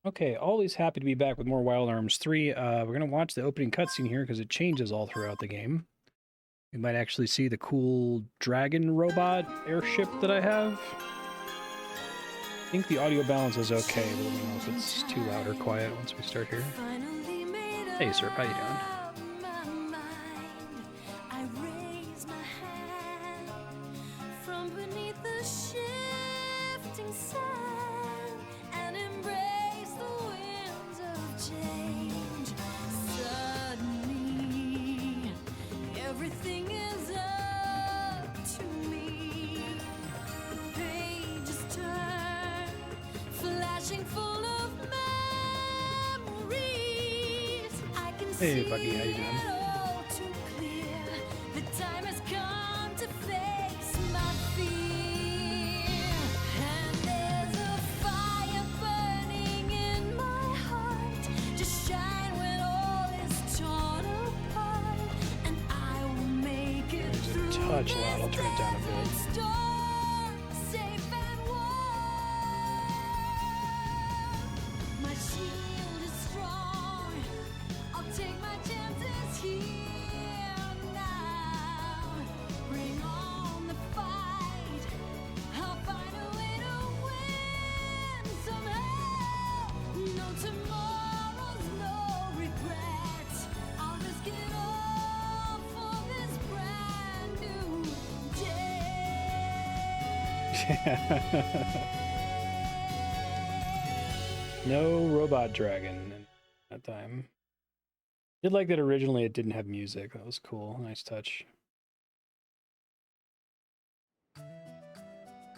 Okay, always happy to be back with more Wild Arms 3. We're going to watch the opening cutscene here because it changes all throughout the game. We might actually see the cool dragon robot airship that I have. I think the audio balance is okay, but let me know if it's too loud or quiet once we start here. Hey, sir, how you doing? Hey, Bucky, how you doing? There's a touch loud. I'll turn it down a bit. No robot dragon at that time. Did like that originally it didn't have music. That was cool. Nice touch.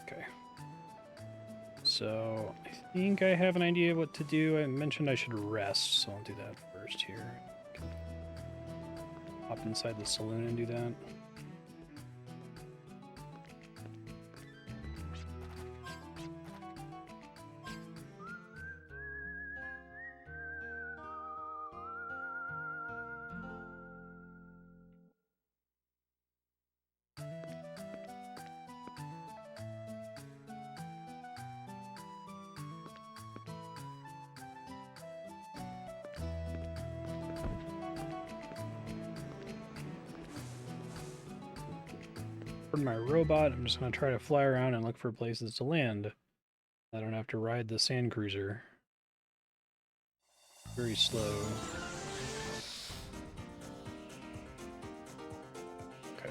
Okay. So I think I have an idea what to do. I mentioned I should rest, so I'll do that first here. Hop inside the saloon and do that. For my robot, I'm just going to try to fly around and look for places to land. I don't have to ride the sand cruiser. Very slow. Okay.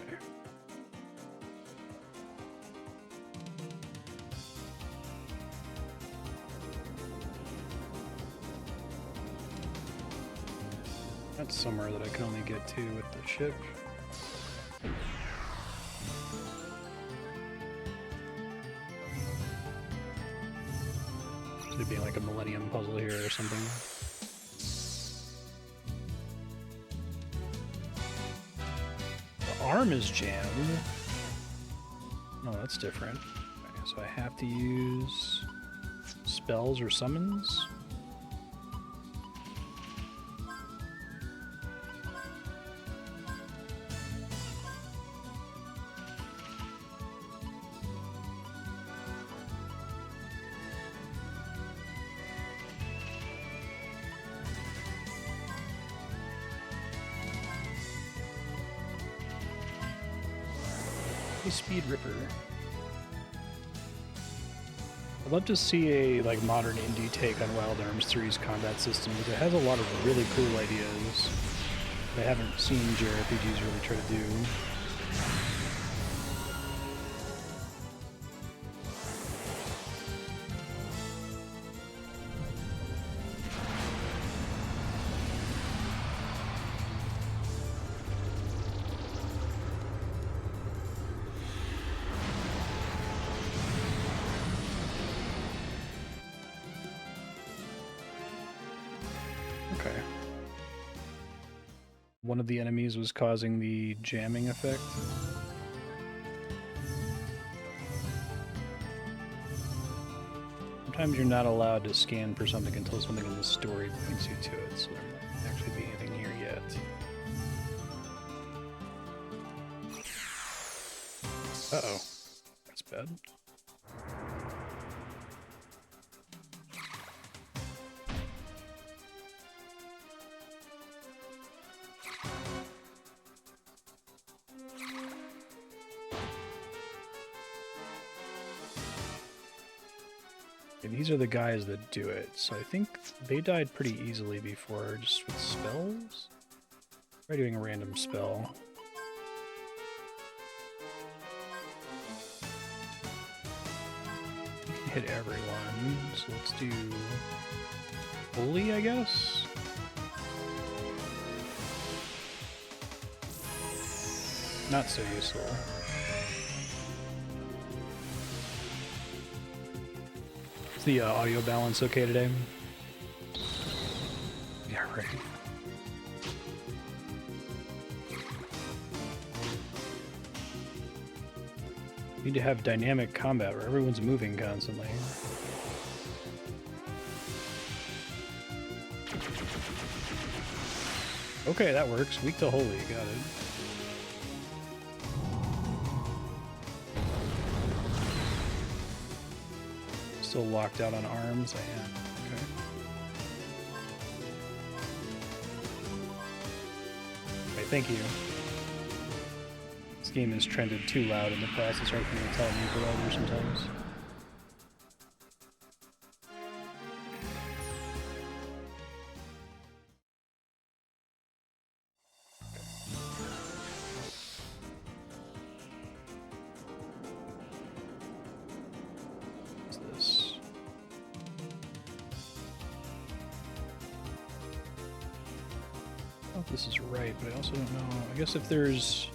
That's somewhere that I can only get to with the ship. Should be like a Millennium puzzle here or something. The arm is jammed. No, that's different. Okay, so I have to use spells or summons. Speed Ripper. I'd love to see a like modern indie take on Wild Arms 3's combat system because it has a lot of really cool ideas that I haven't seen JRPGs really try to do. Okay. One of the enemies was causing the jamming effect. Sometimes you're not allowed to scan for something until something in the story points you to it, so there might actually be anything here yet. Uh-oh. That's bad. And these are the guys that do it, so I think they died pretty easily before, just with spells? Try doing a random spell. You can hit everyone, so let's do Holy, I guess? Not so useful. Is the audio balance okay today? Yeah, right. Need to have dynamic combat where everyone's moving constantly. Okay, that works. Weak to Holy, got it. Still locked out on arms? I am. Okay. Okay, thank you. This game has trended too loud in the process right from the telling provider sometimes. What's this? I don't know if this is right, but I also don't know. I guess if there's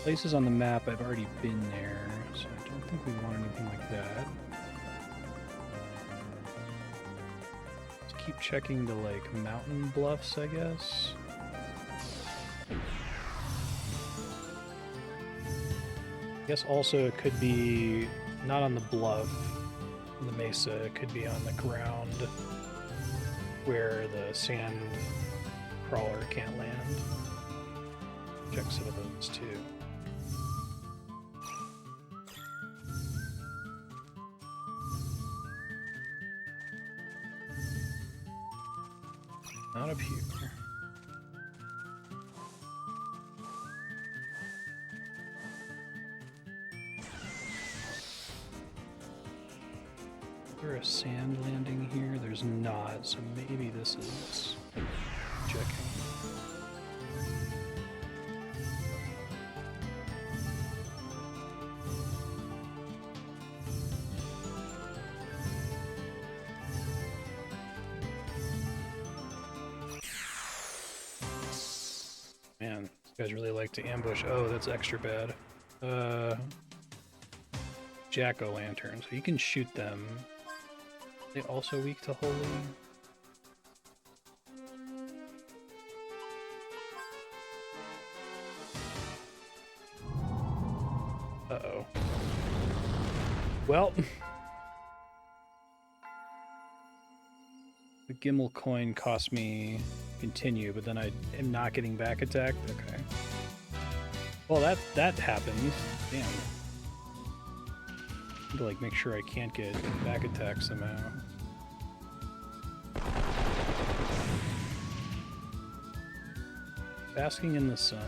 places on the map, I've already been there, so I don't think we want anything like that. Let's keep checking the, like, mountain bluffs, I guess. I guess also it could be not on the bluff, on the mesa, it could be on the ground where the sand crawler can't land. Check some of those too. Not up here. Is there a sand landing here? There's not, so maybe this is checking. Man, these guys really like to ambush. Oh, that's extra bad. Jack-o'-lanterns. So you can shoot them. Are they also weak to Holy? Uh-oh. Well... The Gimel coin cost me continue, but then I am not getting back attacked? Okay. Well, that happened. Damn. I need to, like, make sure I can't get back attacked somehow. Basking in the sun.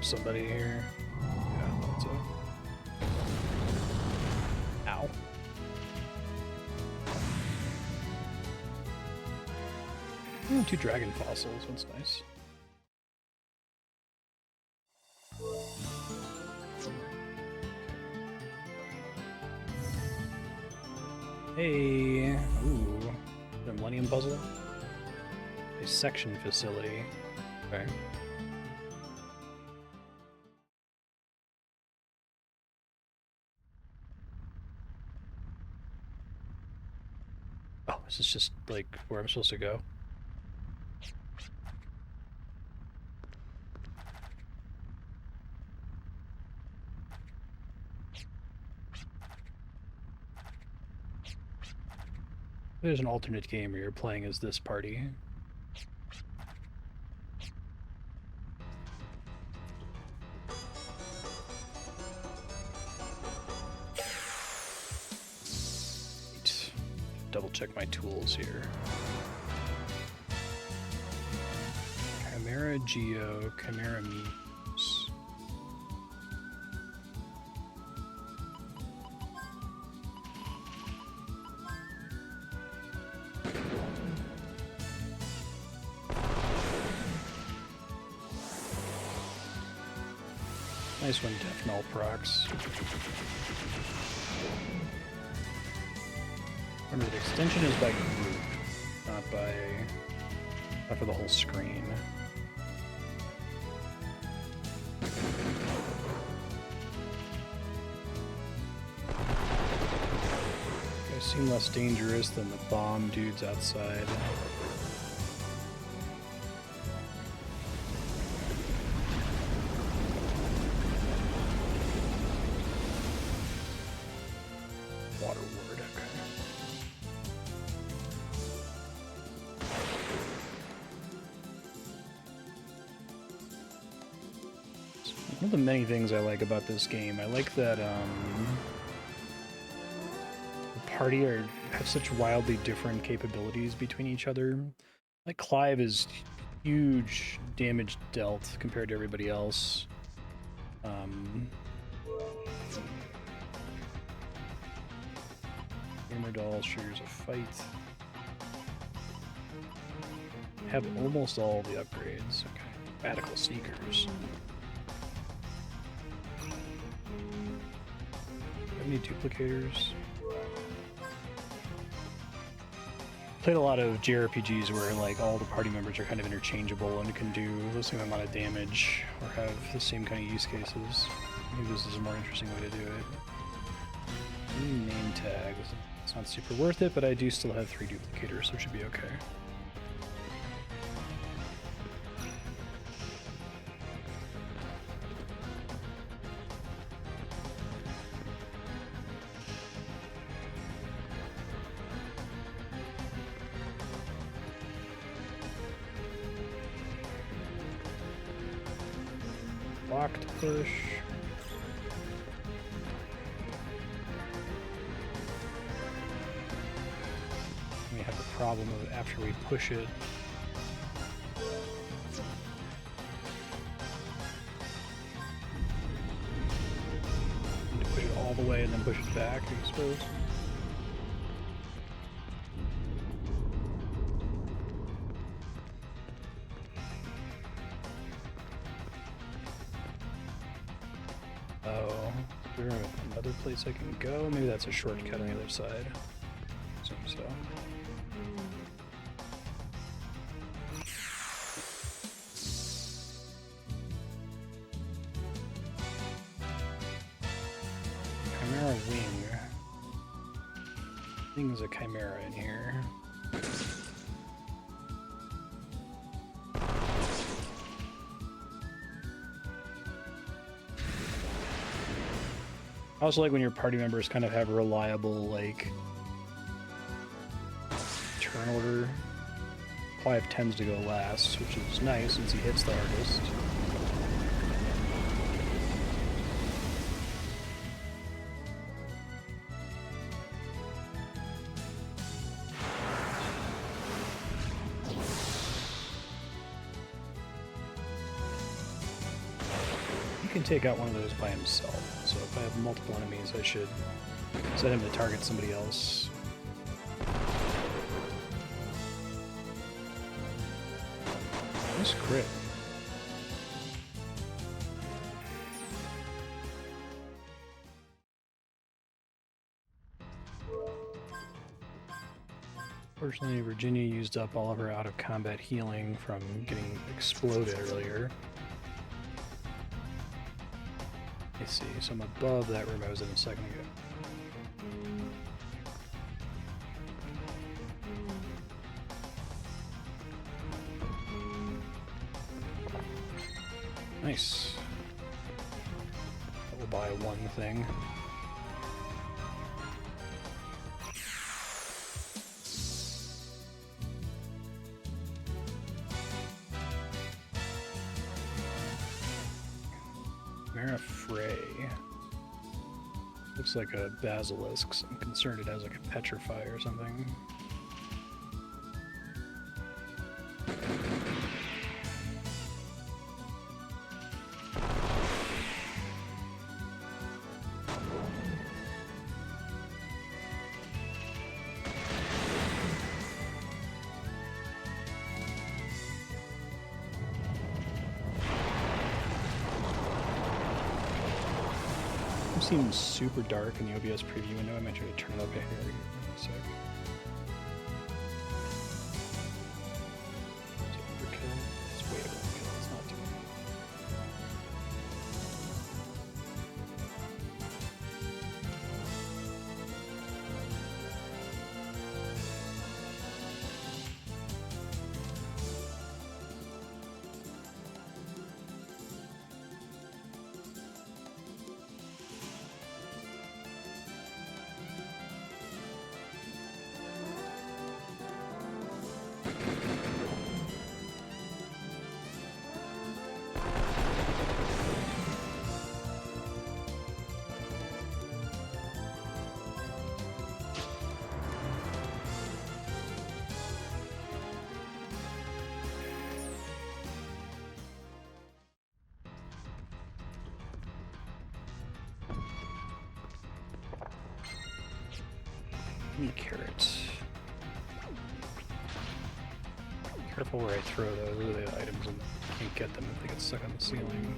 Somebody here. Yeah, that's it. Ow. Oh, 2 dragon fossils, that's nice. Hey, ooh, the Millennium Puzzle? A section facility. Okay. Oh, is this just, like, where I'm supposed to go? There's an alternate game where you're playing as this party. double check my tools here. Chimera Geo, Chimera Muse. Nice one, Def Null procs. Remember, the extension is by group, not for the whole screen. They seem less dangerous than the bomb dudes outside. One of the many things I like about this game, I like that the party have such wildly different capabilities between each other. Like Clive is huge damage dealt compared to everybody else. Hammer Doll shares a fight. Have almost all the upgrades. Okay. Radical Sneakers. Any duplicators? Played a lot of JRPGs where like all the party members are kind of interchangeable and can do the same amount of damage or have the same kind of use cases. Maybe this is a more interesting way to do it. Name tag. It's not super worth it, but I do still have 3 duplicators, so it should be okay. Locked push. We have the problem of after we push it. Need to push it all the way and then push it back, I suppose. Another place I can go. Maybe that's a shortcut on the other side. Assume so. Chimera Wing. I think there's a Chimera in here. I also like when your party members kind of have a reliable, like, turn order. Clive tends to go last, which is nice since he hits the hardest. He can take out one of those by himself. So if I have multiple enemies, I should set him to target somebody else. Nice crit. Fortunately, Virginia used up all of her out-of-combat healing from getting exploded earlier. I see, so I'm above that room I was in a second ago. Nice. That will buy one thing. Looks like a basilisk, so I'm concerned it has like a petrify or something. Seems super dark in the OBS preview window. I might try to turn it up a hair here in a sec. It's overkill. It's way overkill. It's not too bad. Carrots. Careful where I throw those. Those are the items and can't get them if they get stuck on the ceiling.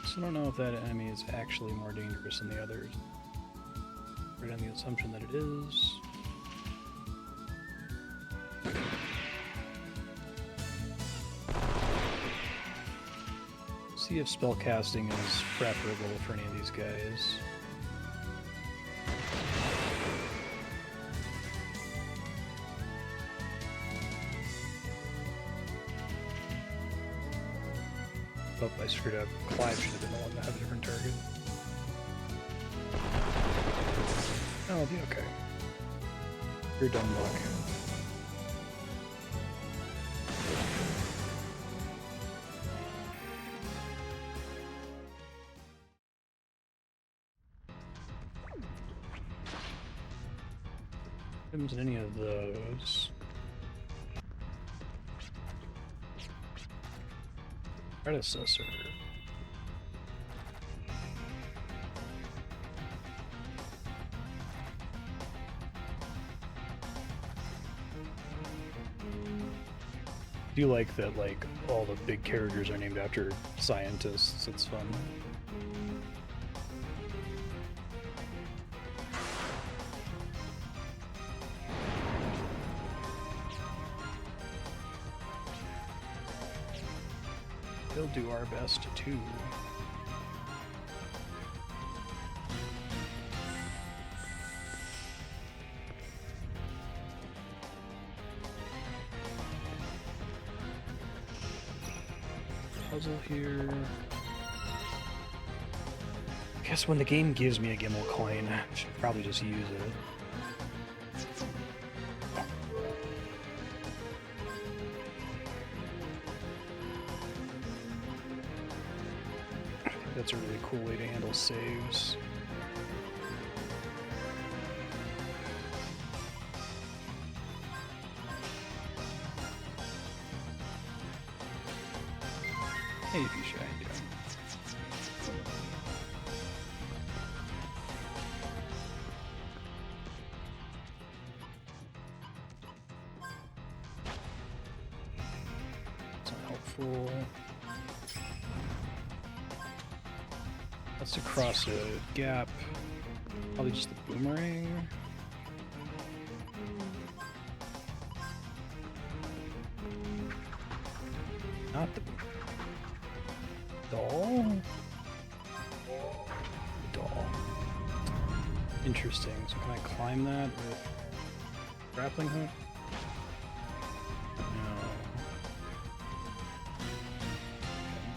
So I don't know if that enemy is actually more dangerous than the others. Right on the assumption that it is. See if spellcasting is preferable for any of these guys. Oh, I screwed up. Clive should have been the one that had a different target. Oh, I'll be okay. You're done, luck. In any of those. Predecessor. I do like that, like, all the big characters are named after scientists. It's fun. We'll do our best too. Puzzle here. I guess when the game gives me a Gimel coin, I should probably just use it. That's a really cool way to handle saves. Hey, Fisha, how you doing? That's not helpful. That's to cross a gap. Probably just the boomerang. Not the doll? The doll. Interesting. So can I climb that with grappling hook? No.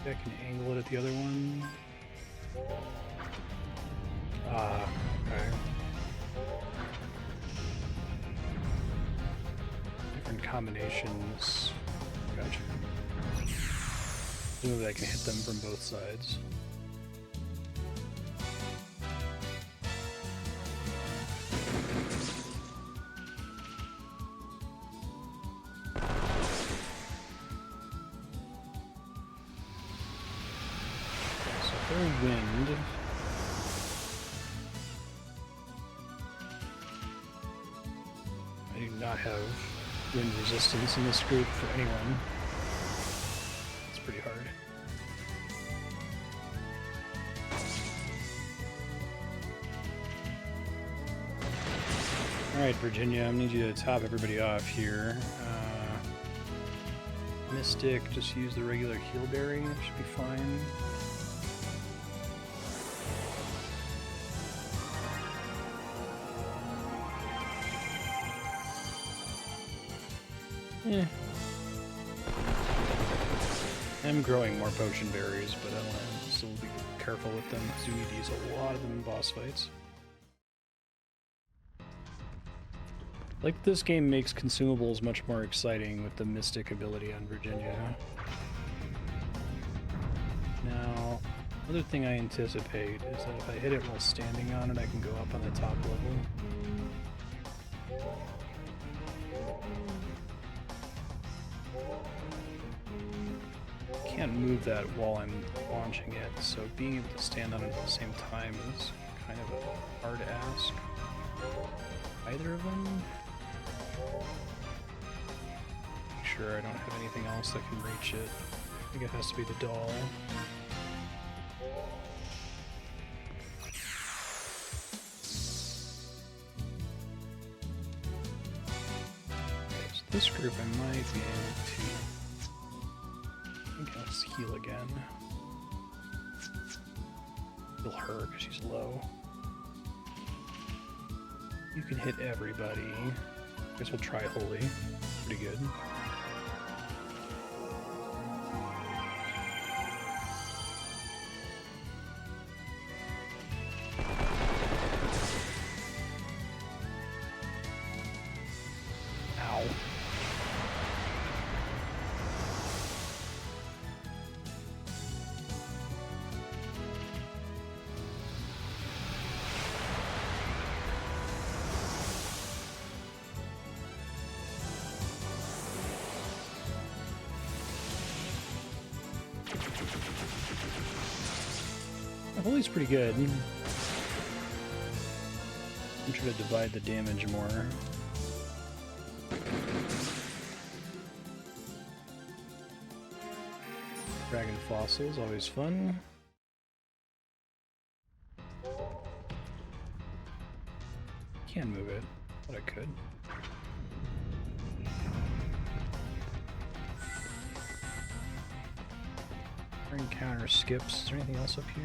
Maybe I can angle it at the other one. Ah, okay. combinations. Gotcha. Maybe I can hit them from both sides. So they're wind. I do not have wind resistance in this group for anyone. It's pretty hard. Alright, Virginia, I need you to top everybody off here. Mystic, just use the regular heal berry, it should be fine. Yeah. I'm growing more potion berries, but I want to still be careful with them because you need to use a lot of them in boss fights. Like, this game makes consumables much more exciting with the Mystic ability on Virginia. Now, another thing I anticipate is that if I hit it while standing on it, I can go up on the top level. Can't move that while I'm launching it, so being able to stand on it at the same time is kind of a hard ask. Either of them? Make sure I don't have anything else that can reach it. I think it has to be the doll. Okay, so this group I might be able to... I think let's heal again. Heal her because she's low. You can hit everybody. I guess we'll try Holy. Pretty good. Ow. Holy's pretty good. I'm trying to divide the damage more. Dragon fossils, always fun. Can move it, but I could. Encounter skips. Is there anything else up here?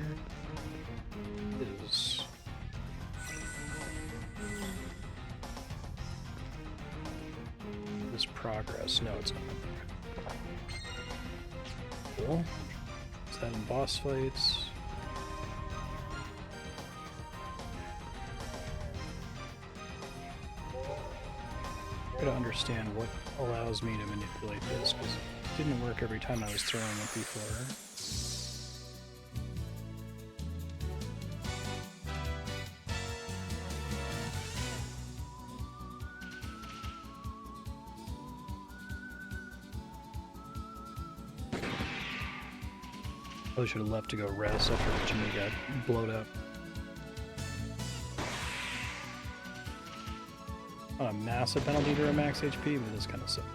Is this progress? No, it's not. Cool. Is that in boss fights? I gotta understand what allows me to manipulate this, because it didn't work every time I was throwing it before. Probably should have left to go rest after Jimmy got blowed up. Not a massive penalty to our max HP, but this kind of sucks.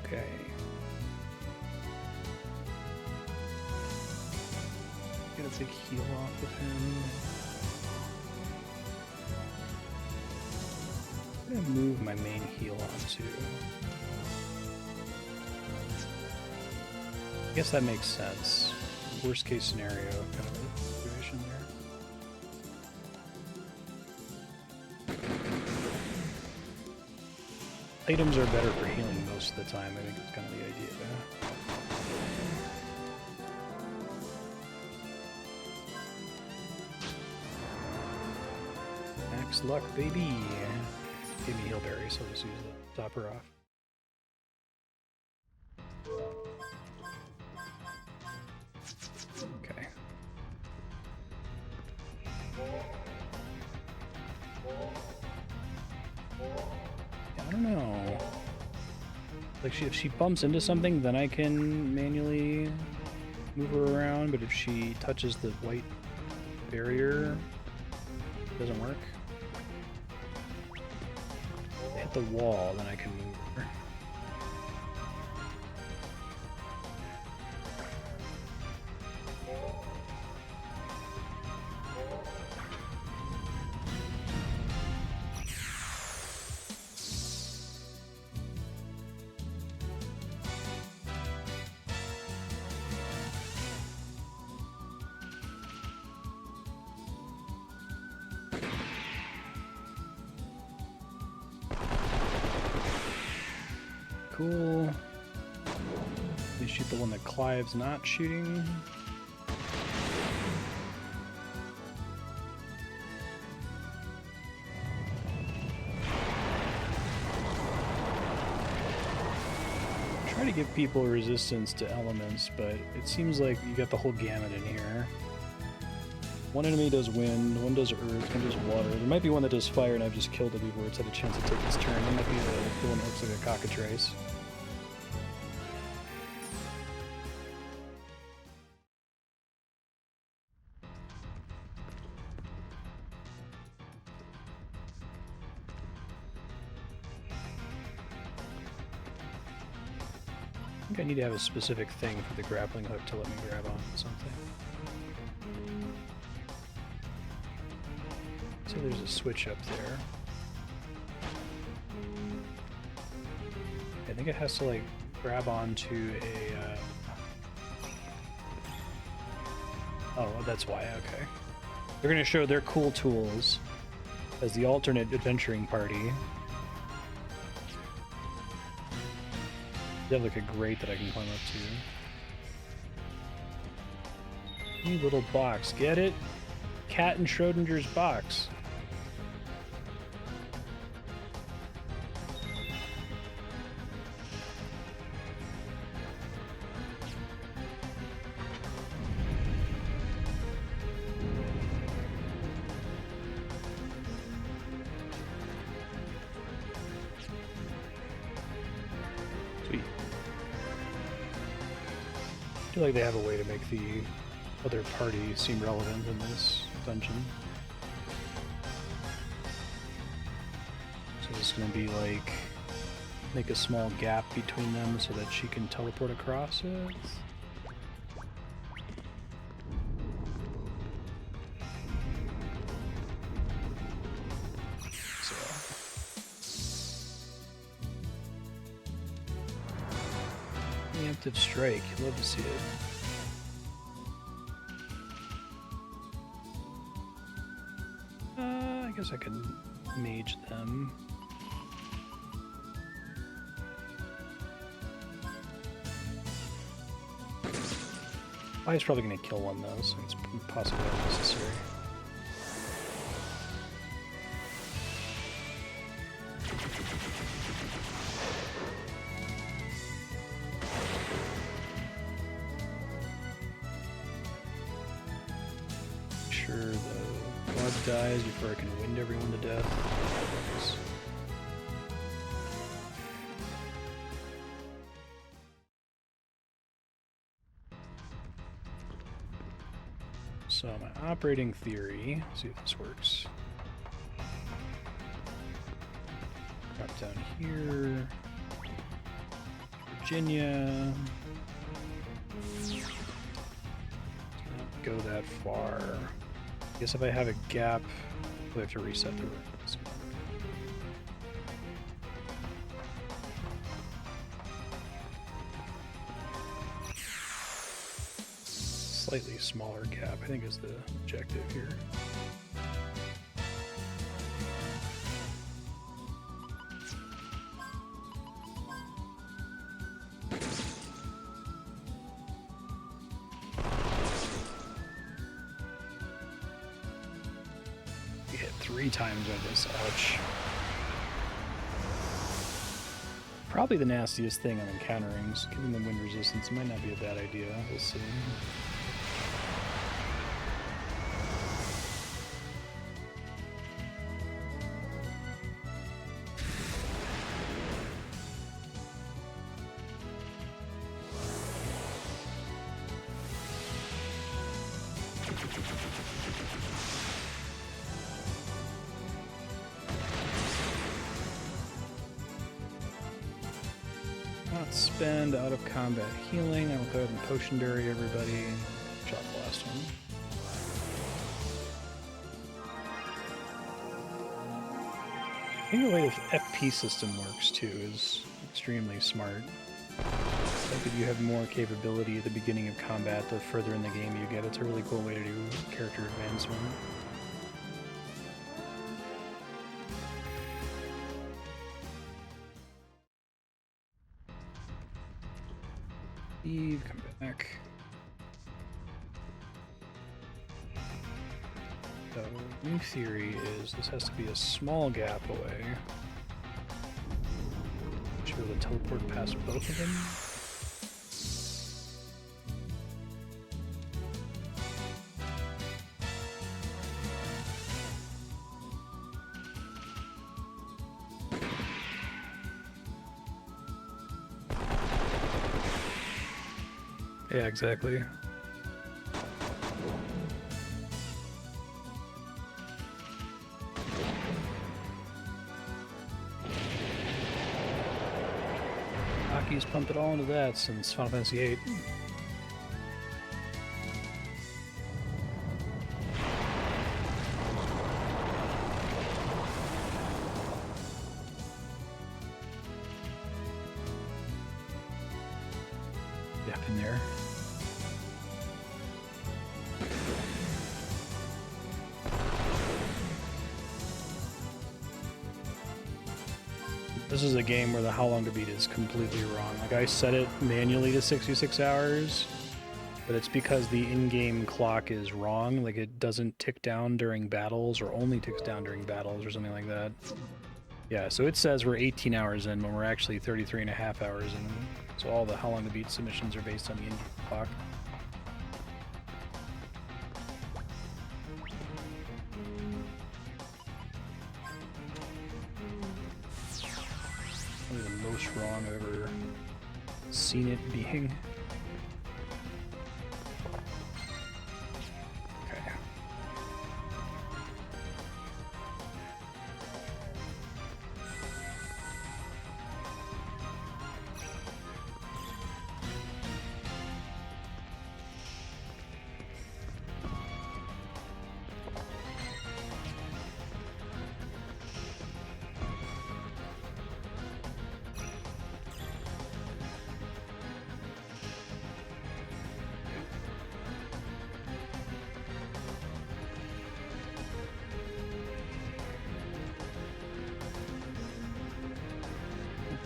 Okay. Get a big heal off of him. I'm gonna move my main heal on too. I guess that makes sense. Worst case scenario kind of a situation there. items are better for healing most of the time. I think it's kind of the idea. Max luck, baby. Give me heal berries, so I'll just use the top her off. Okay. I don't know. Like, if she bumps into something, then I can manually move her around, but if she touches the white barrier, it doesn't work. Hit the wall, then I can move her. Cool. They shoot the one that Clive's not shooting. Try to give people resistance to elements, but it seems like you got the whole gamut in here. One enemy does wind, one does earth, one does water. There might be one that does fire and I've just killed it before it's had a chance to take its turn. It might be the one that looks like a cockatrice. I think I need to have a specific thing for the grappling hook to let me grab on something. So there's a switch up there. I think it has to like grab onto a oh, that's why. Okay, they're gonna show their cool tools as the alternate adventuring party. They have like a grate that I can climb up to. New little box, get it? Cat in Schrodinger's box. Sweet. I feel like they have a way to make the other party seem relevant in this dungeon. So it's going to be like, make a small gap between them so that she can teleport across it. So. Preemptive strike, you'd love to see it. I guess I can mage them. He's probably going to kill one though, so it's possibly unnecessary. Sure, the bug dies before I can wind everyone to death. So my operating theory, see if this works. Drop down here. Virginia. Not go that far. I guess if I have a gap, we have to reset the rooms. Slightly smaller gap, I think, is the objective here. 3 times I miss. Ouch. Probably the nastiest thing I'm encountering. So giving them wind resistance might not be a bad idea. We'll see. Spend out of combat healing. I will go ahead and potion dairy everybody. Drop the last one. I think the way the FP system works too is extremely smart. Like if you have more capability at the beginning of combat, the further in the game you get. It's a really cool way to do character advancement. Eve, come back. So, new theory is this has to be a small gap away. Should be able to teleport past both of them. Yeah, exactly. Aki's pumped it all into that since Final Fantasy VIII. Yep, in there. This is a game where the how long to beat is completely wrong. Like, I set it manually to 66 hours, but it's because the in-game clock is wrong. Like, it doesn't tick down during battles, or only ticks down during battles, or something like that. Yeah, so it says we're 18 hours in when we're actually 33 and a half hours in. So all the how long to beat submissions are based on the in-game clock. Probably the most wrong I've ever seen it being. Okay.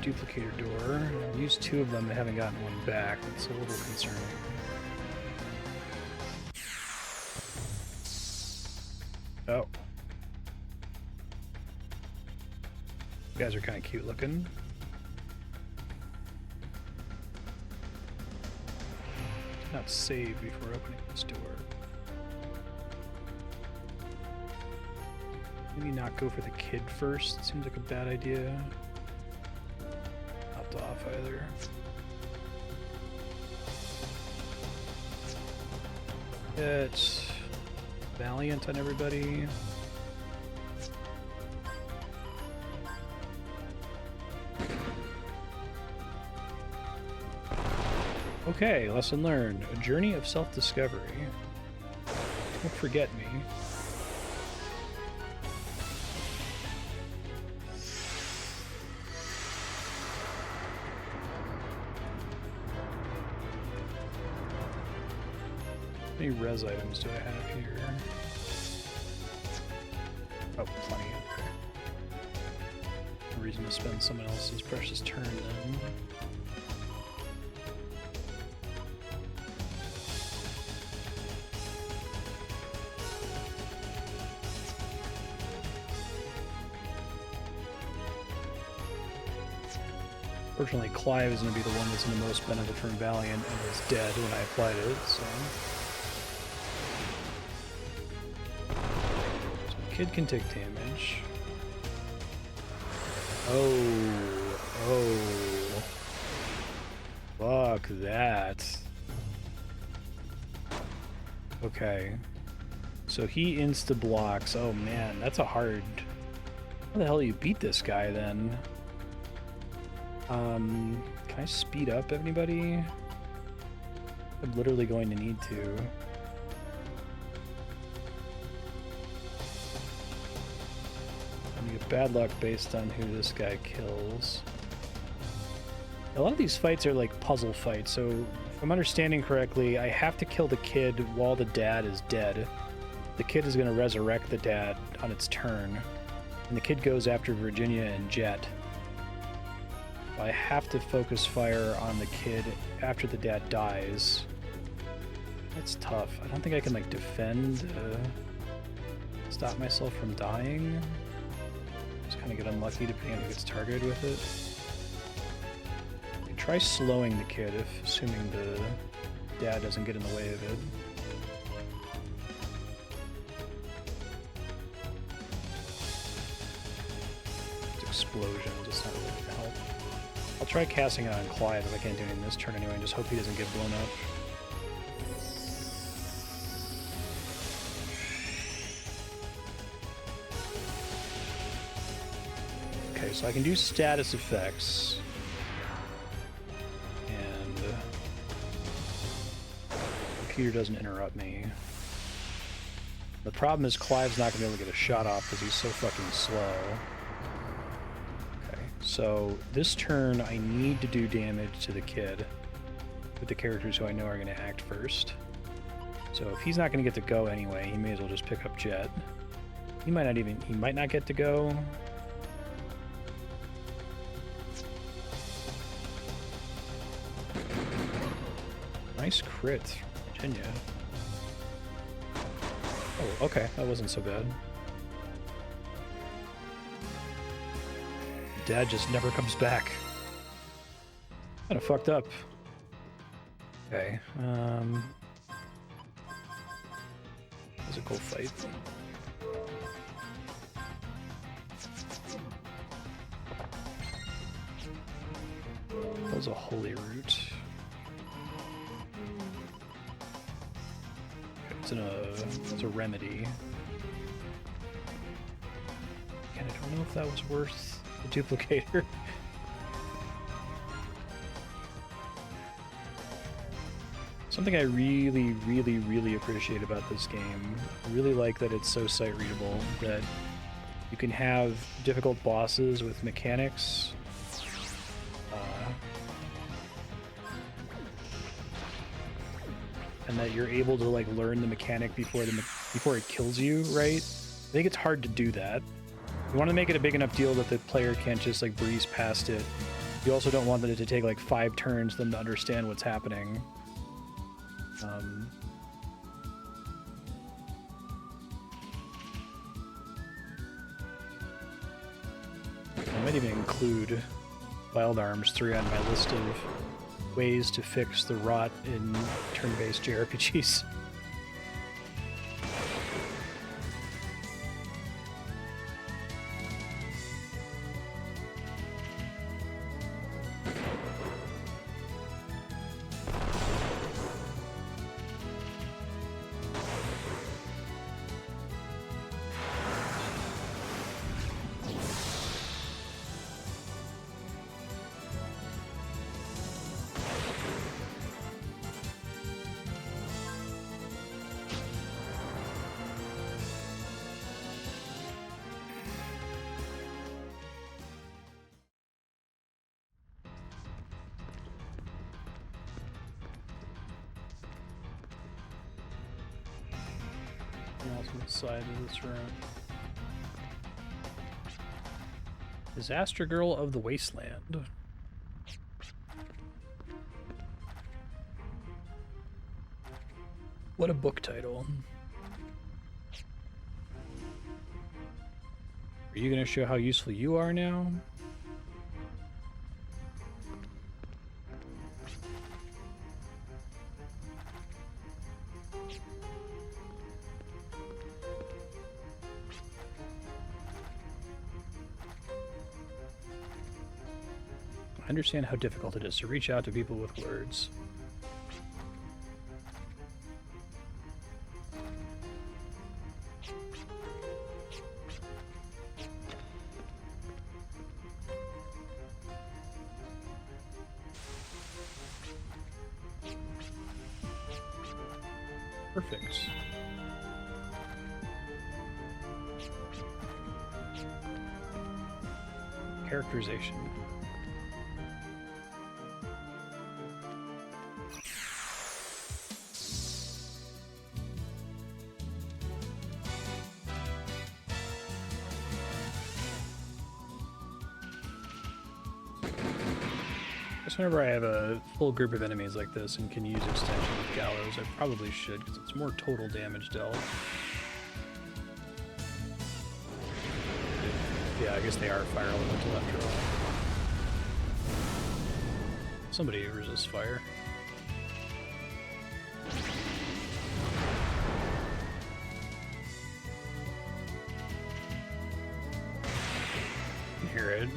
Duplicator door. I've used 2 of them, I haven't gotten one back. It's a little concerning. Oh. You guys are kind of cute looking. Did not save before opening this door. Maybe not go for the kid first. Seems like a bad idea. Off either. Get Valiant on everybody. Okay, lesson learned. A journey of self-discovery. Don't forget me. How many res items do I have here? Oh, plenty. Okay. No reason to spend someone else's precious turn then. Fortunately, Clive is going to be the one that's in the most benefit from Valiant and is dead when I applied it, so... Kid can take damage. Oh. Fuck that. Okay. So he insta-blocks. Oh man, that's a hard... How the hell do you beat this guy then? Can I speed up anybody? I'm literally going to need to. I'm gonna get bad luck based on who this guy kills. A lot of these fights are like puzzle fights, so if I'm understanding correctly, I have to kill the kid while the dad is dead. The kid is going to resurrect the dad on its turn, and the kid goes after Virginia and Jet. I have to focus fire on the kid after the dad dies. That's tough. I don't think I can like defend, stop myself from dying. Just kind of get unlucky depending on who gets targeted with it. Try slowing the kid, assuming the dad doesn't get in the way of it. It's explosions, it's not really gonna help. I'll try casting it on Clive if I can't do anything this turn anyway, and just hope he doesn't get blown up. Okay, so I can do status effects. Computer doesn't interrupt me. The problem is Clive's not going to be able to get a shot off because he's so fucking slow. Okay, so this turn I need to do damage to the kid with the characters who I know are going to act first. So if he's not going to get to go anyway, he may as well just pick up Jet. He might not get to go. Nice crit. Virginia. Oh, okay, that wasn't so bad. Dad just never comes back. Kinda fucked up. Okay, physical fight. That was a holy root. It's a remedy. And I don't know if that was worth the duplicator. Something I really appreciate about this game, I really like that it's so sight readable, that you can have difficult bosses with mechanics. And that you're able to like learn the mechanic before it kills you, right? I think it's hard to do that. You want to make it a big enough deal that the player can't just like breeze past it. You also don't want it to take like 5 turns for them to understand what's happening. I might even include Wild Arms 3 on my list of ways to fix the rot in turn-based JRPGs. Side of this room. Disaster Girl of the Wasteland. What a book title. Are you going to show how useful you are now? I understand how difficult it is to reach out to people with words. Perfect. Characterization. Just whenever I have a full group of enemies like this and can use extension with Gallows, I probably should, because it's more total damage dealt. Yeah, I guess they are fire elemental after all. Somebody resists fire. I can hear it.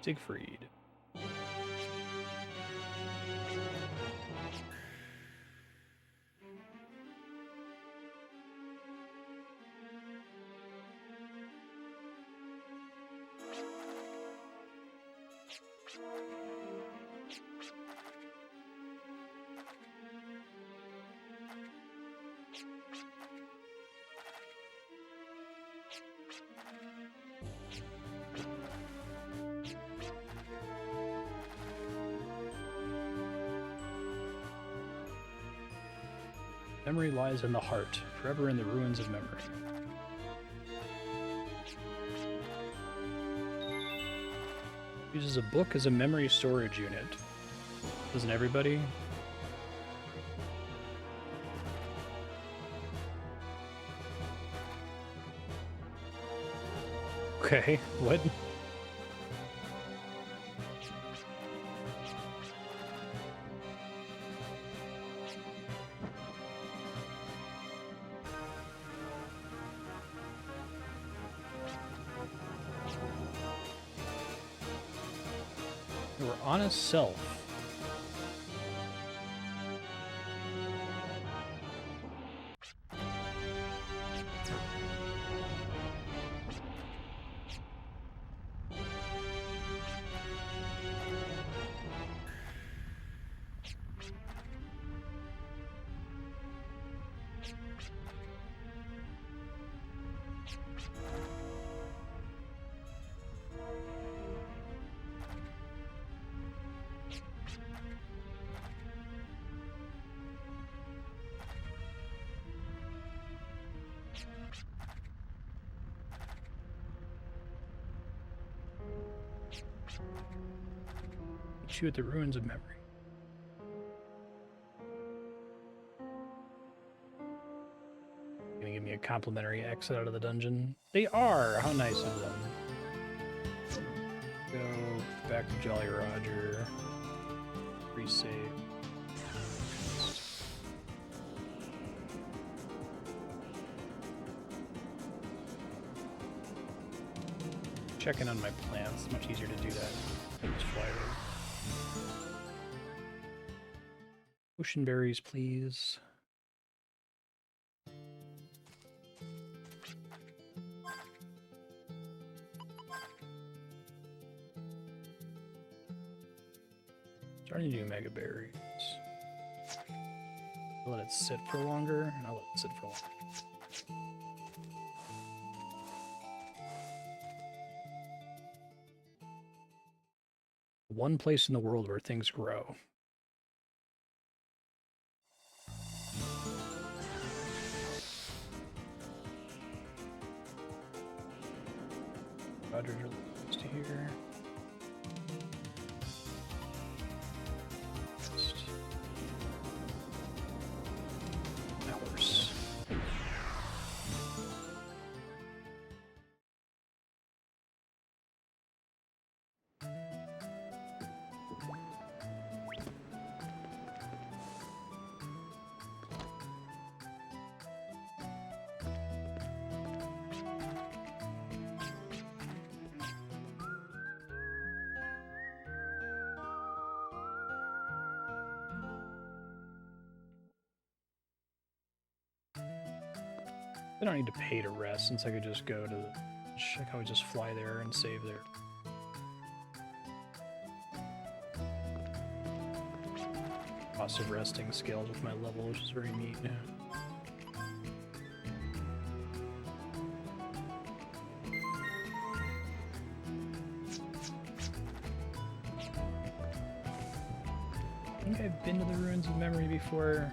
Siegfried. Memory lies in the heart, forever in the ruins of memory. Uses a book as a memory storage unit. Doesn't everybody? Okay, what? Your honest self. Meet you at the ruins of memory. Gonna give me a complimentary exit out of the dungeon. They are! How nice of them. Go back to Jolly Roger. Resave. Checking on my plants. It's much easier to do that. Just fly over. Ocean berries, please. Starting to do mega berries. I'll let it sit for longer, and I'll let it sit for longer. One place in the world where things grow. Rogers are close to here. Hours. I don't need to pay to rest since I could just go to the... I can always just fly there and save there. Cost of resting scales with my level, which is very neat. I think I've been to the Ruins of Memory before.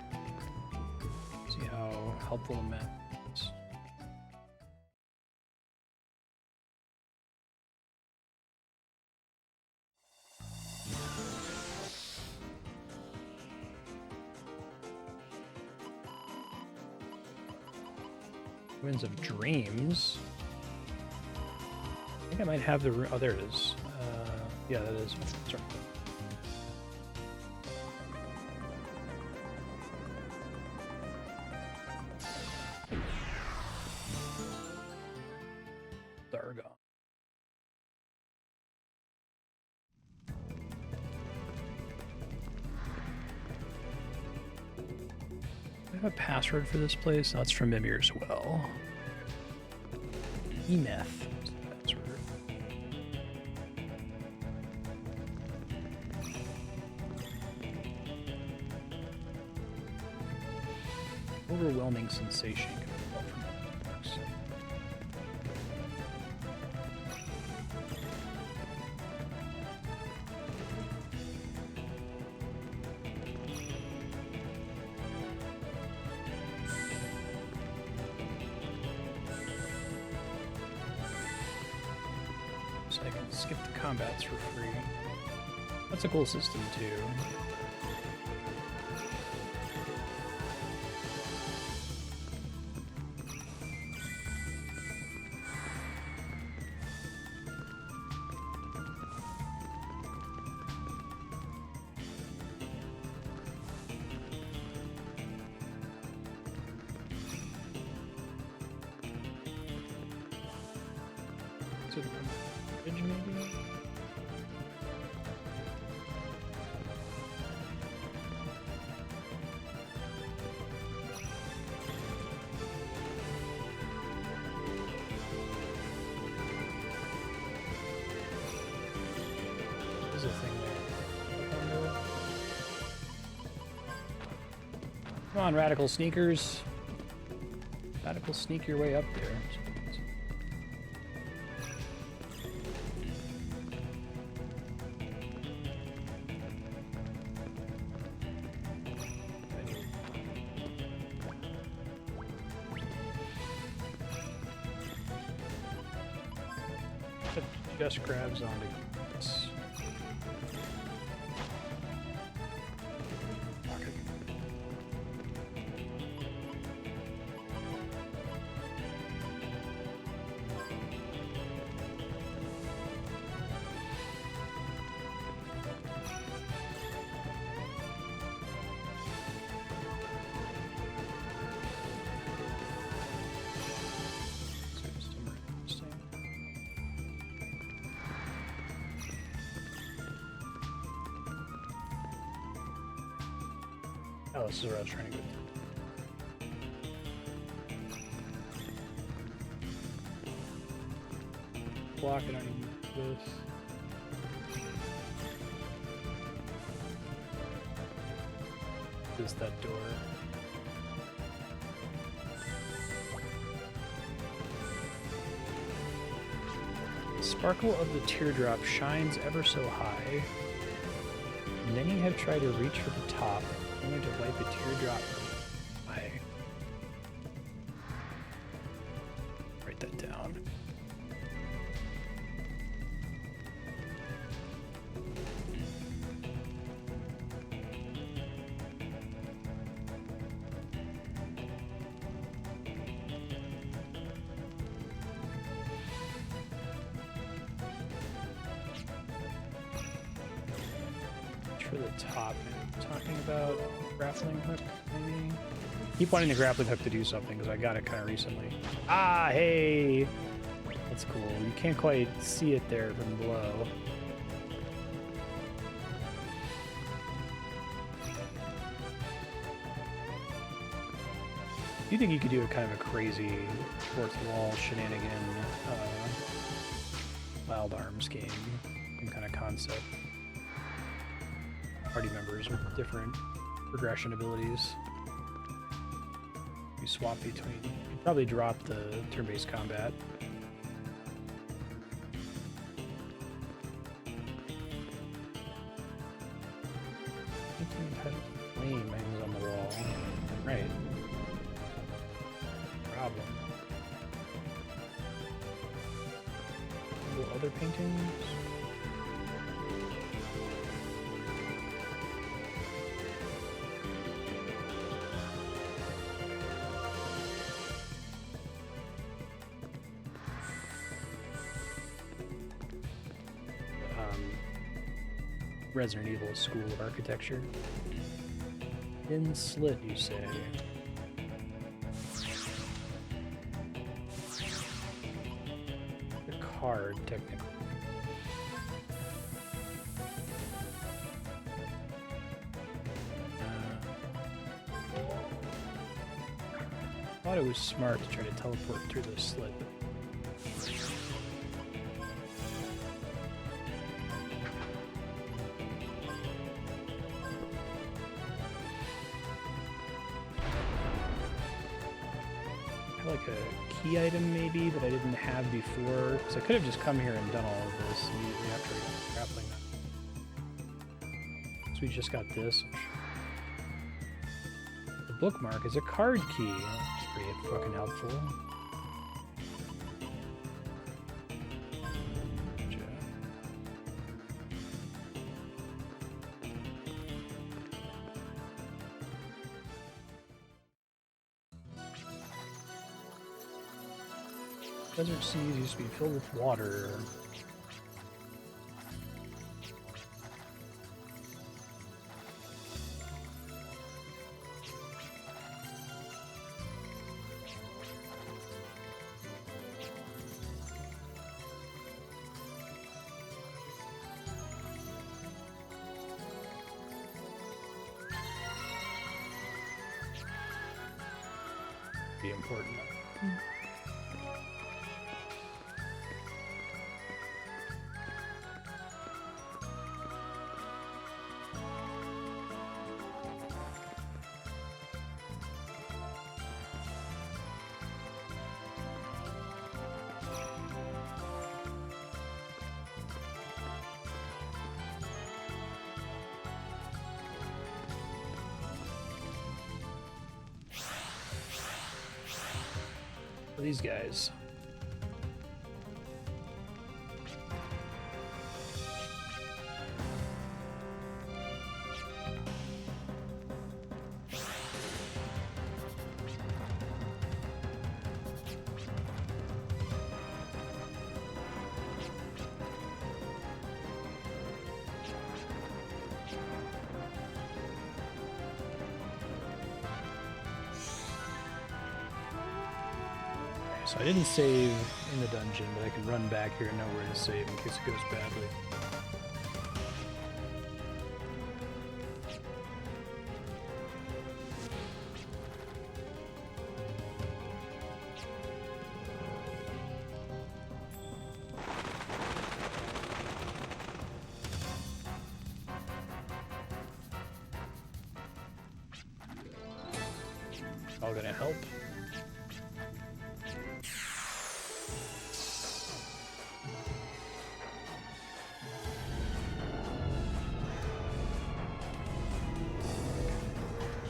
See how helpful the map is. Ruins of Dreams. I think I might have the... Oh, there it is. Yeah, that is. Sorry. Dargon. I have a password for this place. That's from Mimir as well. Emeth. Password. Overwhelming sensation. I can skip the combats for free. That's a cool system too. So bridge maybe? There's a thing there. Come on, radical sneakers. Radical sneak your way up there. Just grabs onto this. Oh, this is where I was trying to go. Block it, I need this. This is that door. The sparkle of the teardrop shines ever so high. Many have tried to reach for the top, only to wipe a teardrop away. Write that down. for the top. Talking about grappling hook, maybe? Keep wanting the grappling hook to do something because I got it kind of recently. Ah, hey! That's cool. You can't quite see it there from below. You think you could do a kind of a crazy fourth wall shenanigan Wild Arms game, some kind of concept. Party members with different progression abilities. You swap between. You probably drop the turn-based combat. Flame hangs on the wall. Right. Problem. Other paintings? Resident Evil School of Architecture. Thin slit, you say? The card, technically. I thought it was smart to try to teleport through the slit. Like a key item maybe that I didn't have before, because I could have just come here and done all of this immediately after grappling them. So we just got this. The bookmark is a card key. That's pretty fucking helpful. Desert seas used to be filled with water. Be important. These guys. So I didn't save in the dungeon, but I can run back here and know where to save in case it goes badly. All gonna help.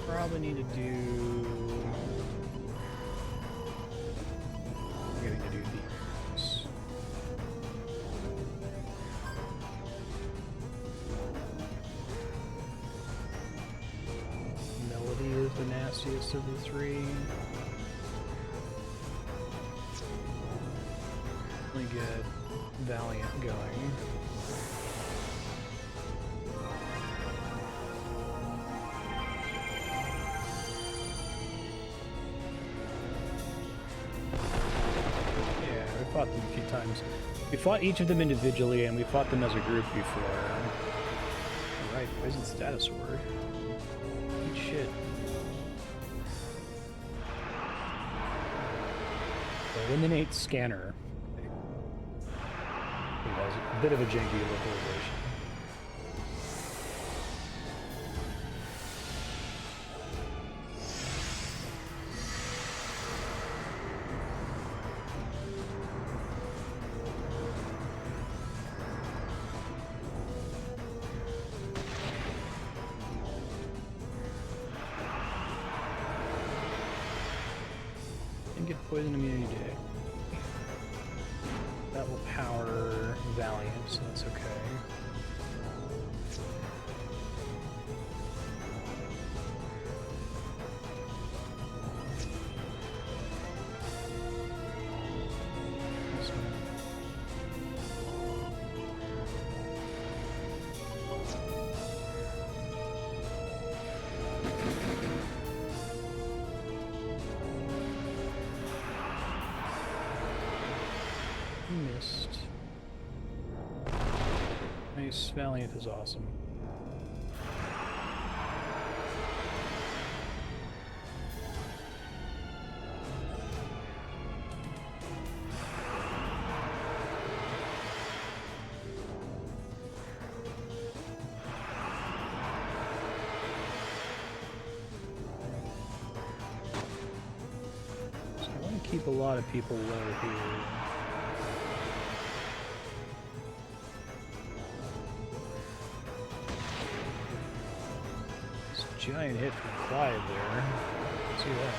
Probably need to do. I'm going to do these. Melody is the nastiest of the three. Really get Valiant going. fought them a few times. We fought each of them individually, and we fought them as a group before. Alright, poison status word. Good shit. Eliminate scanner. Okay. That was a bit of a janky localization. Get poison immunity day. That will power Valiant, so that's okay. Missed. Nice, Valiant is awesome. So I want to keep a lot of people low here. Giant hit from Clive there. See that.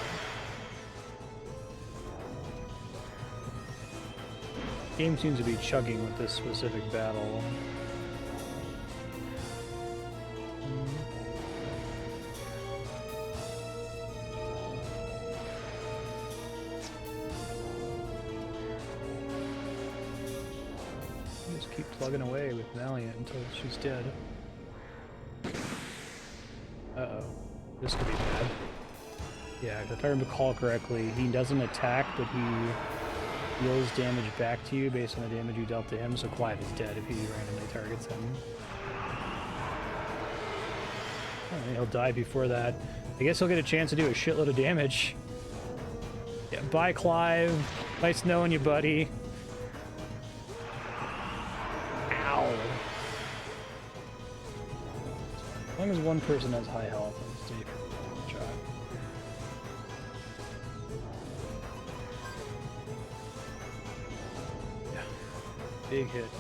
Game seems to be chugging with this specific battle. Just keep plugging away with Valiant until she's dead. Uh-oh. This could be bad. Yeah, if I recall correctly, he doesn't attack, but he deals damage back to you based on the damage you dealt to him, so Clive is dead if he randomly targets him. Oh, he'll die before that. I guess he'll get a chance to do a shitload of damage. Yeah, bye, Clive. Nice knowing you, buddy. Ow. As long as one person has high health, I'm safe. Good job. Yeah. Big hit.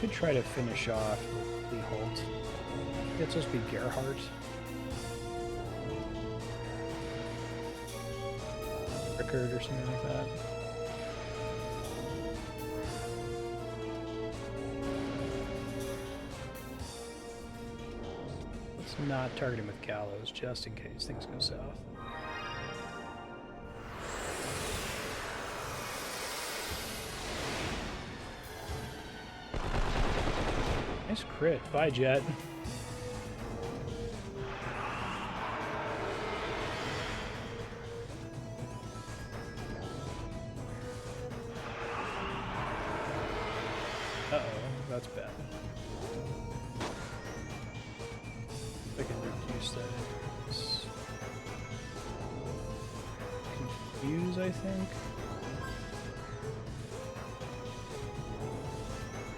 Could try to finish off with the Holt. It's supposed to be Gerhardt. Rickard or something like that. Not target him with Gallows, just in case things go south. Nice crit. Bye, Jet. Uh-oh, that's bad. I can reduce that. It's confuse, I think.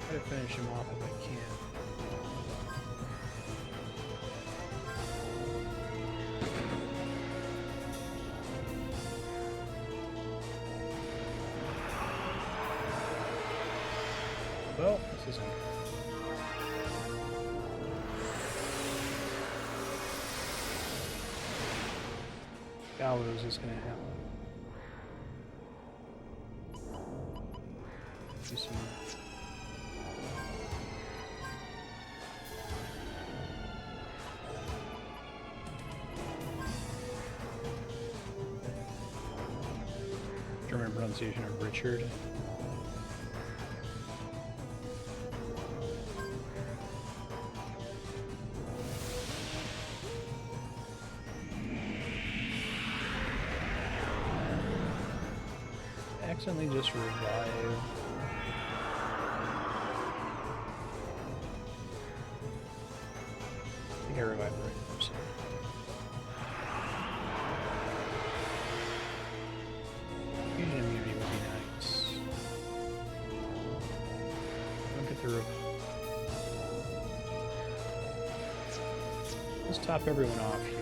Try to finish him off if I can. Well, this isn't good. Gallows is going to happen. Do some... German pronunciation of Richard. accidentally just revive? I think I revived the right person. Fusion immunity would be nice. Don't get the let's top everyone off here.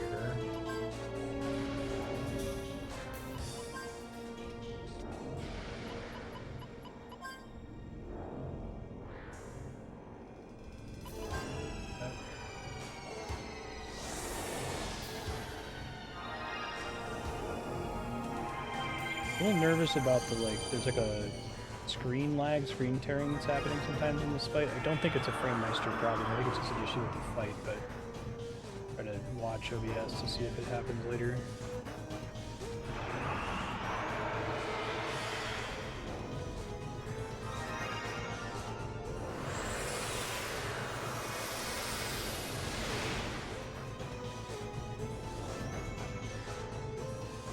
A little nervous about the, like, there's like a screen lag, screen tearing that's happening sometimes in this fight. I don't think it's a FrameMeister problem. I think it's just an issue with the fight, but try to watch OBS to see if it happens later.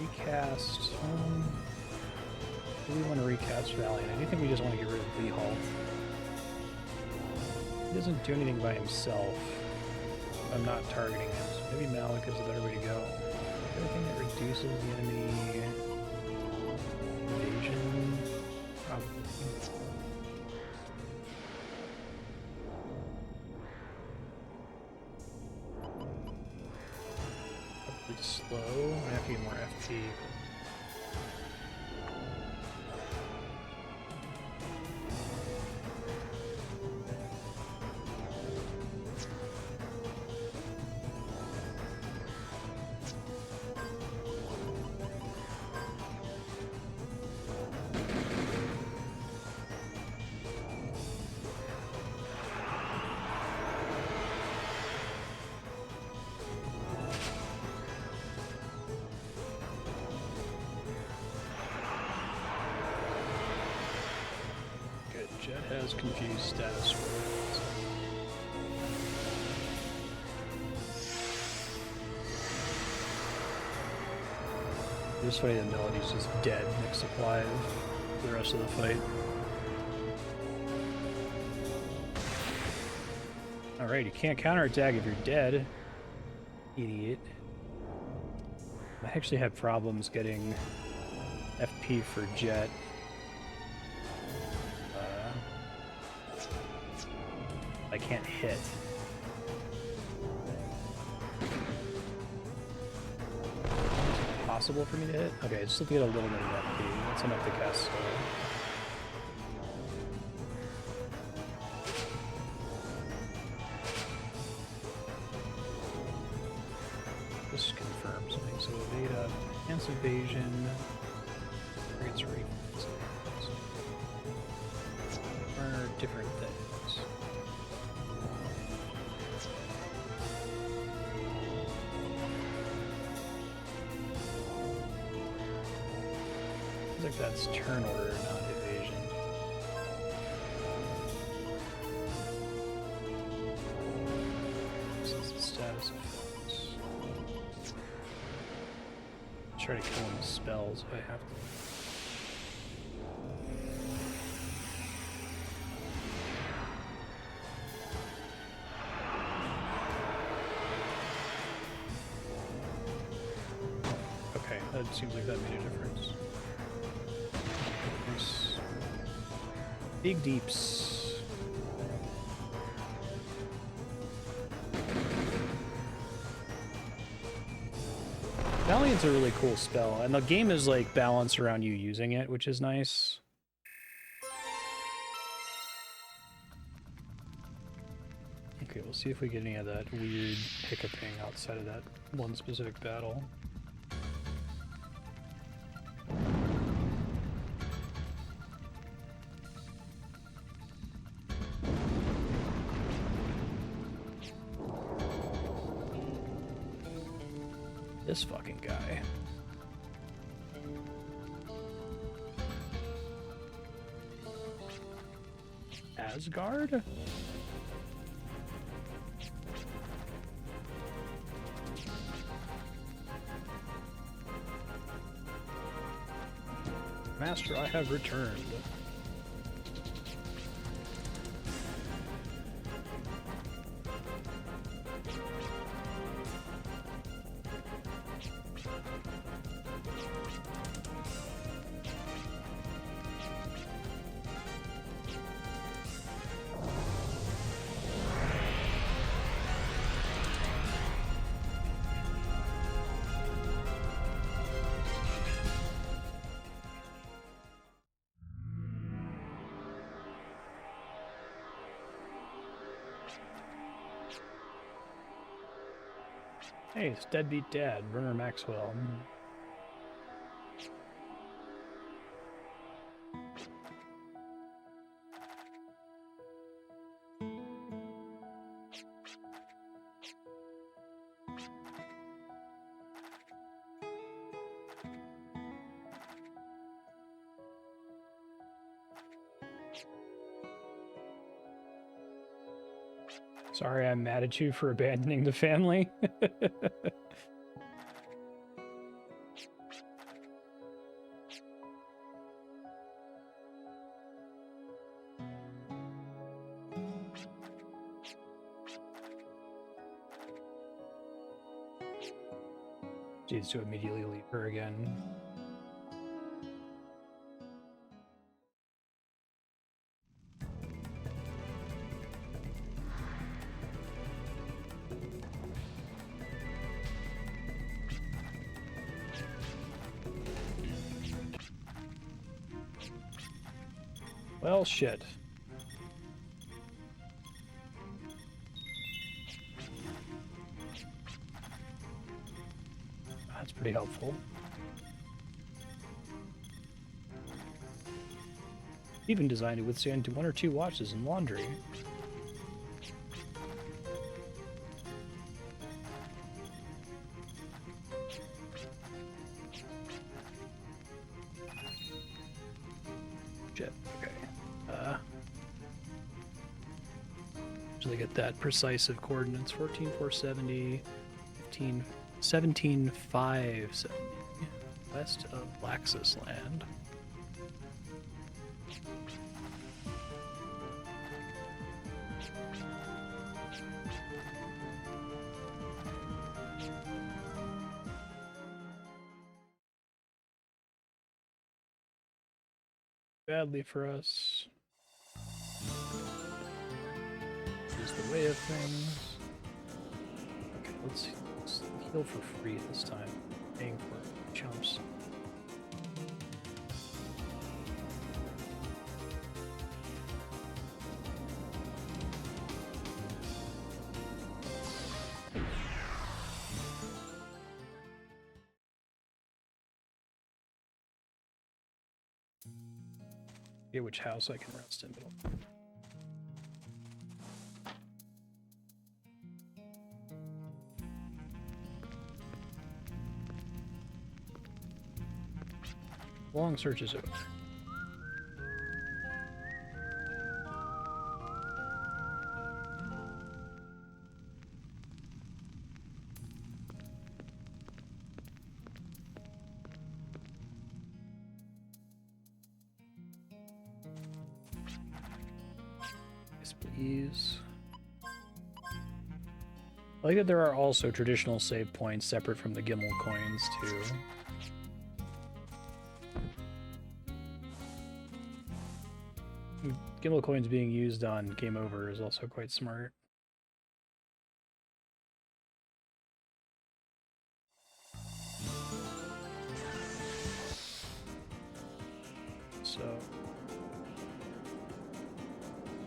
Recast. Do we want to recast Valiant? I do think we just want to get rid of Lee Halt. He doesn't do anything by himself. I'm not targeting him, so maybe Malik is the better way to go. Everything that reduces the enemy evasion, probably. Probably slow. I have to get more FT. Jet has confused status words. This fight, the Melody's just dead next to Clive for the rest of the fight. Alright, you can't counterattack if you're dead. Idiot. I actually had problems getting FP for Jet. I can't hit. Is it possible for me to hit? Okay, just have to get a little bit of FP. That's enough to cast Skull. This confirms something. So evade up, enhance evasion, creates reflex. Are different things. Like that's turn order, not evasion. This is the status effects. Try to kill him with spells if I have to. Okay, that seems like that made a difference. Big deeps. Valiant's a really cool spell, and the game is like balanced around you using it, which is nice. Okay, we'll see if we get any of that weird hiccuping outside of that one specific battle. This fucking guy. Asgard? Master, I have have returned. Hey, it's Deadbeat Dad, Werner Maxwell. Sorry, I'm mad at you for abandoning the family. Jeez, to immediately leave her again. Well, shit. That's pretty helpful. Even designed to withstand 1 or 2 washes in laundry. Shit, okay. Usually get that precise of coordinates. 14,470, 15, 17,570. West of Laxus Land. Badly for us. This is the way of things. Okay, let's heal for free this time. Paying for chumps. Get which house I can rest in. Long search is over. Yes, please. I like that there are also traditional save points separate from the Gimel coins, too. Gimel coins being used on Game Over is also quite smart. So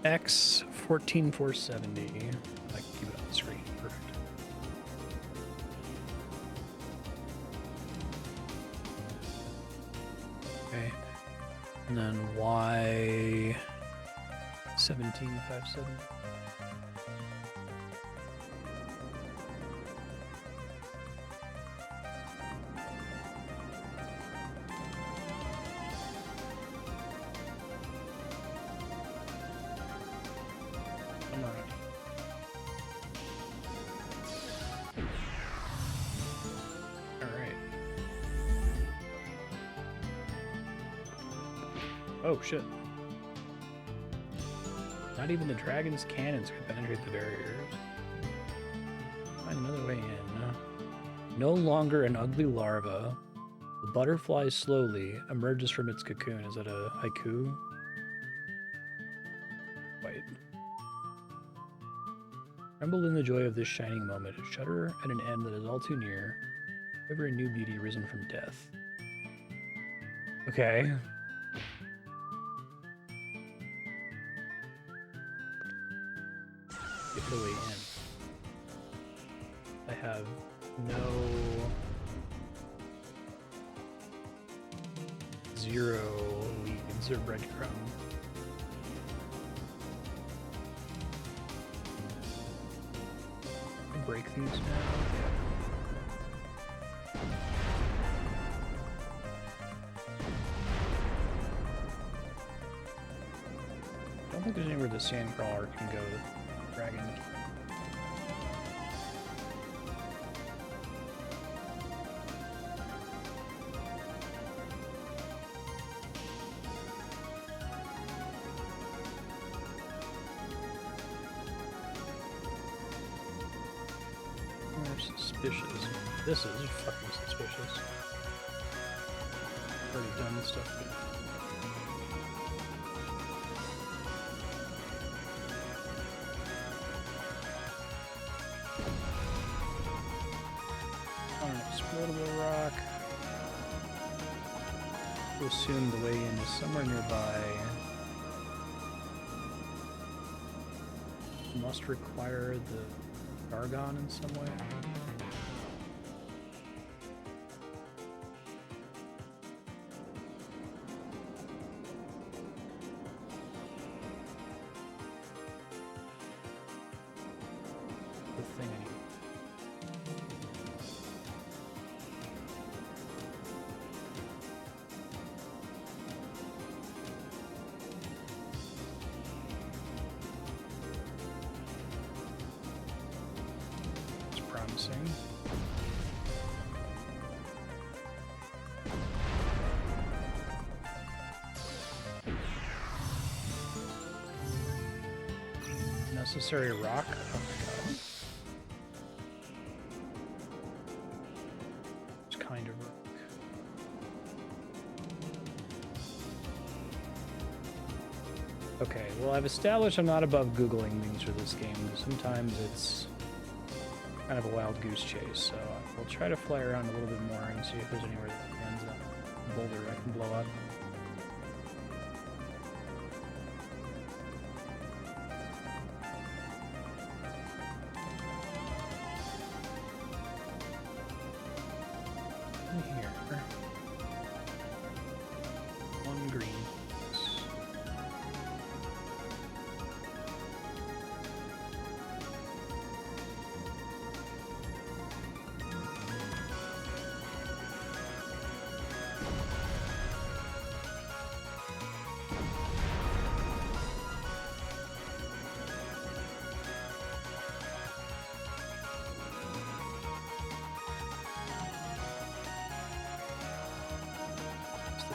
X 14,470. I can keep it on the screen. Perfect. Okay. And then Y 17,570. Oh shit. Not even the dragon's cannons could penetrate the barriers. Find another way in. No longer an ugly larva, the butterfly slowly emerges from its cocoon. Is that a haiku? Wait. Tremble in the joy of this shining moment, a shudder at an end that is all too near, ever a new beauty risen from death. Okay. Get the way in. I have zero leads or breadcrumb. Break these now. I don't think there's anywhere the sandcrawler can go. Dragon. Suspicious. This is fucking suspicious. Already done this stuff. On an explodable rock. We'll assume the way in is somewhere nearby. Must require the Gargon in some way. Necessary rock? Oh my god. It's kind of rock. Okay, well I've established I'm not above Googling things for this game. Sometimes it's kind of a wild goose chase, so we'll try to fly around a little bit more and see if there's anywhere that ends up a boulder I can blow up.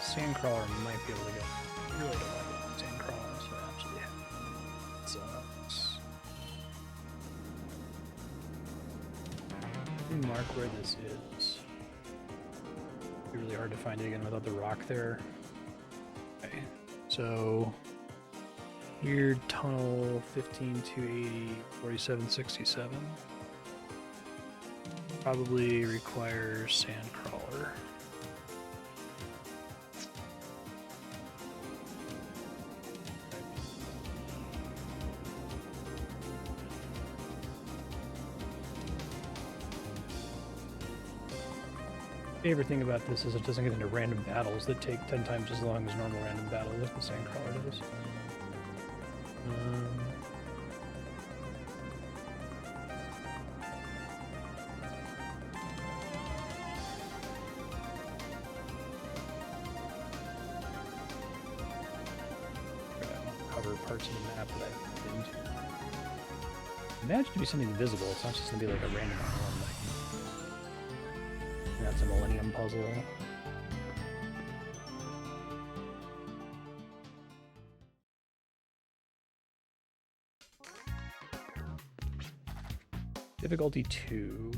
Sandcrawler might be able to go. I really don't like sandcrawlers, so actually it sucks. Let me mark where this is. It'd be really hard to find it again without the rock there. Okay, so here, tunnel 15280 4767 probably requires sandcrawler. Favorite thing about this is it doesn't get into random battles that take 10 times as long as normal random battles like the Sandcrawler does. I'll cover parts of the map that I've been to. Imagine to be something visible, it's not just going to be like a random island. That's a Millennium puzzle. Difficulty 2.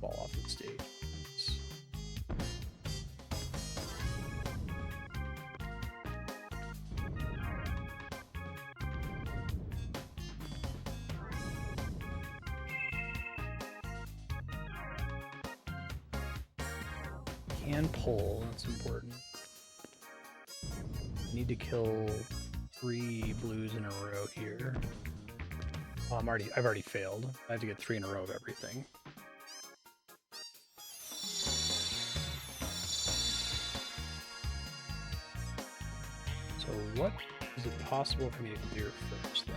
Fall off the stage. Can pull, that's important. Need to kill 3 blues in a row here. Oh, I've already failed. I have to get 3 in a row of everything. So what is it possible for me to clear first then?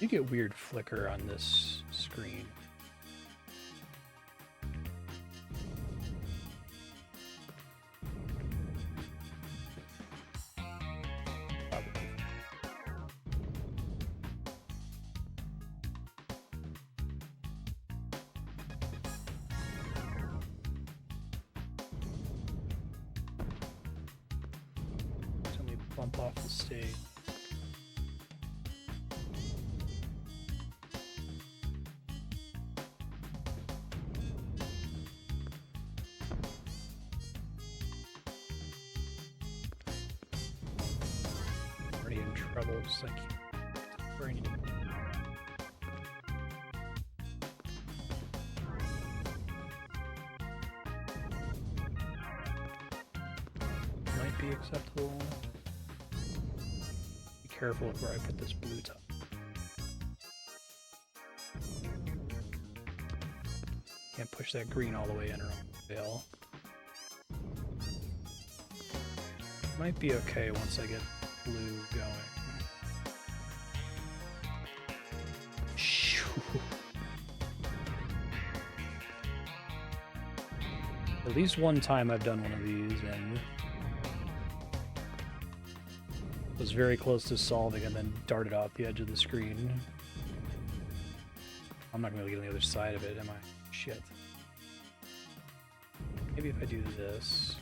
You get weird flicker on this screen. So let me bump off the stage. Trouble, just like where I need to. Might be acceptable. Be careful of where I put this blue top. Can't push that green all the way in or I'll fail. Might be okay once I get blue going. At least one time I've done one of these and was very close to solving and then darted off the edge of the screen. I'm not going to be able to get on the other side of it, am I? Shit. Maybe if I do this.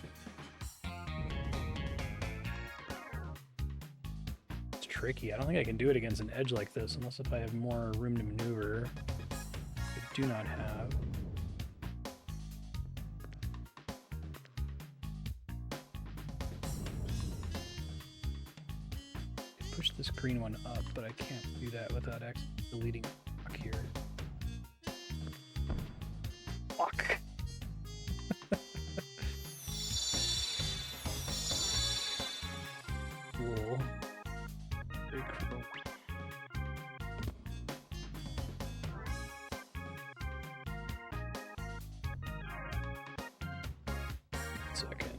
It's tricky. I don't think I can do it against an edge like this unless if I have more room to maneuver. I do not have. Push this green one up, but I can't do that without actually deleting block here. Fuck. Cool. Very cool. Second.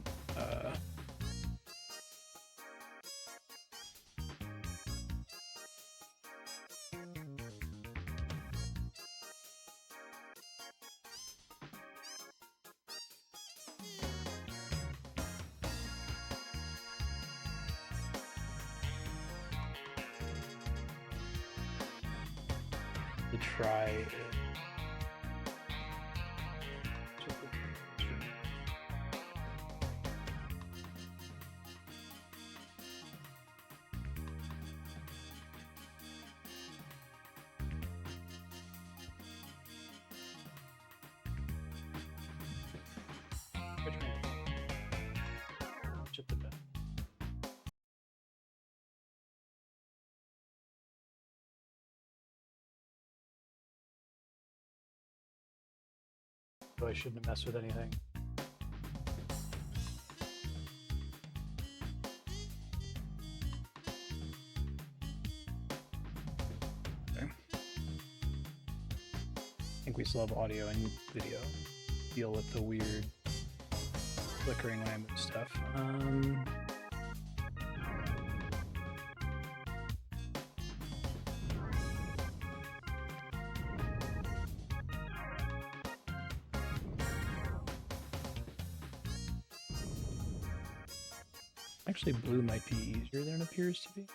To try it. So I shouldn't have messed with anything. Okay. I think we still have audio and video. Deal with the weird flickering when I move stuff. Actually, blue might be easier than it appears to be.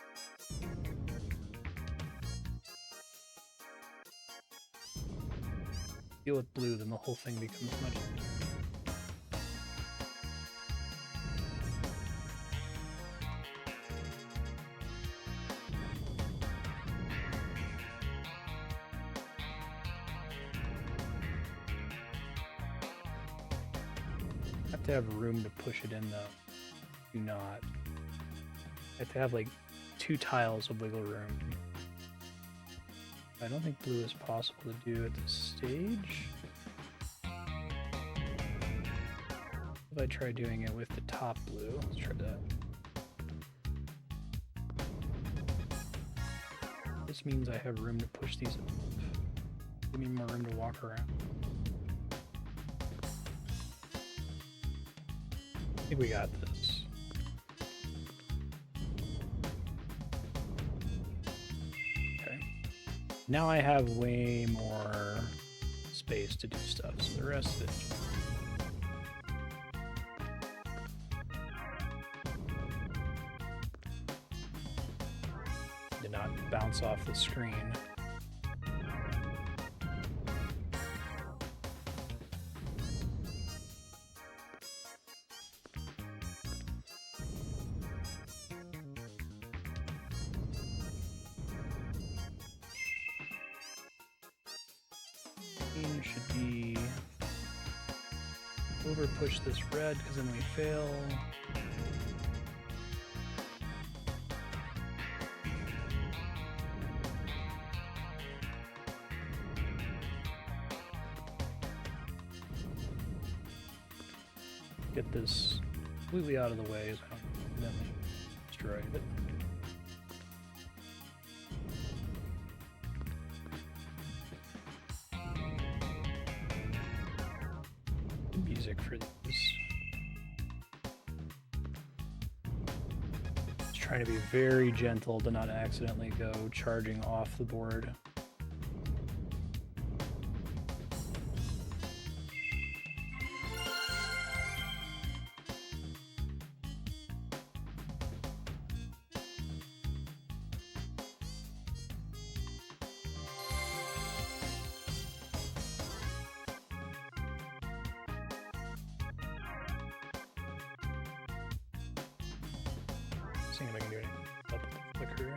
Deal with blue, then the whole thing becomes much easier. Have to have room to push it in though. Do not. Have to have like 2 tiles of wiggle room. I don't think blue is possible to do at this stage. If I try doing it with the top blue, let's try that. This means I have room to push these up. Give me more room to walk around. I think we got this. Okay. Now I have way more space to do stuff, so the rest of it. Did not bounce off the screen. Should be over push this red because then we fail. Get this completely out of the way so I don't accidentally destroy it. Music for these. Just trying to be very gentle to not accidentally go charging off the board. See if I can do anything up with the flicker.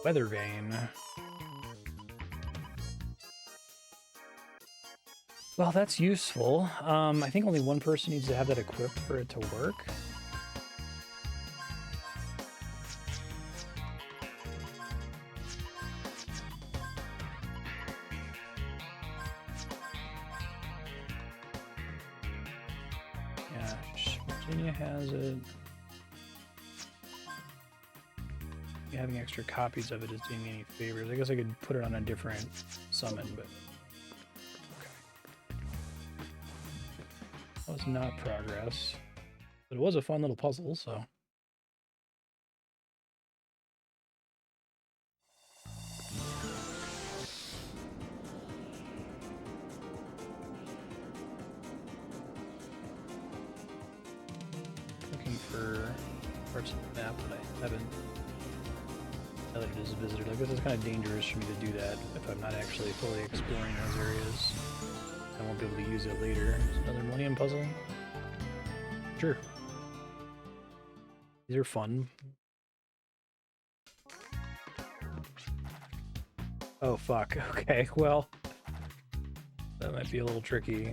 Weather vane. Well, that's useful. I think only one person needs to have that equipped for it to work. Virginia has it. Having extra copies of it is doing me any favors. I guess I could put it on a different summon, but okay. That was not progress. But it was a fun little puzzle, so. Looking for parts of the map that I haven't. Now that it is visited, I guess it's kind of dangerous for me to do that if I'm not actually fully exploring those areas. I won't be able to use it later. Another Millennium puzzle? Sure. These are fun. Oh fuck, okay, well, that might be a little tricky.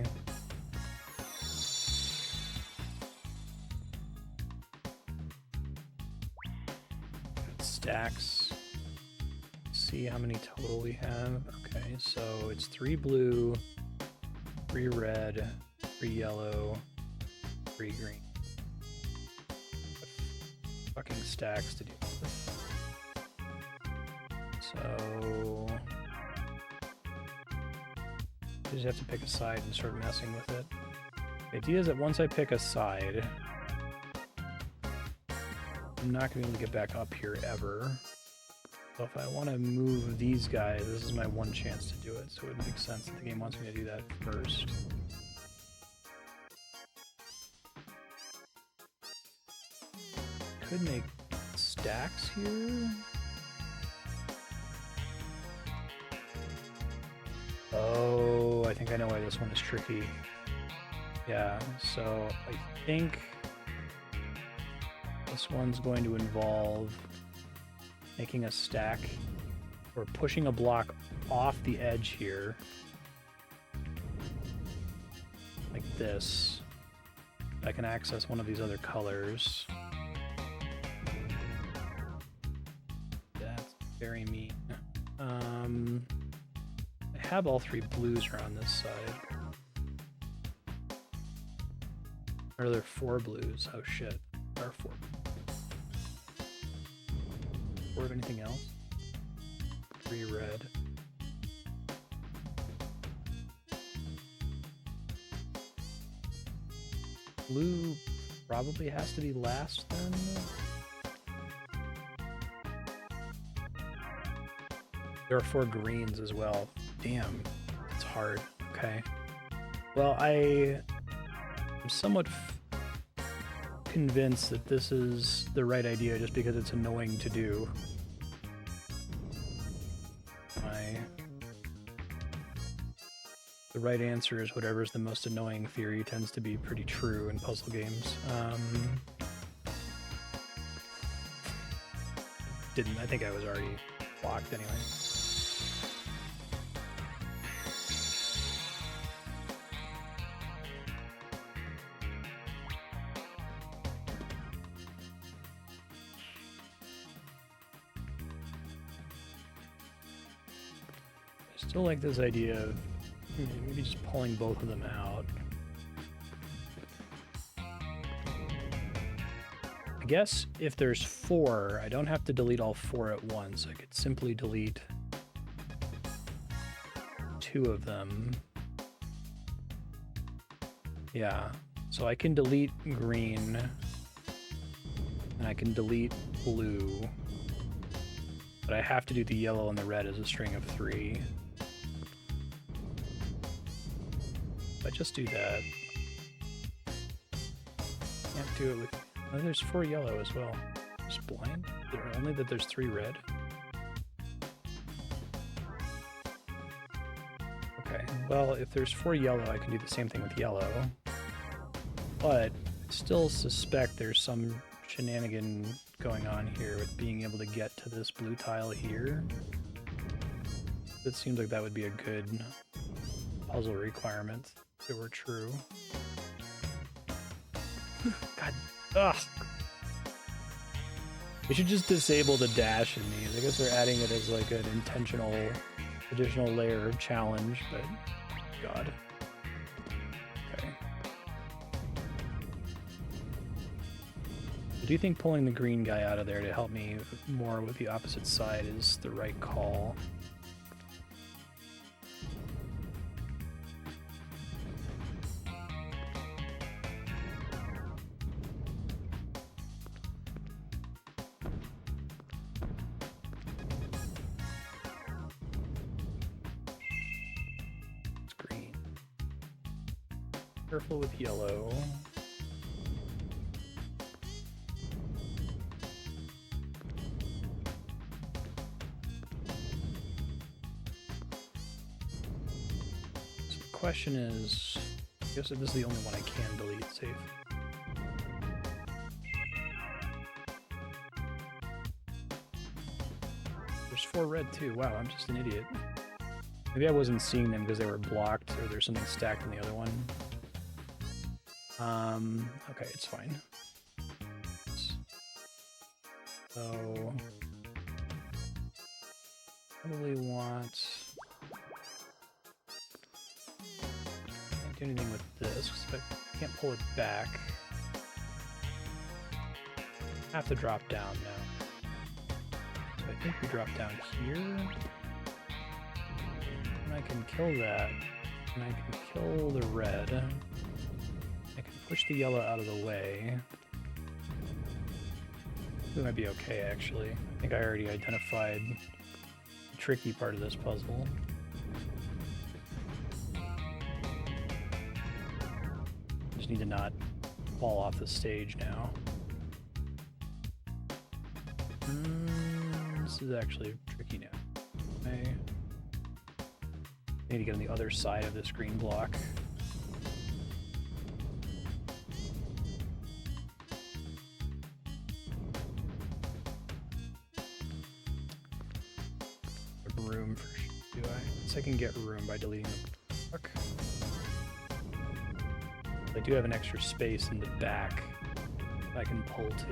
Stacks. See how many total we have. Okay, so it's 3 blue, 3 red, 3 yellow, 3 green. Fucking stacks to do with. So I just have to pick a side and start messing with it. The idea is that once I pick a side, I'm not going to be able to get back up here ever. So if I want to move these guys, this is my one chance to do it, so it makes sense that the game wants me to do that first. Could make stacks here. Oh, I think I know why this one is tricky. Yeah, so I think this one's going to involve making a stack or pushing a block off the edge here, like this. I can access one of these other colors. That's very mean. I have all three blues around this side. Or are there 4 blues? Oh shit, there are 4. 4 of anything else? 3 red. Blue probably has to be last then. There are 4 greens as well. Damn, it's hard. Okay. Well, I'm somewhat convinced that this is the right idea just because it's annoying to do. The right answer is whatever's the most annoying theory tends to be pretty true in puzzle games. I think I was already blocked anyway. I still like this idea of maybe just pulling both of them out. I guess if there's 4, I don't have to delete all 4 at once. I could simply delete 2 of them. Yeah, so I can delete green, and I can delete blue, but I have to do the yellow and the red as a string of 3. I just do that. Can't do it with... Oh, there's 4 yellow as well. Just blind? Only that there's 3 red? Okay, well, if there's 4 yellow, I can do the same thing with yellow. But I still suspect there's some shenanigan going on here with being able to get to this blue tile here. It seems like that would be a good puzzle requirement. If it were true. God, ugh. They should just disable the dash in these. I guess they're adding it as like an intentional additional layer of challenge, but God. Okay. I do think pulling the green guy out of there to help me more with the opposite side is the right call. Careful with yellow. So the question is, I guess if this is the only one I can delete, safe. There's 4 red too. Wow, I'm just an idiot. Maybe I wasn't seeing them because they were blocked or there's something stacked in the other one. Okay, it's fine. So, probably want... Can't do anything with this, because I can't pull it back. I have to drop down now. So I think we drop down here. And I can kill that. And I can kill the red. Push the yellow out of the way. We might be okay, actually. I think I already identified the tricky part of this puzzle. Just need to not fall off the stage now. This is actually tricky now. I need to get on the other side of this green block. Room for do I? So I can get room by deleting the block. I do have an extra space in the back I can pull to.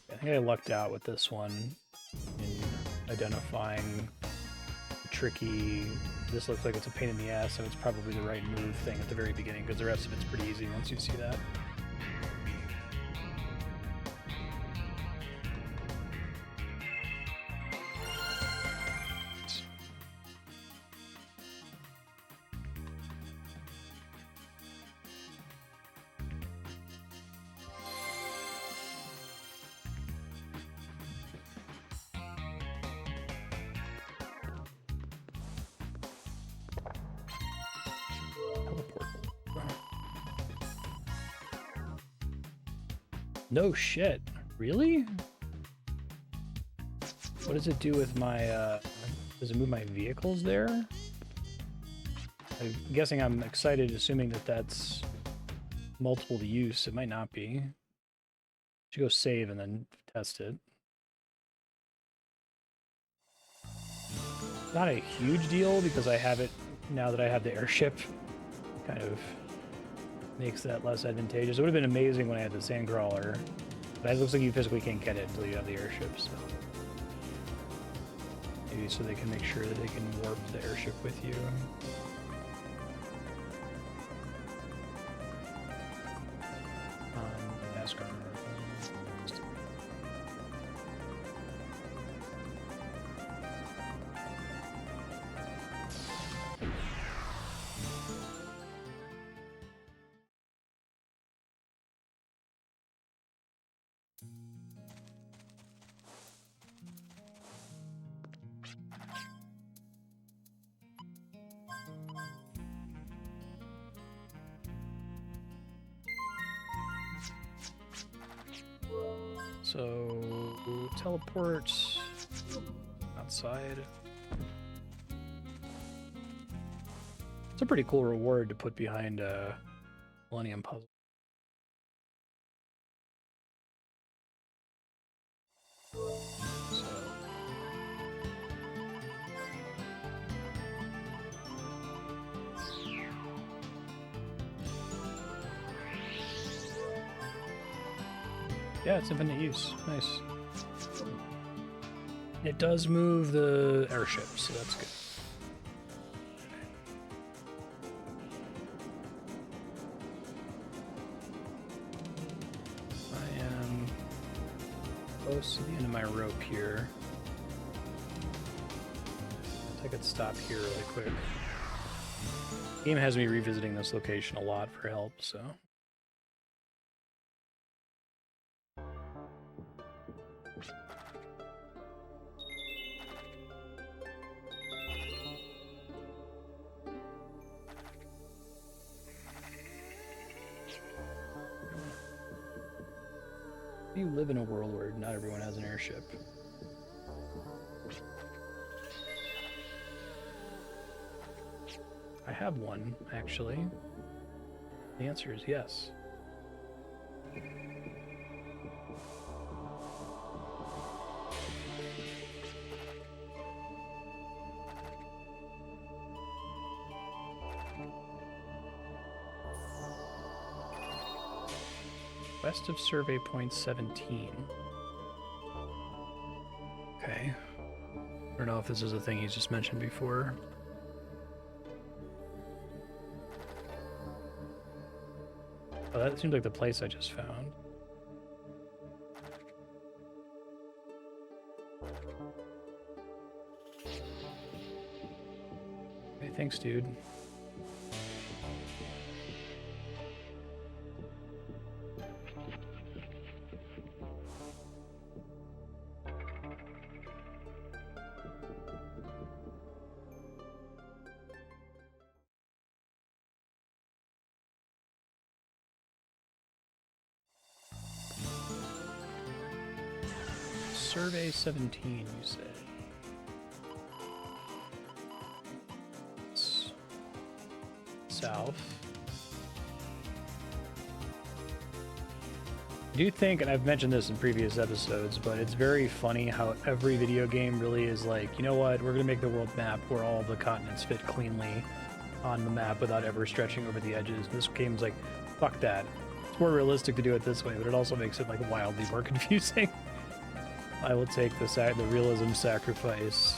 I think I lucked out with this one in identifying the tricky. This looks like it's a pain in the ass, so it's probably the right move thing at the very beginning, because the rest of it's pretty easy once you see that. No shit. Really? What does it do with my, does it move my vehicles there? I'm guessing I'm excited, assuming that that's multiple use. It might not be. Should go save and then test it. Not a huge deal because I have it, now that I have the airship, kind of makes that less advantageous. It would have been amazing when I had the sandcrawler, but it looks like you physically can't get it until you have the airship, so maybe so they can make sure that they can warp the airship with you. NASCAR. So, teleport outside. It's a pretty cool reward to put behind a Millennium Puzzle. Yeah, it's infinite use. Nice. It does move the airship, so that's good. I am close to the end of my rope here. I could stop here really quick. The game has me revisiting this location a lot for help, so... You live in a world where not everyone has an airship. I have one, actually. The answer is yes. West of Survey Point 17. Okay. I don't know if this is a thing he's just mentioned before. Oh, that seems like the place I just found. Hey, thanks, dude. Survey 17, you said. It's south. I do think, and I've mentioned this in previous episodes, but it's very funny how every video game really is like, you know what, we're going to make the world map where all the continents fit cleanly on the map without ever stretching over the edges. This game's like, fuck that. It's more realistic to do it this way, but it also makes it like wildly more confusing. I will take the realism sacrifice.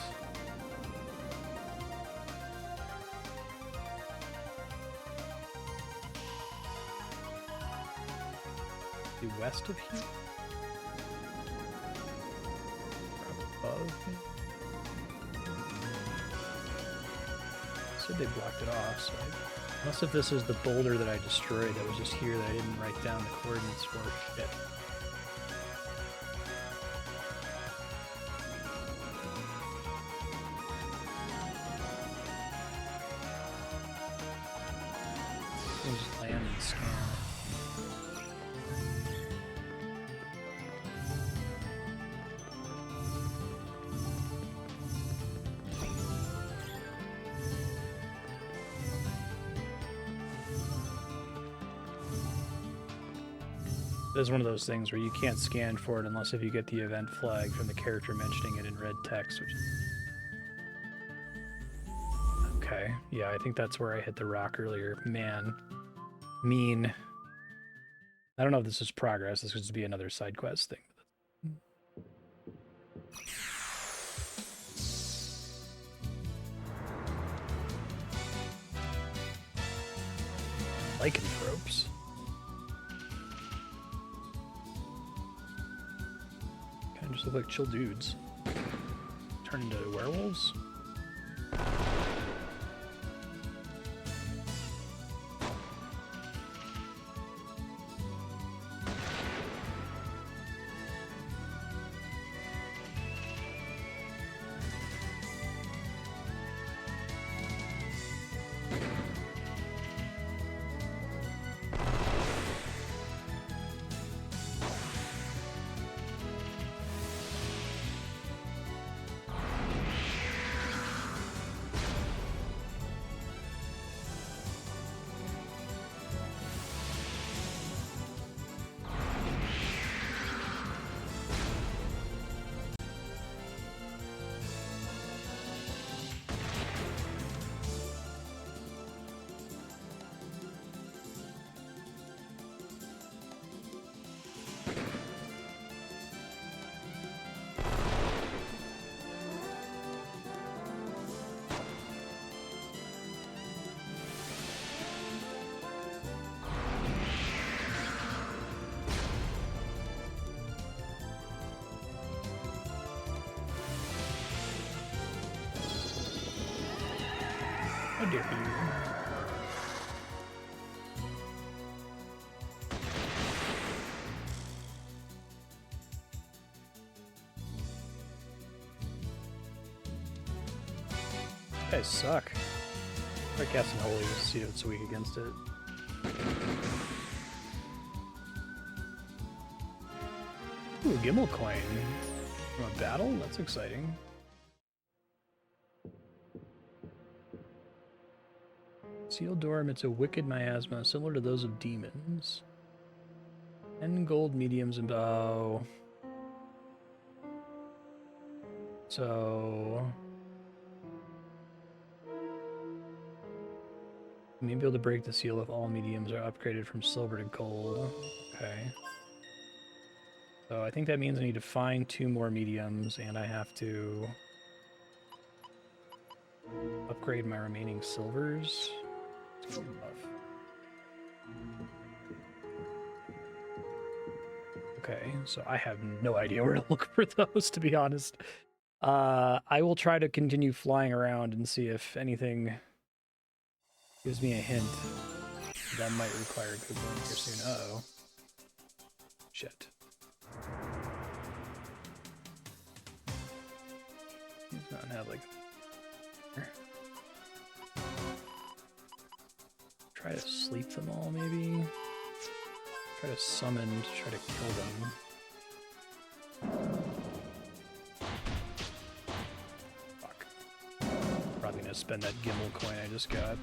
The west of here? Above me? Said they blocked it off, so unless if this is the boulder that I destroyed that was just here that I didn't write down the coordinates for. Shit. Just land and scan. It is one of those things where you can't scan for it unless if you get the event flag from the character mentioning it in red text, which is... Okay, yeah, I think that's where I hit the rock earlier. Man. Mean. I don't know if this is progress. This could just be another side quest thing. Lycanthropes. Kind of just look like chill dudes. Turn into werewolves? How dare you? You guys suck. Try casting Holy to see if it's weak against it. Ooh, Gimel coin. From a battle? That's exciting. Sealed door emits a wicked miasma similar to those of demons. 10 gold mediums and bow. So... you may be able to break the seal if all mediums are upgraded from silver to gold. Okay. So I think that means I need to find 2 more mediums, and I have to upgrade my remaining silvers. It's gonna be rough. Okay, so I have no idea where to look for those, to be honest. I will try to continue flying around and see if anything gives me a hint. That might require Googling here soon. Uh-oh. Shit. Does not have, like... Try to sleep them all, maybe? Try to summon to try to kill them. Fuck. Probably gonna spend that Gimel coin I just got.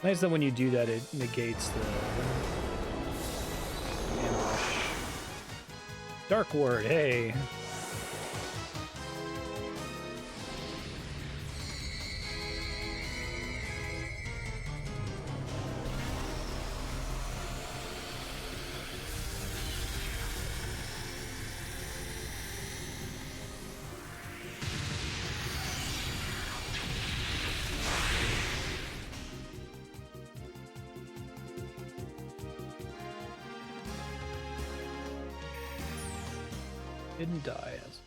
Nice that when you do that, it negates the ambush. Dark Ward, hey! Didn't die as.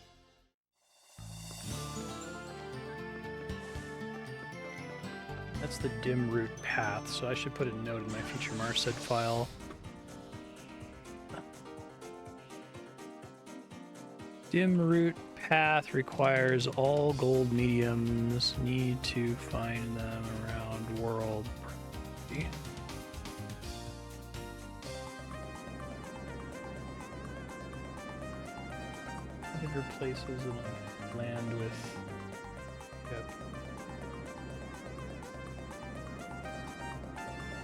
That's the dim route path, so I should put a note in my future Marstead file. Dim route path requires all gold mediums. Need to find them around world. Other places and like land with. Yep.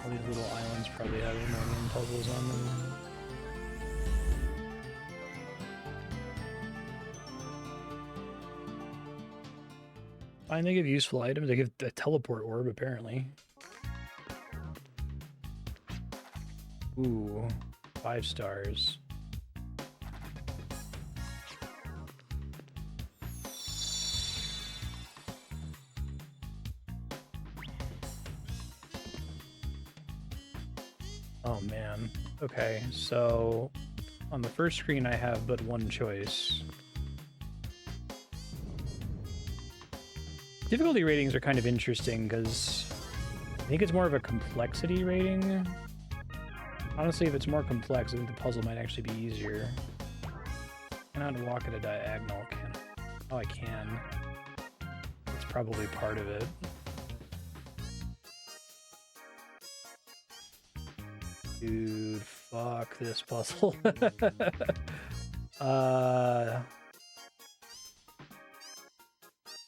All these little islands probably have Amonian puzzles on them. Fine, they give useful items. They give a teleport orb, apparently. Ooh, 5 stars. Oh man. Okay, so on the first screen I have but one choice. Difficulty ratings are kind of interesting because I think it's more of a complexity rating. Honestly, if it's more complex, I think the puzzle might actually be easier. Cannot walk at a diagonal, can I? Oh, I can. That's probably part of it. Dude, fuck this puzzle.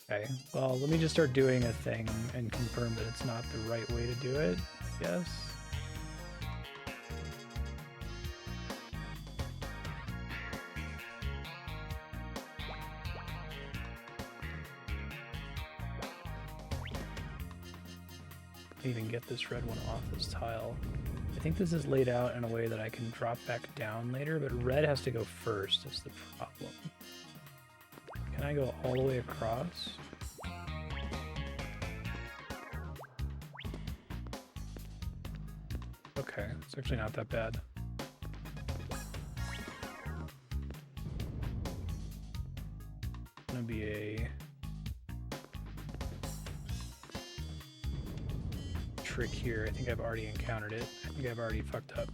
Okay, well, let me just start doing a thing and confirm that it's not the right way to do it, I guess. Can't even get this red one off this tile. I think this is laid out in a way that I can drop back down later, but red has to go first, is the problem. Can I go all the way across? Okay, it's actually not that bad. It's gonna be a trick here. I think I've already encountered it. I think I've already fucked up.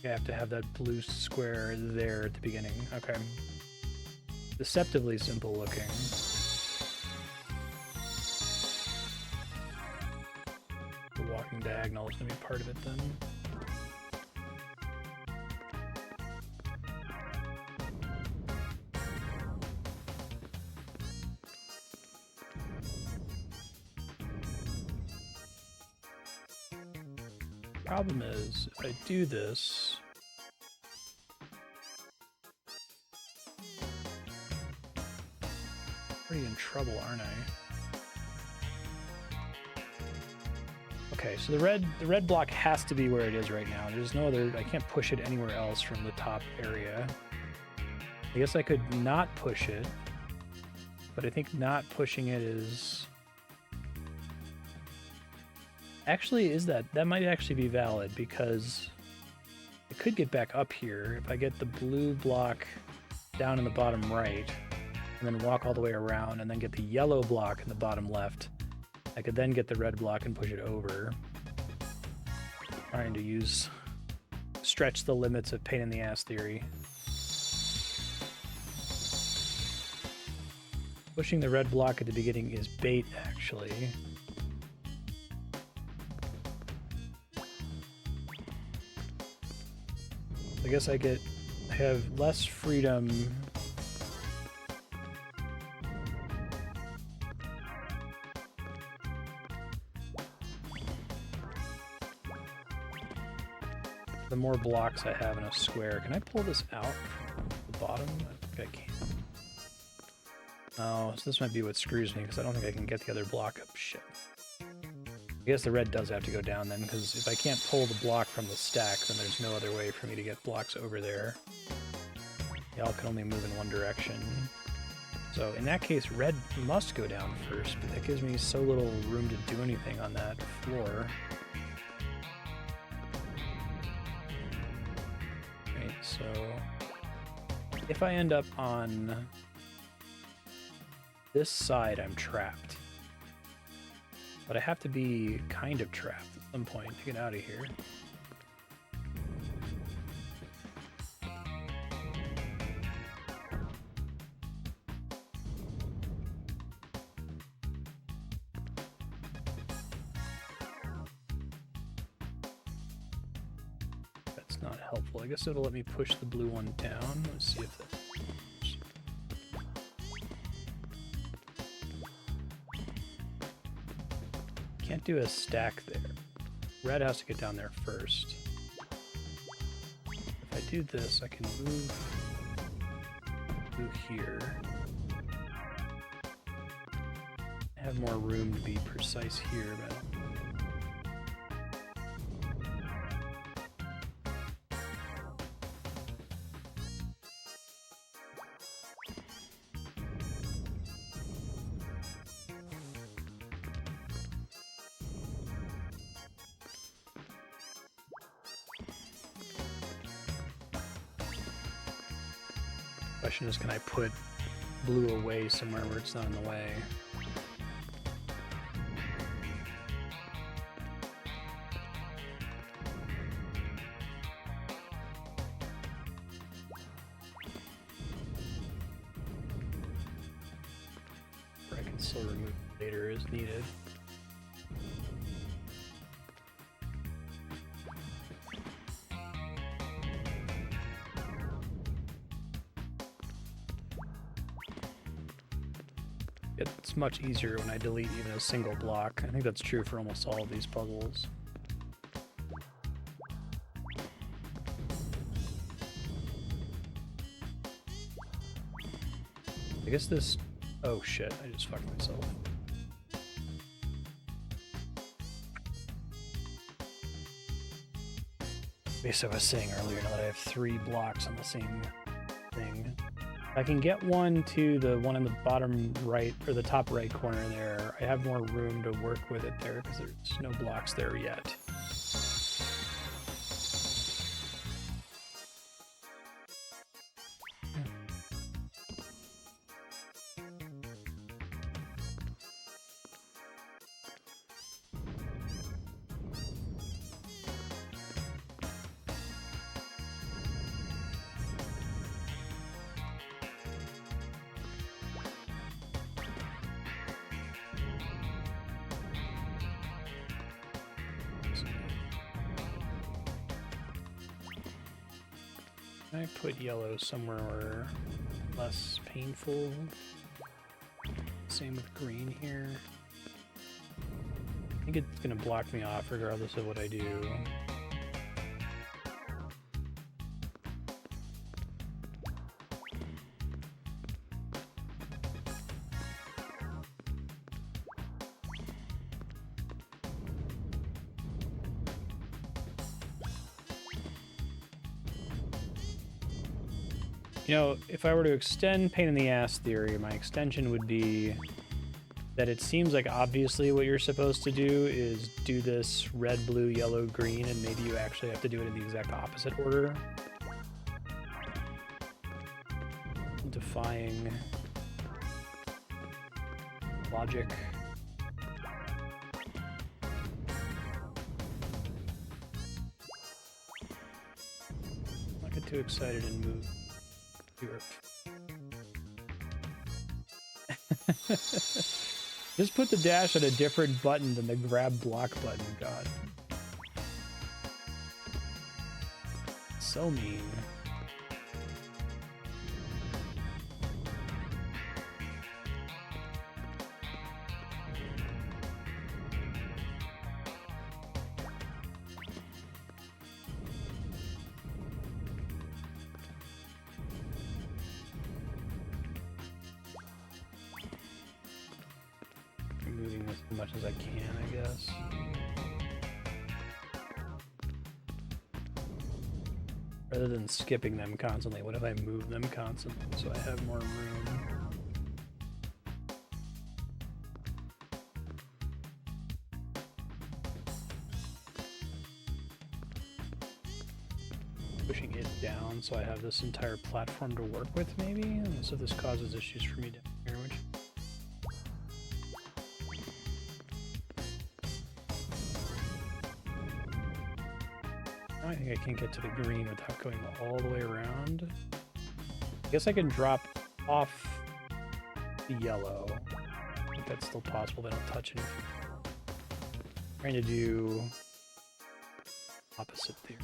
I have to have that blue square there at the beginning. Okay. Deceptively simple looking. The walking diagonal is going to be part of it then. Problem is, if I do this, I'm pretty in trouble, aren't I? Okay, so the red block has to be where it is right now. There's no other, I can't push it anywhere else from the top area. I guess I could not push it, but I think not pushing it is Actually, that might actually be valid, because I could get back up here if I get the blue block down in the bottom right, and then walk all the way around, and then get the yellow block in the bottom left. I could then get the red block and push it over. Trying to stretch the limits of pain in the ass theory. Pushing the red block at the beginning is bait, actually. I guess I have less freedom. The more blocks I have in a square. Can I pull this out from the bottom? I think I can. Oh, so this might be what screws me, because I don't think I can get the other block up. Shit. I guess the red does have to go down then, because if I can't pull the block from the stack, then there's no other way for me to get blocks over there. Y'all can only move in one direction. So in that case, red must go down first, but that gives me so little room to do anything on that floor. Right, so if I end up on this side, I'm trapped. But I have to be kind of trapped at some point to get out of here. That's not helpful. I guess it'll let me push the blue one down. Let's see if that... Can't do a stack there. Red has to get down there first. If I do this, I can move here. I have more room to be precise here, but question is, can I put blue away somewhere where it's not in the way? Or I can still remove it later as needed. It's much easier when I delete even a single block. I think that's true for almost all of these puzzles. I guess this... Oh shit, I just fucked myself. Basically, I was saying earlier, now that I have 3 blocks on the same thing. I can get one to the one in the bottom right, or the top right corner there. I have more room to work with it there because there's no blocks there yet. I put yellow somewhere less painful. Same with green here. I think it's going to block me off regardless of what I do. You know, if I were to extend pain in the ass theory, my extension would be that it seems like obviously what you're supposed to do is do this red, blue, yellow, green, and maybe you actually have to do it in the exact opposite order. Defying logic. Don't get too excited and move your Just put the dash on a different button than the grab block button, God. So mean. As much as I can, I guess. Rather than skipping them constantly, what if I move them constantly so I have more room? Pushing it down so I have this entire platform to work with, maybe? So this causes issues for me down here, which I think I can get to the green without going all the way around. I guess I can drop off the yellow. I think that's still possible. They don't touch anything. I'm trying to do opposite there.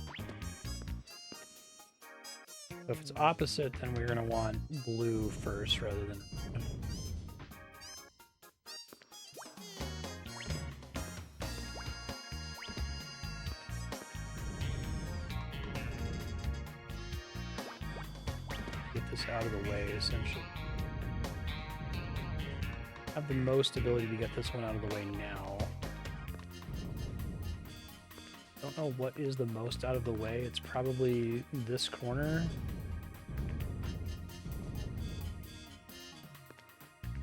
So if it's opposite, then we're going to want blue first rather than... out of the way, essentially. I have the most ability to get this one out of the way now. Don't know what is the most out of the way. It's probably this corner.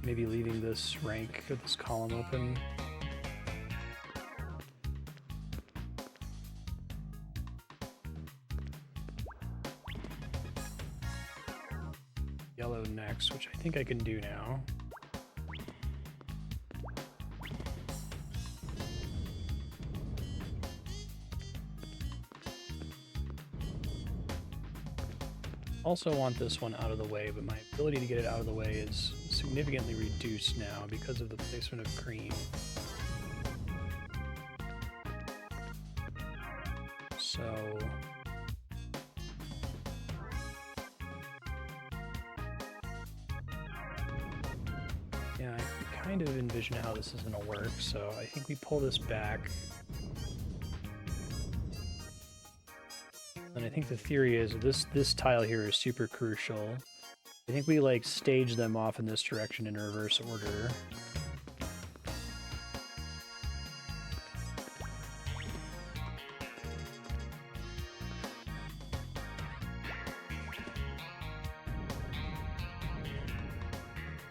Maybe leaving this rank or this column open. Yellow next, which I think I can do now. Also want this one out of the way, but my ability to get it out of the way is significantly reduced now because of the placement of green. So... yeah, I kind of envision how this is going to work, so I think we pull this back. And I think the theory is this tile here is super crucial. I think we like stage them off in this direction in reverse order.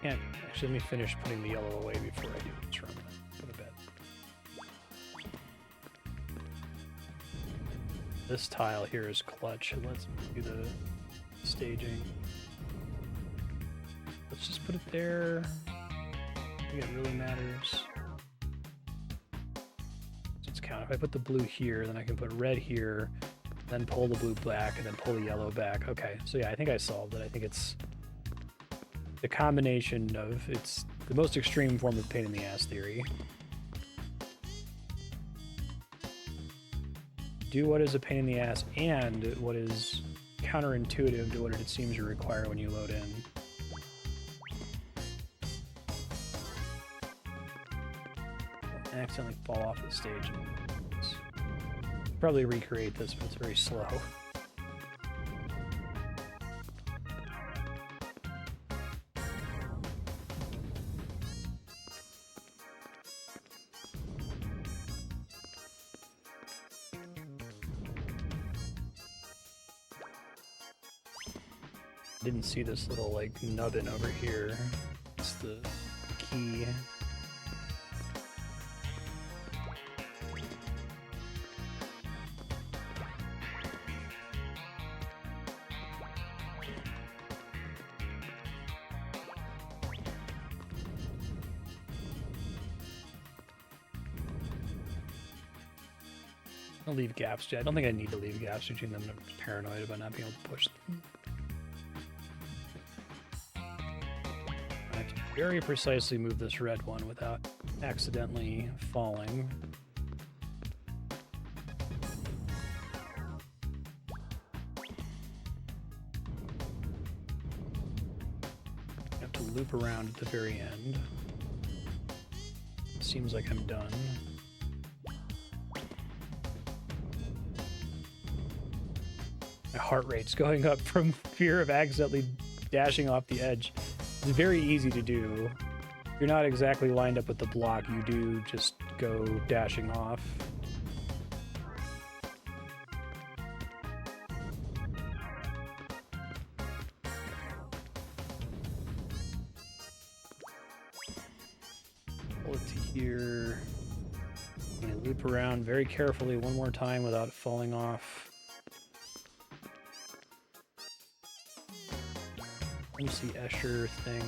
Can't actually, let me finish putting the yellow away before I do this run. Go to bed. This tile here is clutch. It lets me do the staging. Let's just put it there. I think it really matters. So it's count. If I put the blue here, then I can put red here, then pull the blue back, and then pull the yellow back. Okay, so yeah, I think I solved it. I think it's the combination of, it's the most extreme form of pain in the ass theory. Do what is a pain in the ass and what is counterintuitive to what it seems to require when you load in. Don't accidentally fall off the stage. Probably recreate this, but it's very slow. Didn't see this little like nubbin over here. It's the key. I'll leave gaps. I don't think I need to leave gaps between them. I'm paranoid about not being able to push them. I have to very precisely move this red one without accidentally falling. I have to loop around at the very end. Seems like I'm done. My heart rate's going up from fear of accidentally dashing off the edge. It's very easy to do. If you're not exactly lined up with the block, you do just go dashing off. Pull it to here. I'm gonna loop around very carefully one more time without falling off. MC Escher thing.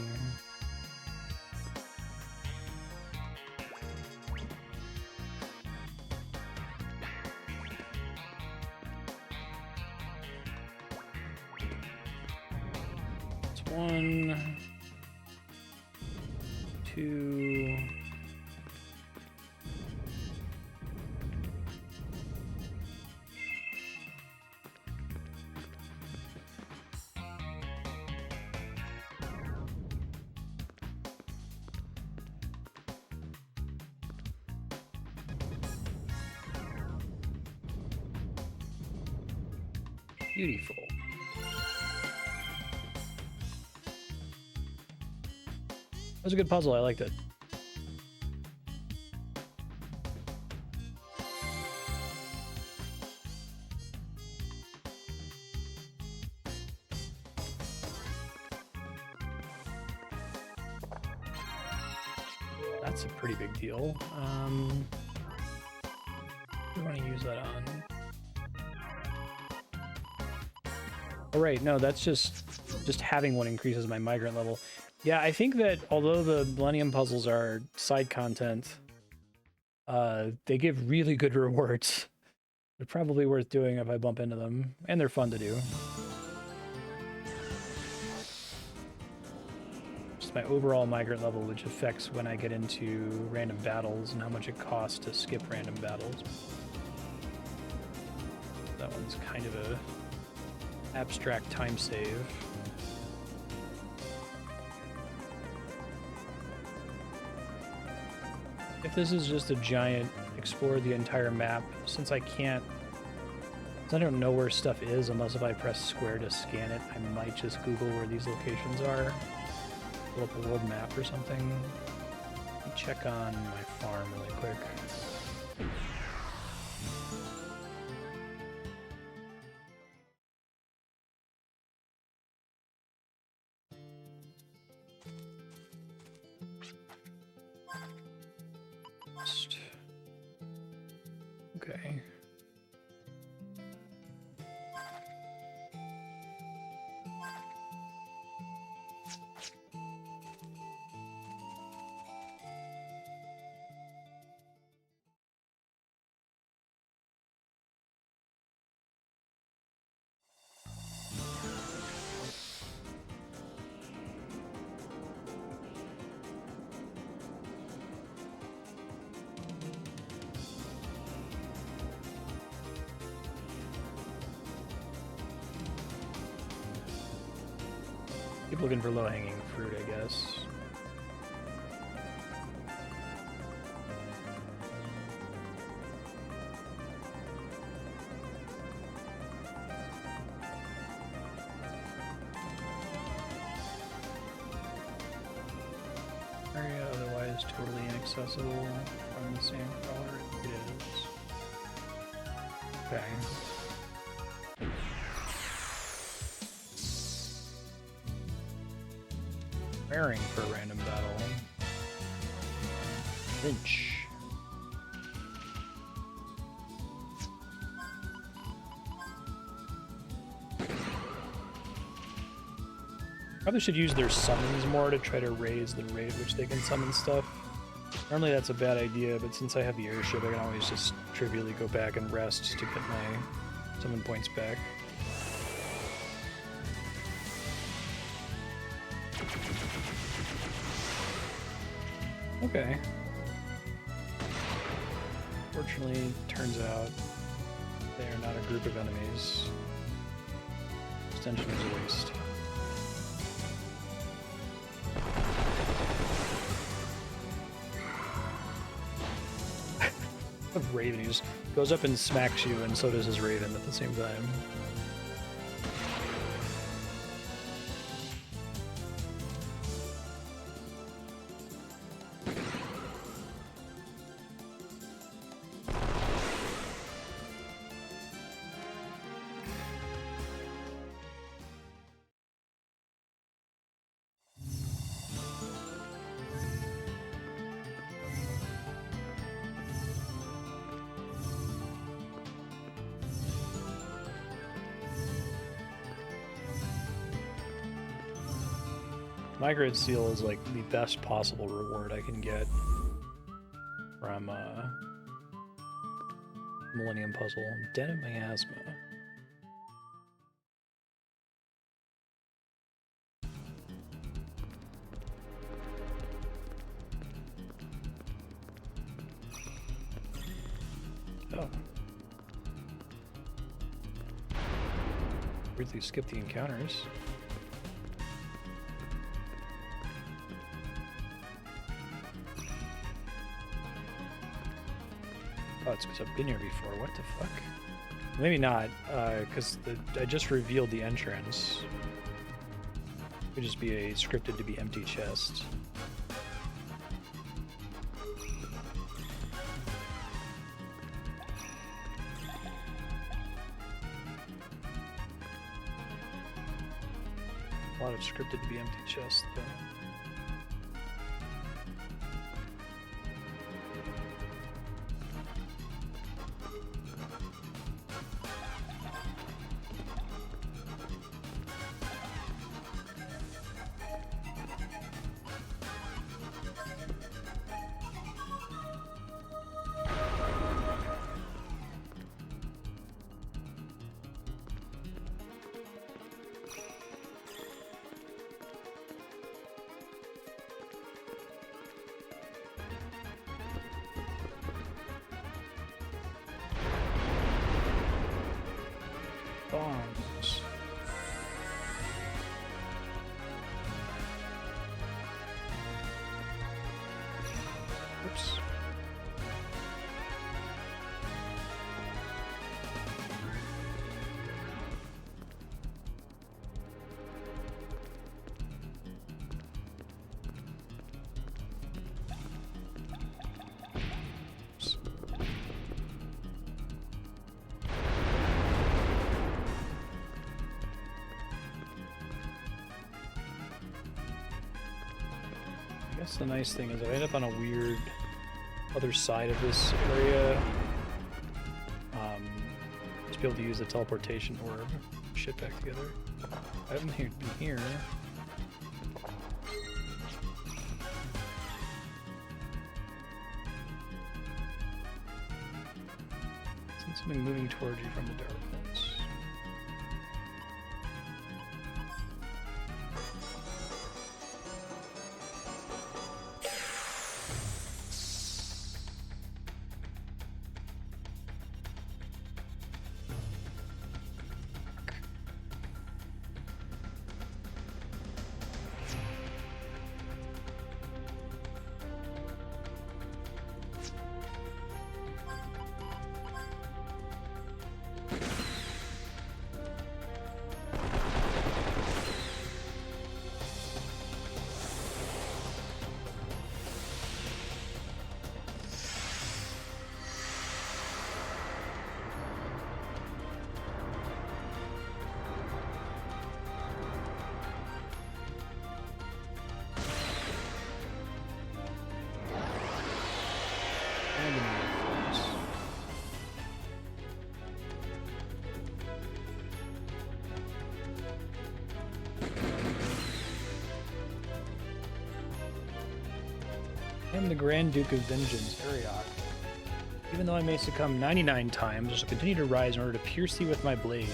It's 1, 2. Beautiful. That was a good puzzle. I liked it. That's a pretty big deal. What do I want to use that on? Oh, right, no, that's just having one increases my migrant level. Yeah, I think that although the Millennium puzzles are side content, they give really good rewards. They're probably worth doing if I bump into them, and they're fun to do. Just my overall migrant level, which affects when I get into random battles and how much it costs to skip random battles. That one's kind of a abstract time save. If this is just a giant explore the entire map, since I don't know where stuff is unless if I press square to scan it, I might just Google where these locations are. Pull up a world map or something. Let me check on my farm really quick. Okay. Keep looking for low-hanging fruit, I guess. Area otherwise totally inaccessible from the same color it is. Okay. Preparing for a random battle. Lynch. Probably should use their summons more to try to raise the rate at which they can summon stuff. Normally that's a bad idea, but since I have the airship, I can always just trivially go back and rest to get my summon points back. Okay. Fortunately, turns out they are not a group of enemies. Extension is a waste. A Raven who just goes up and smacks you, and so does his Raven at the same time. Migrate Seal is like the best possible reward I can get from Millennium Puzzle. I'm dead of miasma. Oh. Weirdly skip the encounters. Oh, it's because I've been here before. What the fuck? Maybe not, because I just revealed the entrance. It could just be a scripted to be empty chest. A lot of scripted to be empty chests, though. Bombs. Oops. I guess the nice thing is I end up on a weird other side of this area. Just be able to use the teleportation orb, shit back together. I haven't been here. Seen something moving towards you from the darkness. I am the Grand Duke of Vengeance, Ariok. Even though I may succumb 99 times, I shall continue to rise in order to pierce thee with my blade.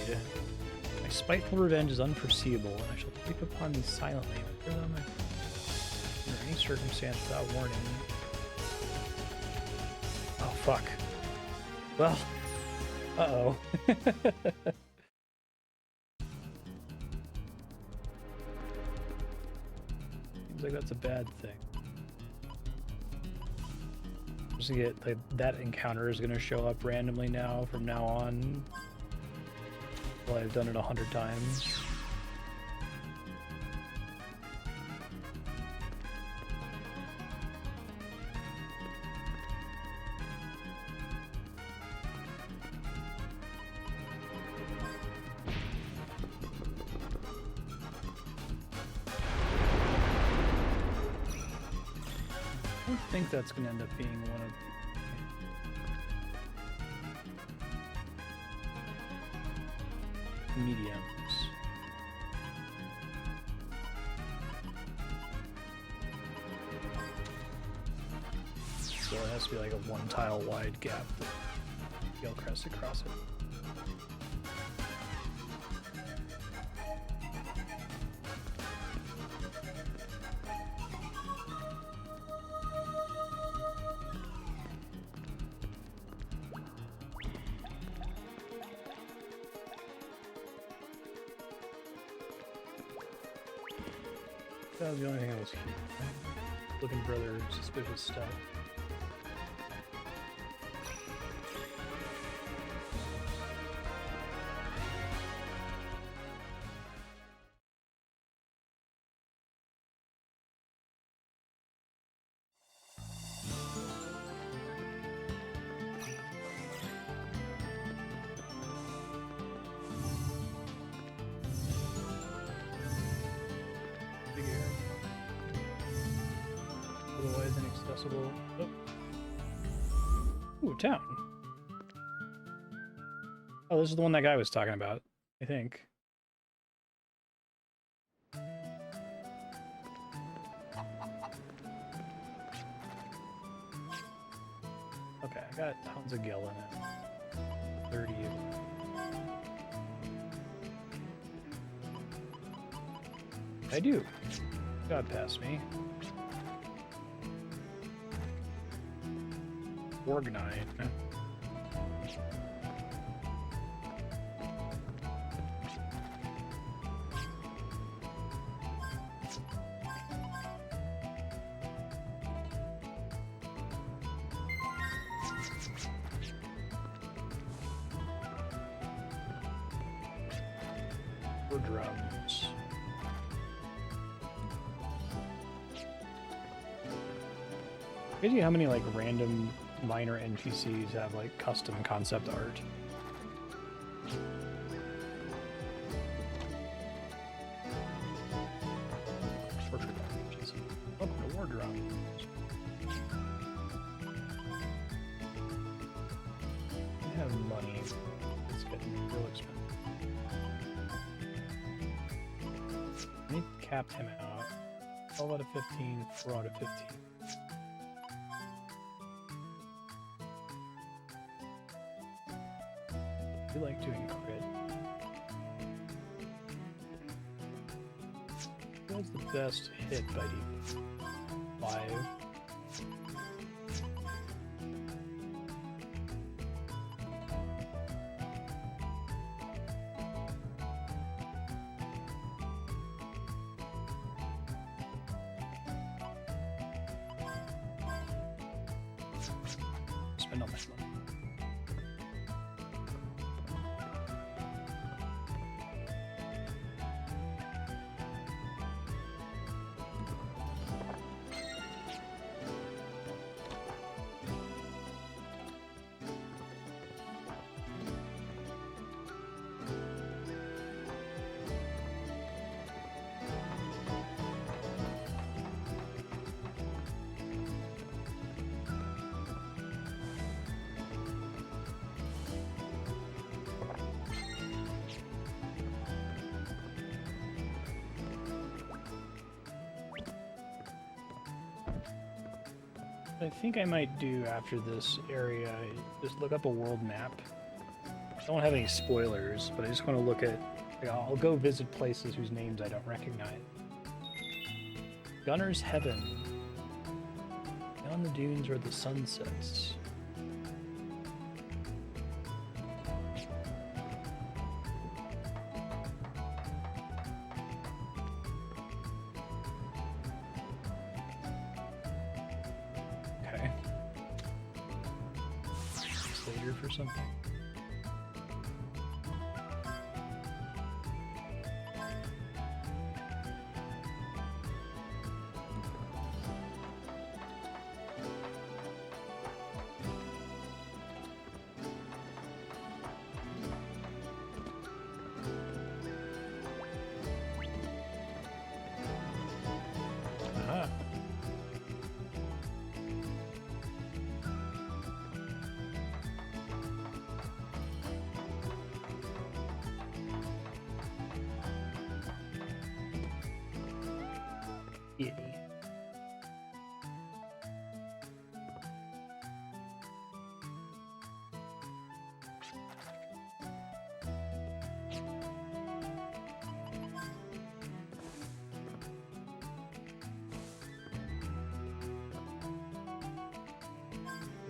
My spiteful revenge is unforeseeable, and I shall leap upon thee silently under any circumstance without warning. Oh, fuck. Well, uh-oh. Seems like that's a bad thing. Just to get like that encounter is going to show up randomly now from now on. Well, I've done it 100 times. I don't think that's going to end up being one of the mediums. So it has to be like a one tile wide gap that you'll crest across it. That was the only thing I was looking for other suspicious stuff. Otherwise inaccessible. Oh. Ooh, town. Oh, this is the one that guy was talking about, I think. Okay, I got tons of gil in it. 30 of them. I do. God pass me. Orgnine. For drums. Crazy how many like random minor NPCs have like custom concept art. Portrait NPC. Welcome to War Drums. I have money. It's getting real expensive. I need to cap him out. 12 out of 15, 4 out of 15. I like doing crit. What's the best hit by default? 5. Spend all my money. What I think I might do after this area is just look up a world map. I don't have any spoilers, but I just want to look at... I'll go visit places whose names I don't recognize. Gunner's Heaven. Beyond the dunes where the sun sets. Okay. Later for something.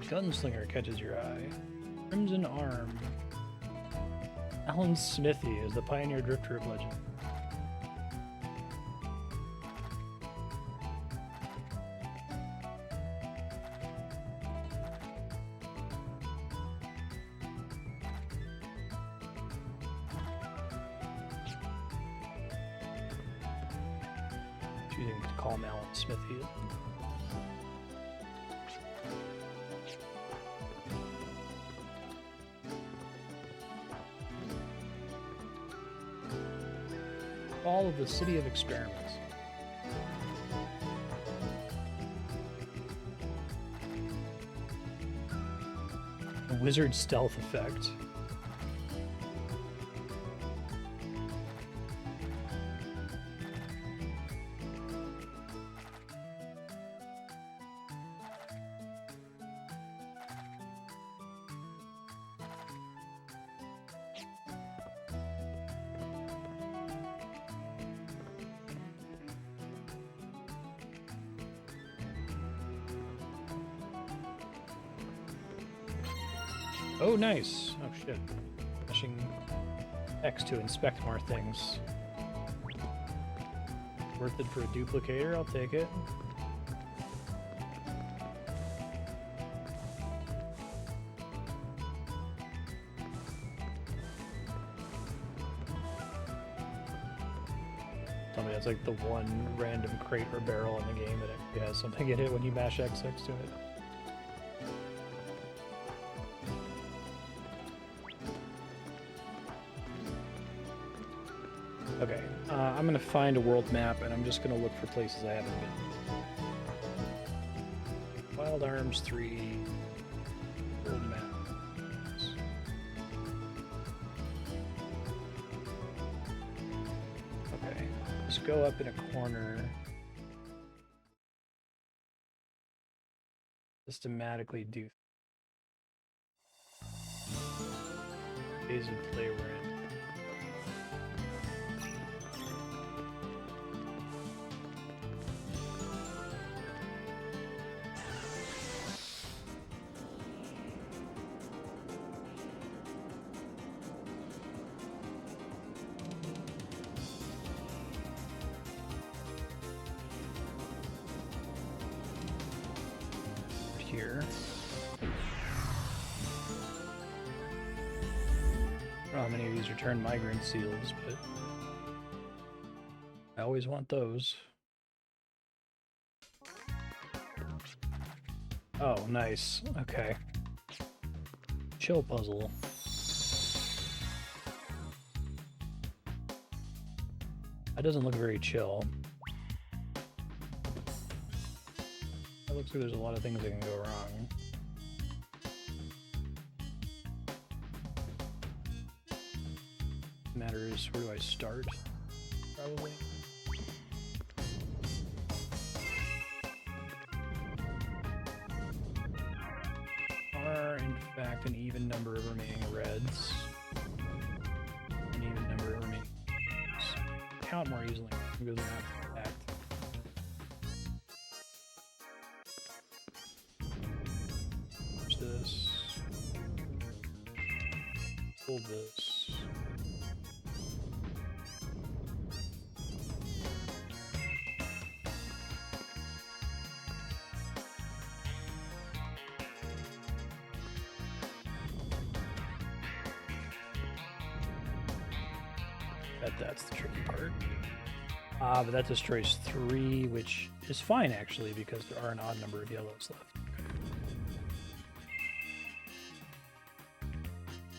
Gunslinger catches your eye. Crimson Arm. Alan Smithy is the pioneer drifter of legend. Choosing to call him Alan Smithy. Fall of the City of Experiments. A wizard stealth effect. Oh, nice. Oh, shit. Pushing X to inspect more things. Worth it for a duplicator? I'll take it. Tell me that's like the one random crate or barrel in the game that actually has something in it when you mash X next to it. Okay, I'm gonna find a world map and I'm just gonna look for places I haven't been. Wild Arms 3 world map. Okay, just go up in a corner. Systematically do phase of play we're in. Here. I don't know how many of these return migrant seals, but I always want those. Oh, nice. Okay. Chill puzzle. That doesn't look very chill. It looks like there's a lot of things that can go wrong. Matter is, where do I start? Probably. are, in fact, an even number of remaining reds. An even number of remaining reds. Count more easily because they're not stacked. Push this. Pull this. That's the tricky part. But that destroys 3, which is fine actually because there are an odd number of yellows left.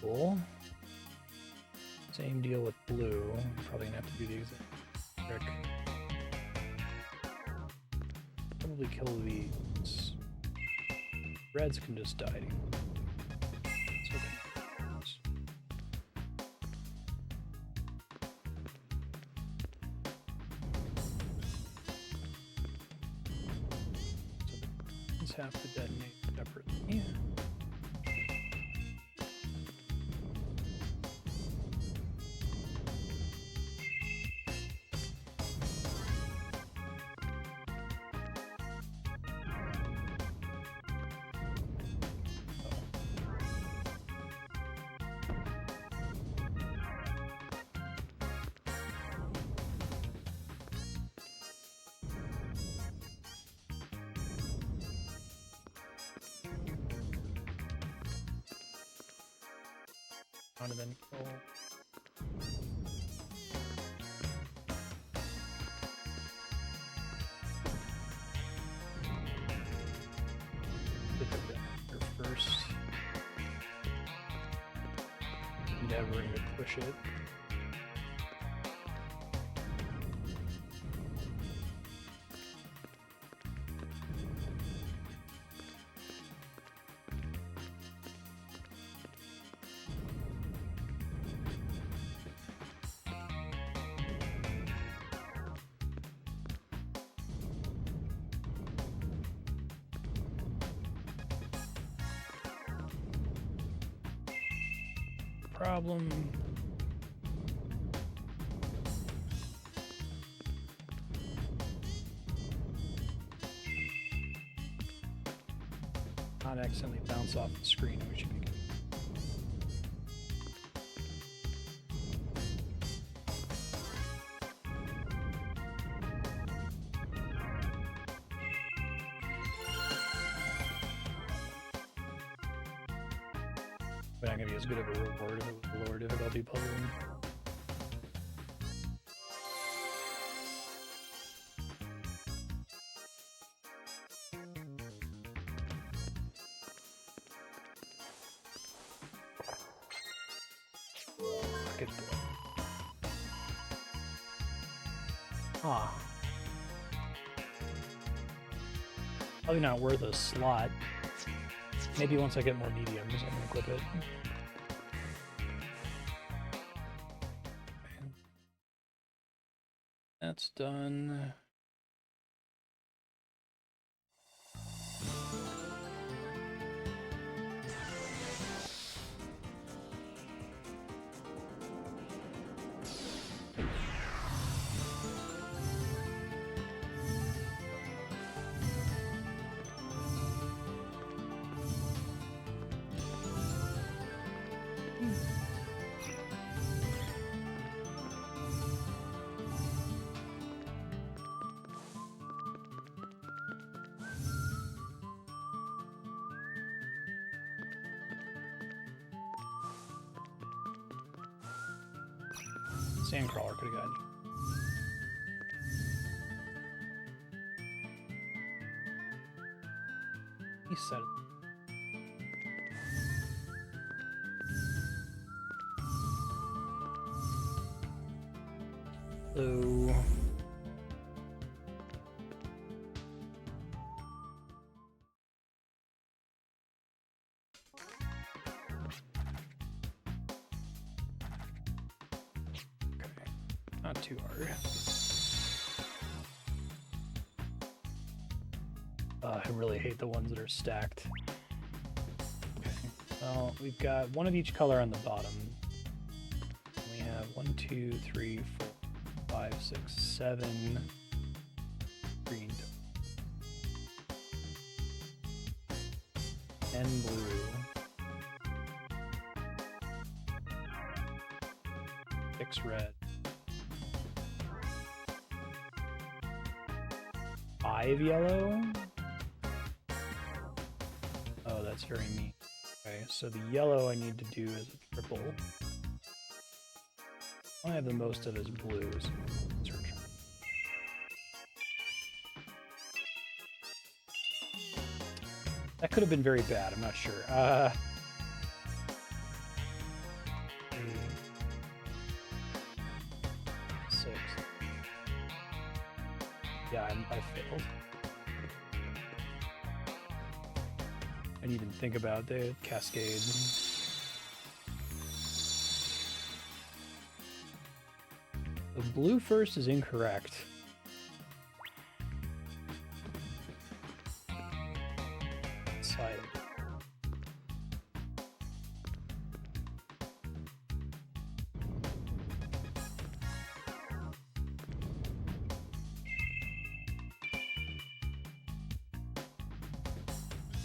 Cool. Same deal with blue. I'm probably gonna have to do the exact trick. Probably kill these. Reds can just die. It's okay. Have to detonate separately. And then kill. Get the here first. Endeavoring to push it. Problem. Not accidentally bounce off the screen, we should be good. But not gonna be as good of a reward if it was a lower difficulty puzzle. Good boy. Ah. Probably not worth a slot. Maybe once I get more mediums, I'm gonna equip it. That's done. Sandcrawler could have gotten you. He said it. Hello. Not too hard. I really hate the ones that are stacked. Okay. Well, we've got one of each color on the bottom. We have 1, 2, 3, 4, 5, 6, 7 green and blue. 6 red. 5 yellow. Oh, that's very mean. Okay, so the yellow I need to do is a triple. I have the most of is blues. Search. That could have been very bad, I'm not sure. 3, 6. Yeah, I failed. I didn't even think about the cascade. The blue first is incorrect. Slide.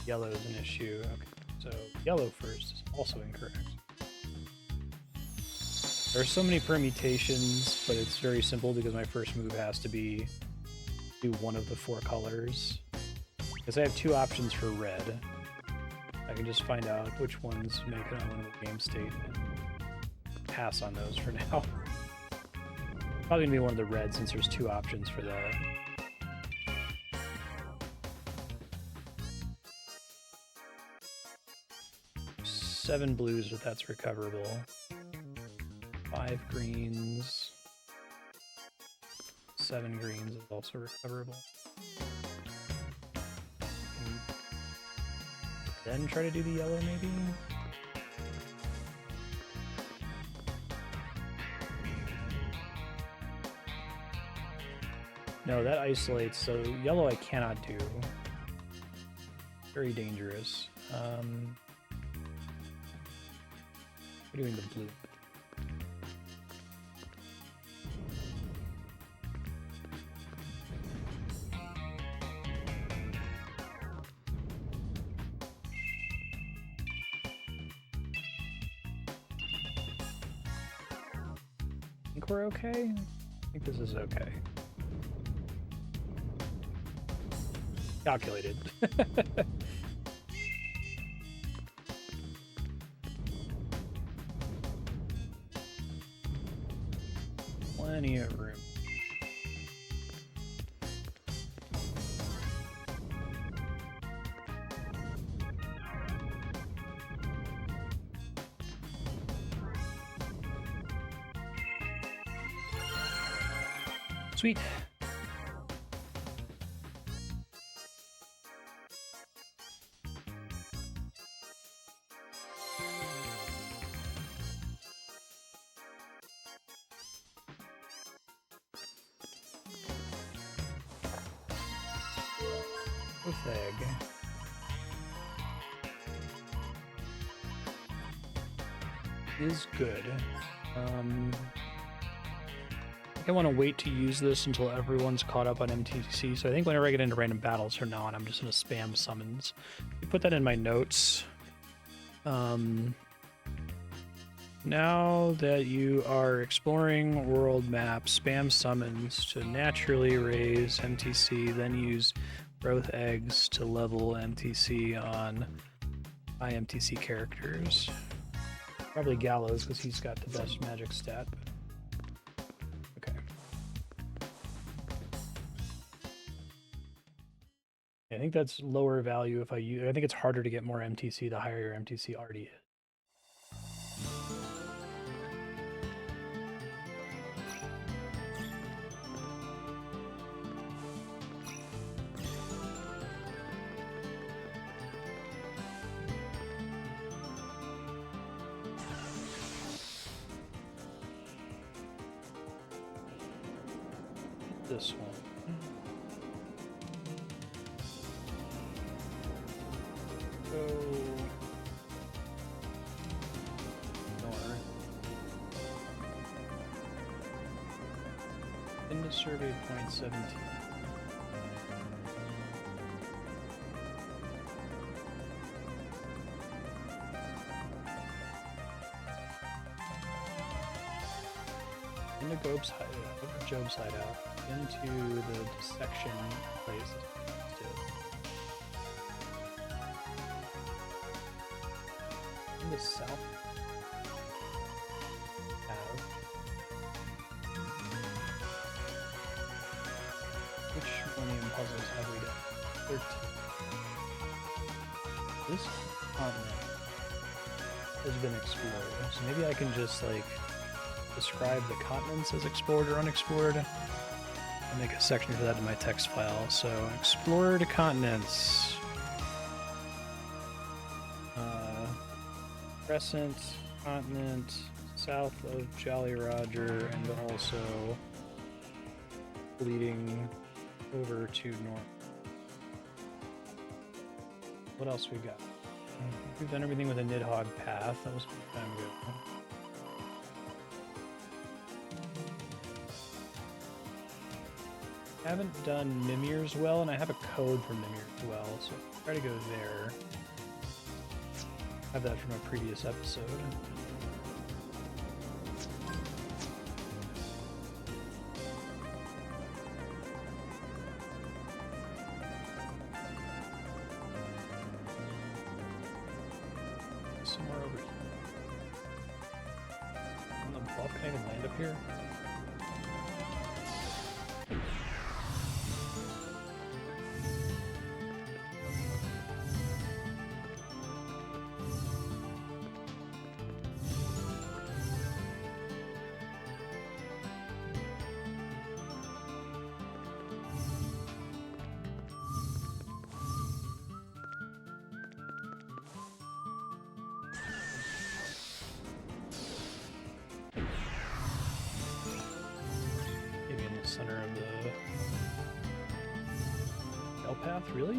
Yellow is an issue. Okay, so yellow first is also incorrect. There are so many permutations, but it's very simple because my first move has to be do one of the 4 colors. Because I have 2 options for red. I can just find out which ones make it on a game state and pass on those for now. Probably gonna be one of the reds since there's 2 options for that. Seven blues, but that's recoverable. 5 greens. 7 greens is also recoverable. Then try to do the yellow, maybe? No, that isolates, so yellow I cannot do. Very dangerous. We're doing the blue. I think we're okay? I think this is okay. Calculated. Plenty of room. Sweet. With egg. Is good. I want to wait to use this until everyone's caught up on MTC, so I think whenever I get into random battles from now on, I'm just going to spam summons. I put that in my notes. Now that you are exploring world map, spam summons to naturally raise MTC, then use growth eggs to level MTC on high MTC characters. Probably Gallows because he's got the best magic stat. Okay. I think that's lower value if I use. I think it's harder to get more MTC the higher your MTC already is. This one. So Send a survey point 17. Into Job's hideout. Into the dissection place. In the south. Which Millennium puzzles have we done? 13. This continent has been explored, so maybe I can just like describe the continents as explored or unexplored. I'll make a section for that in my text file. So explored continents. Crescent continent south of Jolly Roger and also leading over to north. What else we got? We've done everything with a Nidhogg path. That was a time ago. Haven't done Mimir's Well, and I have a code for Mimir's Well, so I'll try to go there. I have that from a previous episode. Somewhere over here. On the bluff, can I even land up here? Center of the bell path, really?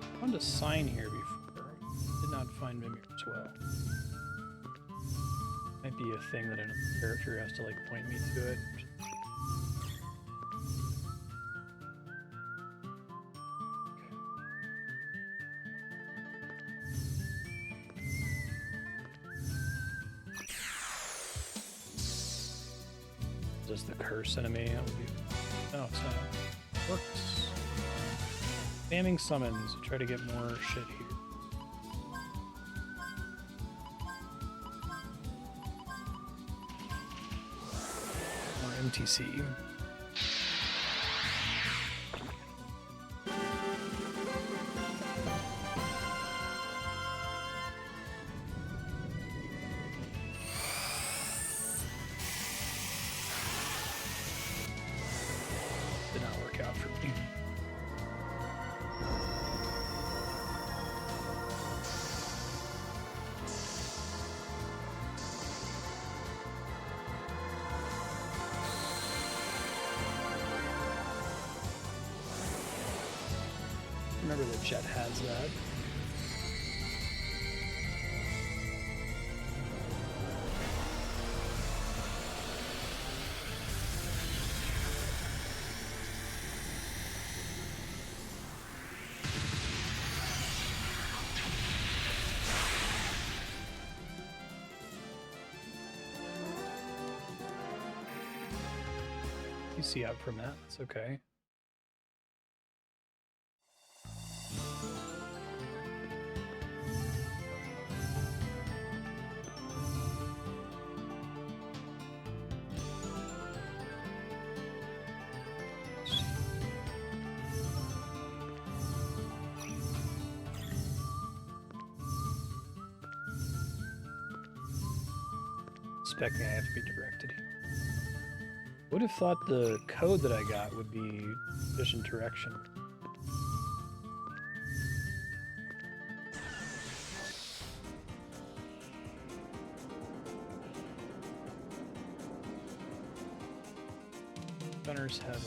I found a sign here before. Did not find Mimir's Well. Might be a thing that another character has to like point me to it. Does the curse enemy? That would be... No, it's not. Works. Spamming summons. Try to get more shit here. More MTC. Remember that Jet has that. You see out from that, it's okay. Expecting I have to be directed here. Would have thought the code that I got would be efficient direction. Gunner's Heaven.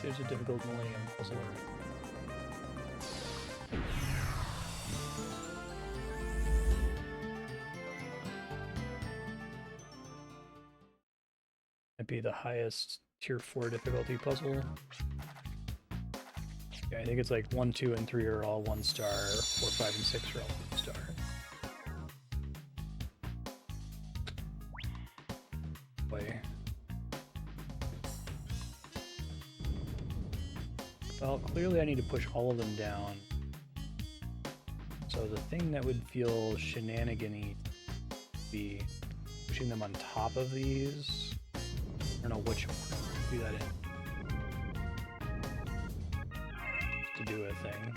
There's a difficult Millennium puzzler. Might be the highest tier 4 difficulty puzzle. Yeah, I think it's like 1, 2, and 3 are all 1 star, 4, 5, and 6 are all 1 star. Boy. Well, clearly I need to push all of them down. So the thing that would feel shenanigan-y would be pushing them on top of these. I don't know which one to do that in. To do a thing.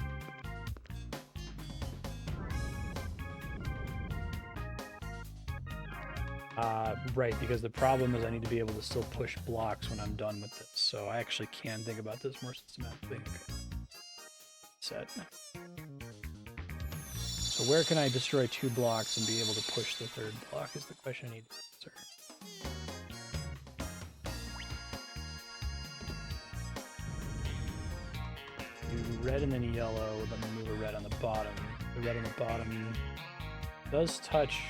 Right, because the problem is I need to be able to still push blocks when I'm done with this. So I actually can think about this more systematically. Okay. Set. So where can I destroy 2 blocks and be able to push the 3rd block is the question I need to answer. Do red and then yellow, then remove a red on the bottom. The red on the bottom does touch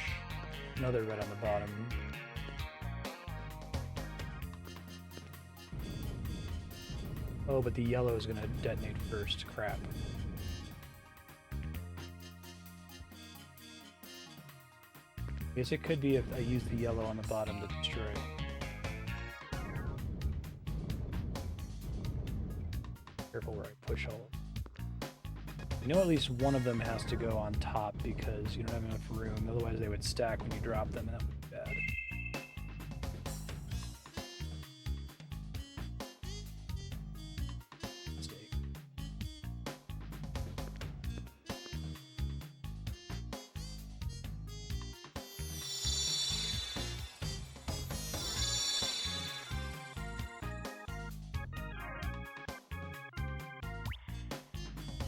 another red on the bottom. Oh, but the yellow is going to detonate first. Crap. I guess it could be if I use the yellow on the bottom to destroy. Careful where I push all. You know, at least one of them has to go on top because you don't have enough room. Otherwise, they would stack when you drop them, and that would be bad. Mistake.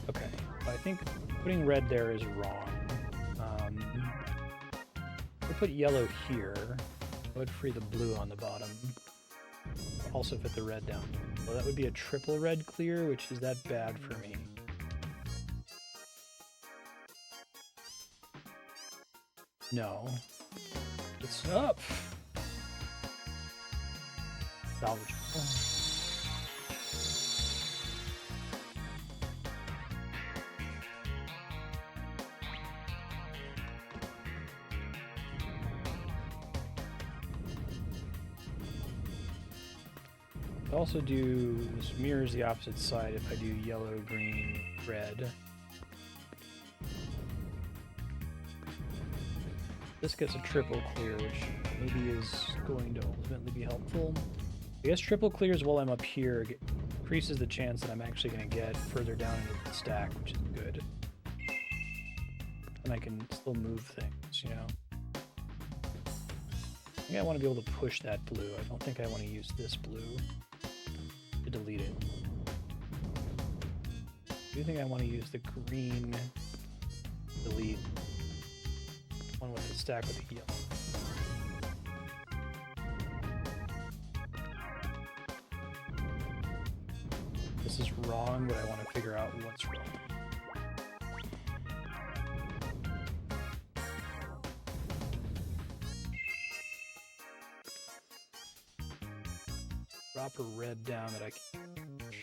Okay, I think putting red there is wrong. If I put yellow here, I would free the blue on the bottom. Also fit the red down. Well, that would be a triple red clear, which is that bad for me. No. It's up! Salvageable. Also do this mirrors the opposite side if I do yellow, green, red. This gets a triple clear, which maybe is going to ultimately be helpful. I guess triple clears while I'm up here increases the chance that I'm actually going to get further down into the stack, which is good. And I can still move things, you know? I think I want to be able to push that blue. I don't think I want to use this blue to delete it. I do think I want to use the green to delete one with the stack with the yellow. This is wrong, but I want to figure out what's wrong. Drop a red down that I can push.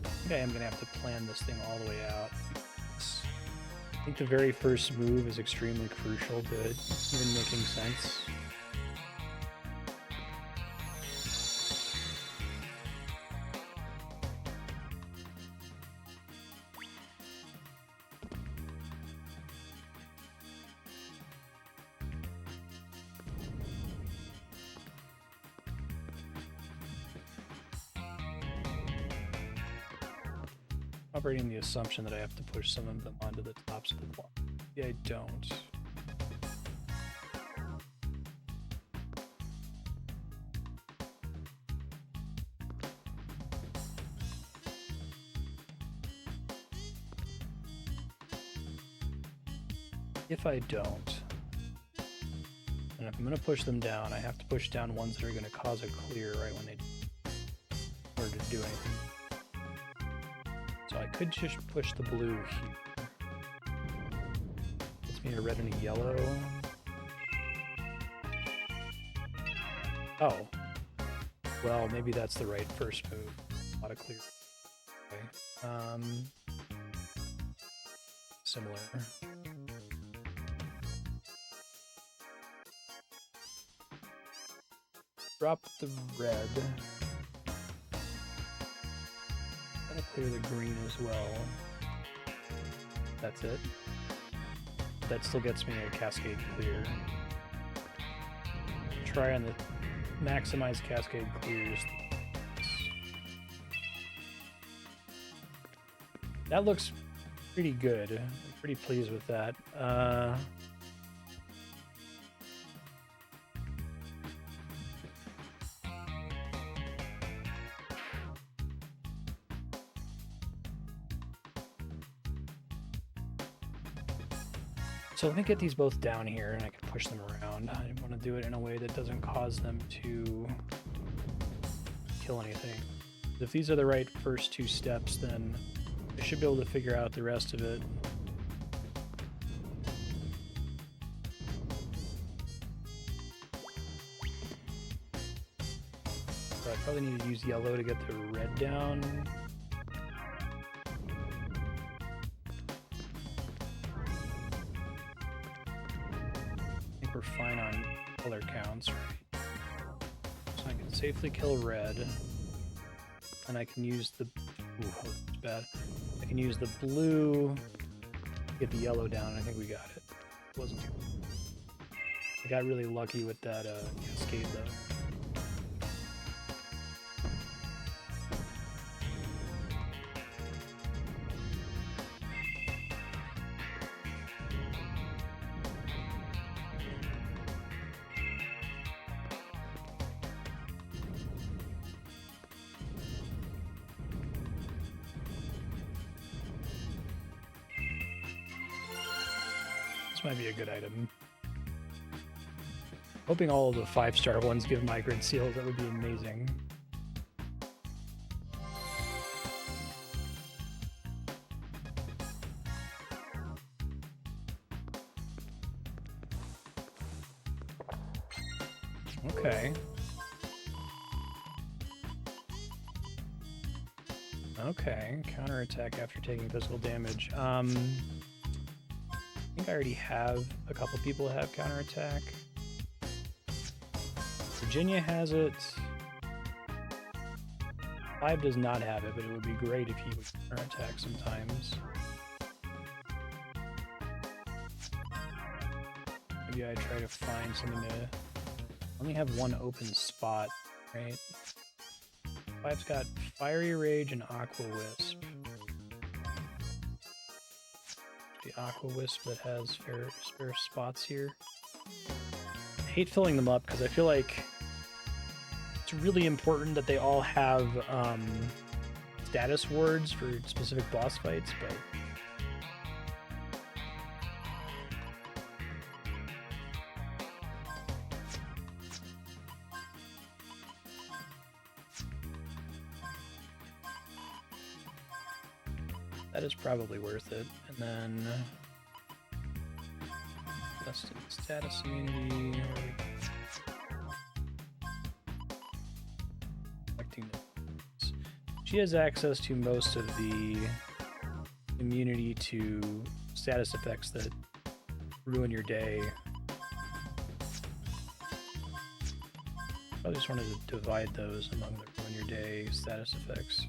I think I am going to have to plan this thing all the way out. I think the very first move is extremely crucial to it even making sense. Operating the assumption that I have to push some of them onto the tops of the block. Yeah, I don't. If I don't, And if I'm going to push them down, I have to push down ones that are going to cause a clear right when they or to do anything. So I could just push the blue here. Gets me a red and a yellow. Oh. Well, maybe that's the right first move. A lot of clear. Okay. Similar. Drop the red. Gotta clear the green as well. That's it. That still gets me a cascade clear. Try on the maximize cascade clears. That looks pretty good. I'm pretty pleased with that. So let me get these both down here and I can push them around. I want to do it in a way that doesn't cause them to kill anything. If these are the right first two steps, then I should be able to figure out the rest of it. So I probably need to use yellow to get the red down. We're fine on color counts, right? So I can safely kill red, and I can use the ooh, that's bad. I can use the blue to get the yellow down. I think we got it. It wasn't too bad. I got really lucky with that cascade though. Might be a good item. Hoping all of the 5-star ones give migrant seals, that would be amazing. Okay. Okay, counterattack after taking physical damage. I think I already have a couple people have counterattack. Virginia has it. 5 does not have it, but it would be great if he would counterattack sometimes. Maybe I try to find something to... only have one open spot, right? 5's got Fiery Rage and Aqua Wisp. The Aqua Wisp that has spare spots here. I hate filling them up because I feel like it's really important that they all have status wards for specific boss fights, but that is probably worth it. And then Justine status immunity. She has access to most of the immunity to status effects that ruin your day. I just wanted to divide those among the ruin your day status effects.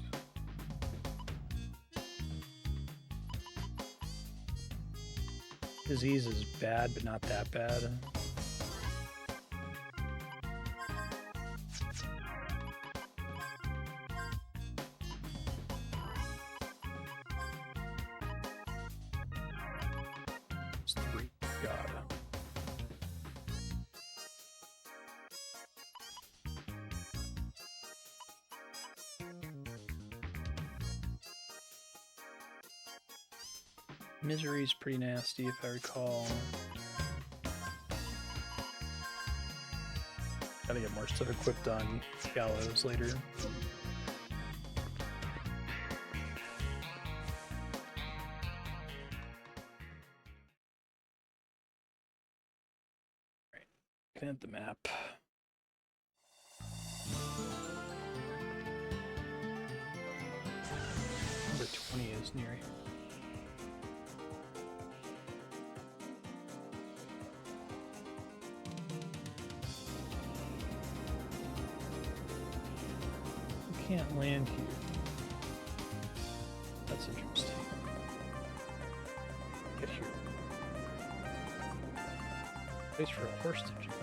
Disease is bad, but not that bad. It's 3. God. Misery's pretty nasty, if I recall. Gotta get more stuff equipped on Gallows later. Alright, plant the map. Number 20 is near here. Can't land here. That's interesting. Get here. Place for a horse to jump.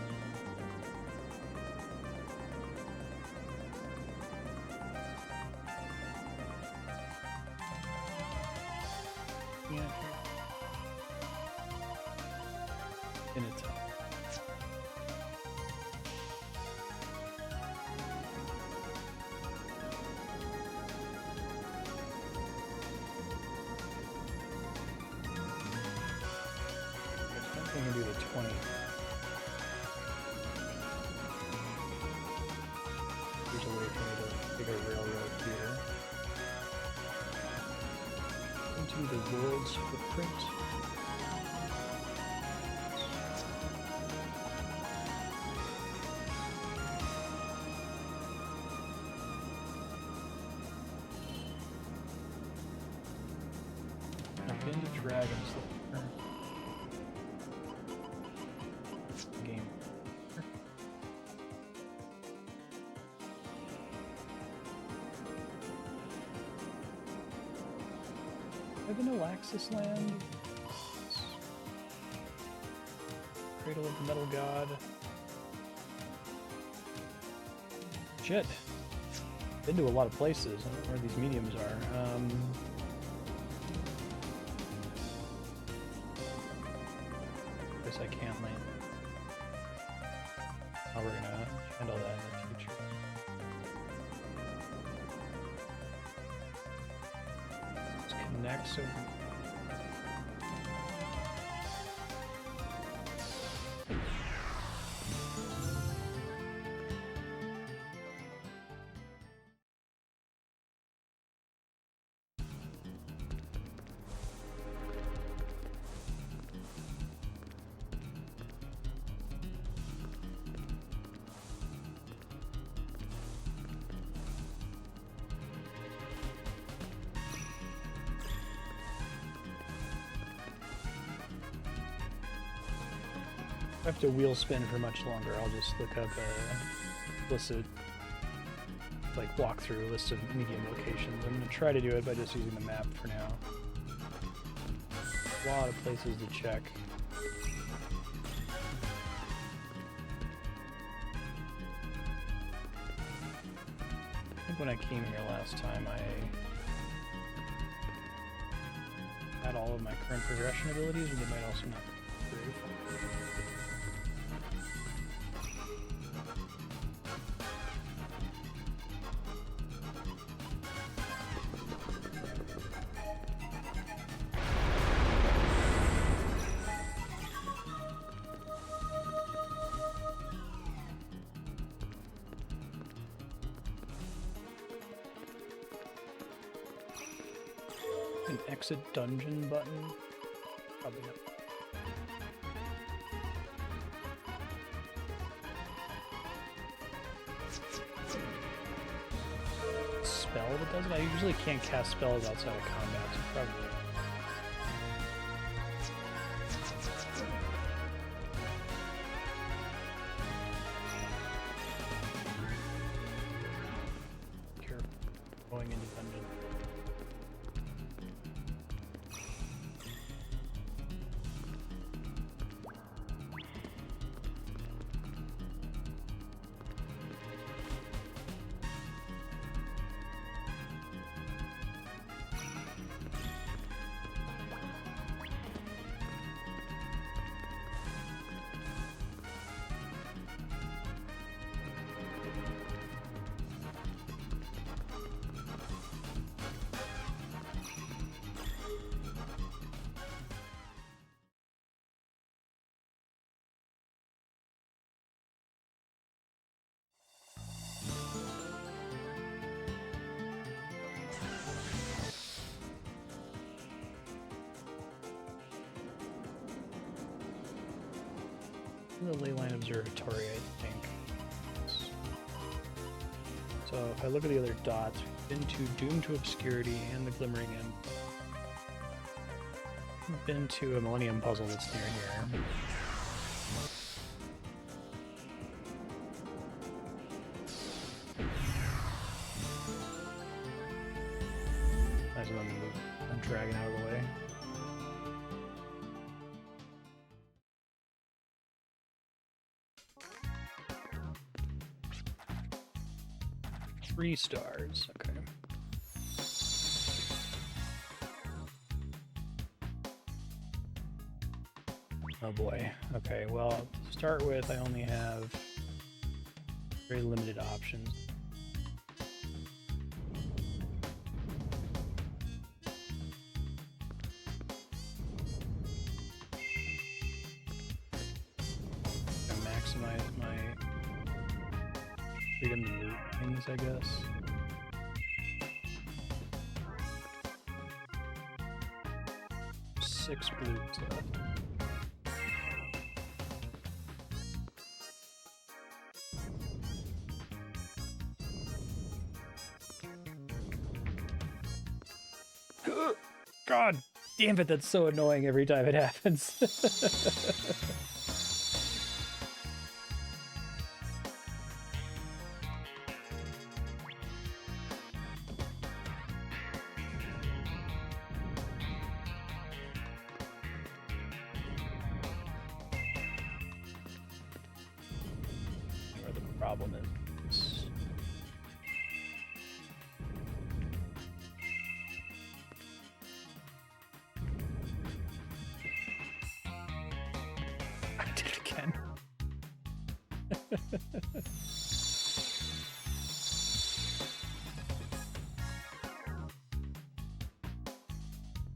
Yeah. In a time. I can do the 20. There's a way for me to dig a railroad here. Into the world's footprint. I've been to Dragon's Lair. Game. Have an Alaxis land? Cradle of the Metal God. Shit. Been to a lot of places. I don't know where these mediums are. Guess I can't land. Oh, we're gonna handle that in the future. Let's connect so I have to wheel spin for much longer. I'll just look up a explicit like walkthrough list of medium locations. I'm gonna try to do it by just using the map for now. A lot of places to check. I think when I came here last time, I had all of my current progression abilities, and they might also not be great. An exit dungeon button? Probably not. Spell that does it? I usually can't cast spells outside of combat, so probably. Careful. Going into dungeon. The Leyline Observatory, I think. So if I look at the other dots, we've been to Doom to Obscurity and the Glimmering End. We've been to a Millennium Puzzle that's near here. Nice of them to move that dragon out of the way. Three stars, okay. Oh boy. Okay, well, to start with, I only have very limited options. I maximize my freedom to move things, I guess. Six blue stuff. God damn it, that's so annoying every time it happens. Where the problem is.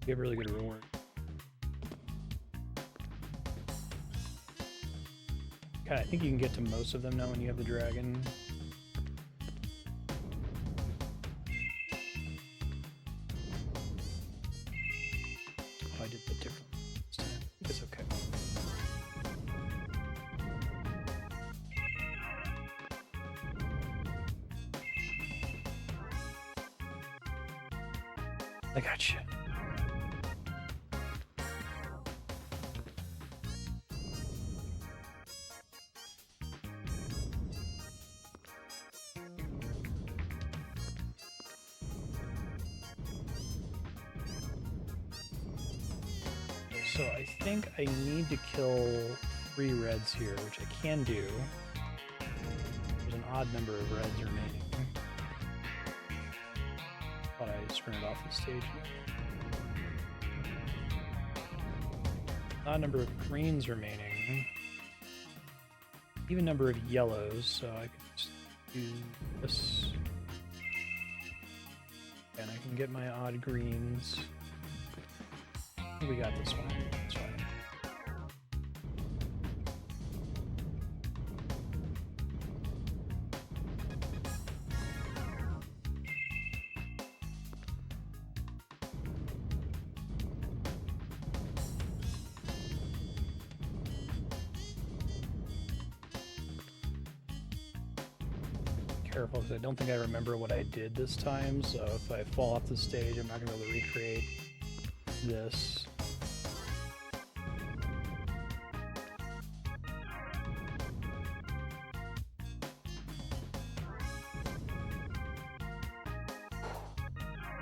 You have really good reward. Okay, I think you can get to most of them now when you have the dragon. Oh, I did the different this time. It's okay. I got you. So I think I need to kill 3 reds here, which I can do. There's an odd number of reds remaining. Thought I sprinted off the stage. Odd number of greens remaining. Even number of yellows, so I could just do this. And I can get my odd greens. We got this one. That's fine. Careful, because I don't think I remember what I did this time, so if I fall off the stage, I'm not going to be able to recreate this.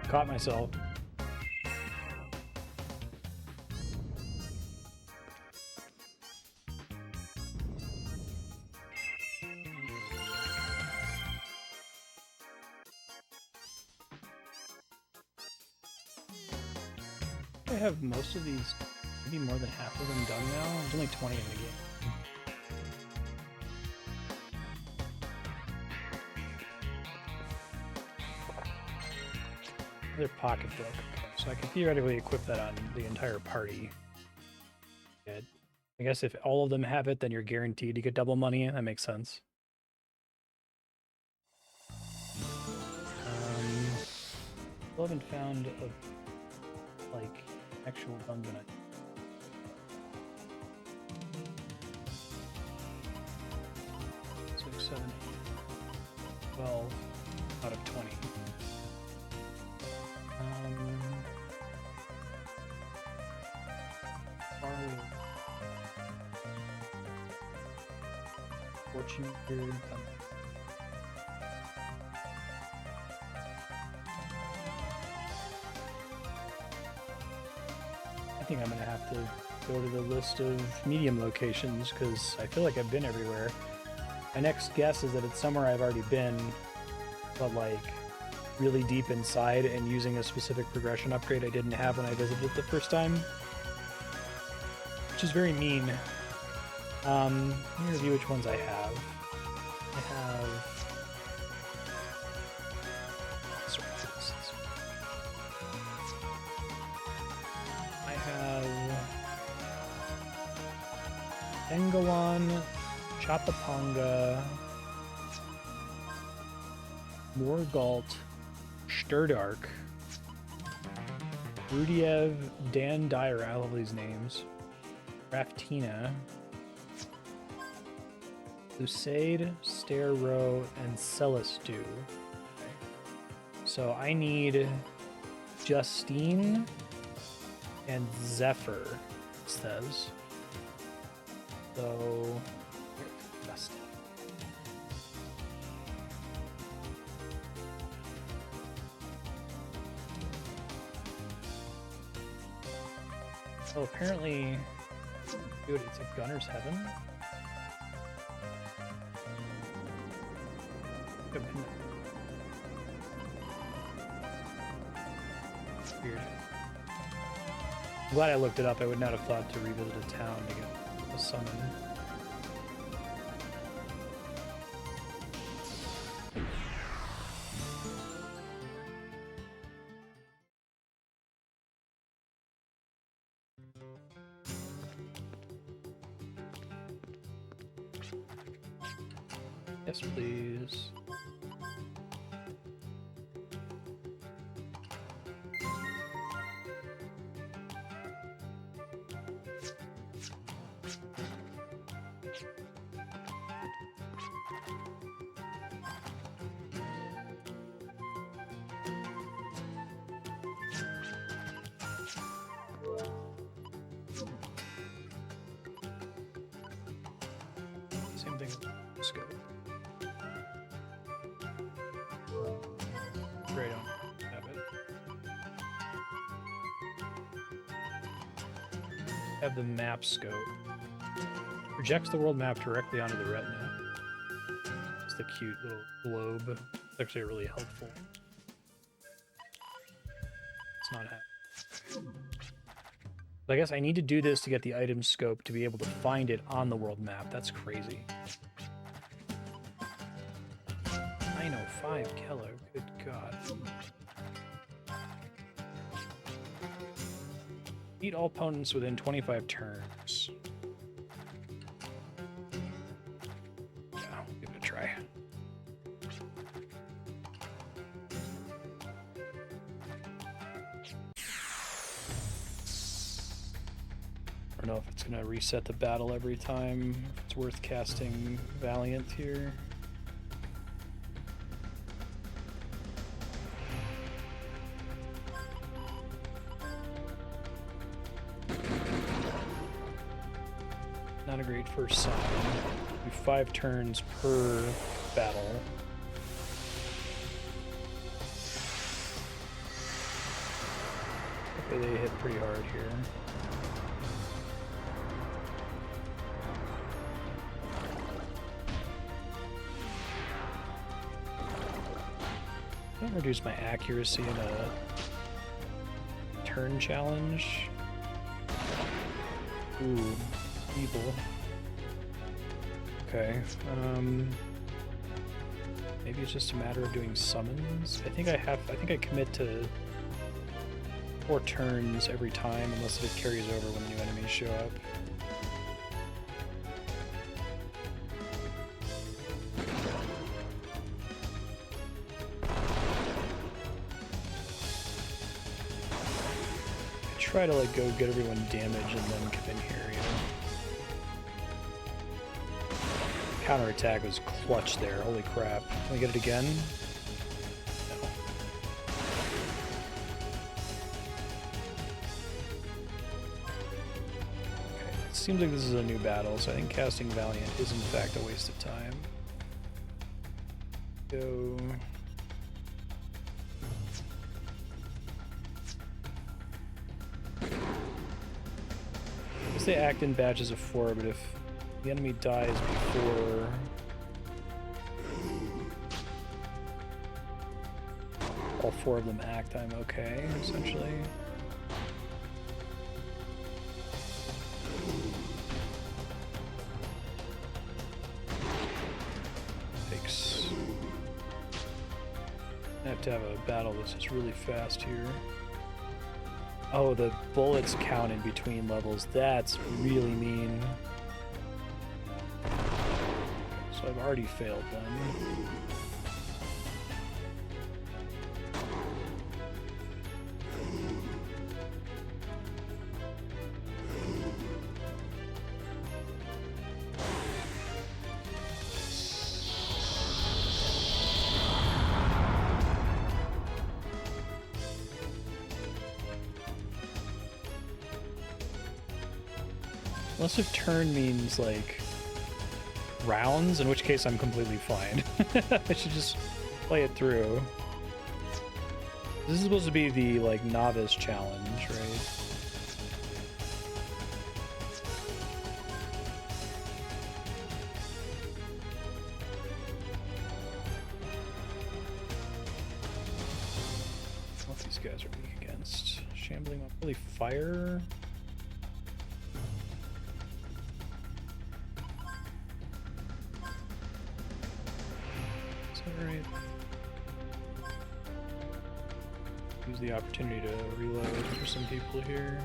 Caught myself. I have most of these, maybe more than half of them done now. There's only 20 in the game. Their pocketbook. Okay, so I can theoretically equip that on the entire party. Good. I guess if all of them have it, then you're guaranteed to get double money. That makes sense. Still haven't found a actual dungeon. 12 out of 20. Barley. Fortune here. I think I'm gonna have to go to the list of medium locations because I feel like I've been everywhere. My next guess is that it's somewhere I've already been, but like really deep inside and using a specific progression upgrade I didn't have when I visited it the first time, which is very mean. Let me review which ones I have. I have... Engawan, Chapapanga, Morgalt, Sturdark, Rudiev, Dan Dyer, I love these names, Raftina, Lusaid, Stairrow, and Celestu. Okay. So I need Justine and Zephyr, it says. So, Justine. Oh, apparently, dude, it's a Gunner's Heaven. Weird. I'm glad I looked it up. I would not have thought to revisit a town to get a summon. Yes, please. Same thing. Let's go. Great, I don't have it. Have the map scope. Projects the world map directly onto the retina. It's the cute little globe. It's actually really helpful. It's not happening. I guess I need to do this to get the item scope to be able to find it on the world map. That's crazy. 905 Keller. Good God. Beat all opponents within 25 turns. Yeah, I'll give it a try. I don't know if it's going to reset the battle every time. If it's worth casting Valiant here. Not a great first sign. Do 5 turns per battle. Hopefully they hit pretty hard here. I'm gonna reduce my accuracy in a turn challenge. Ooh, evil. Okay, maybe it's just a matter of doing summons. I think I commit to 4 turns every time, unless it carries over when new enemies show up. Try to like go get everyone damage and then come in here, you know. Counterattack was clutch there. Holy crap. Can we get it again? No. Okay, it seems like this is a new battle, so I think casting Valiant is in fact a waste of time. Go. I guess they act in batches of 4, but if the enemy dies before all 4 of them act, I'm okay, essentially. Takes. I have to have a battle that's just really fast here. Oh, the bullets count in between levels. That's really mean. So I've already failed them. Unless if turn means like rounds, in which case I'm completely fine. I should just play it through. This is supposed to be the like novice challenge, right? What these guys are weak against? Shambling, really fire. Right. Use the opportunity to reload for some people here.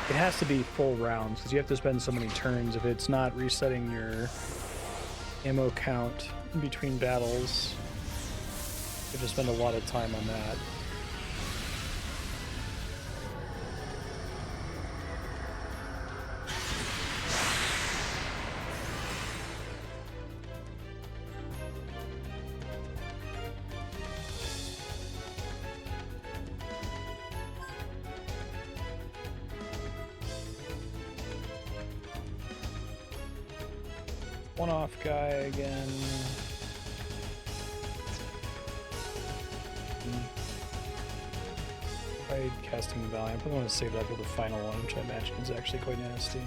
It has to be full rounds because you have to spend so many turns. If it's not resetting your ammo count in between battles, you have to spend a lot of time on that. One-off guy again. Tried casting Valiant. I probably want to save that for the final one, which I imagine is actually quite nasty.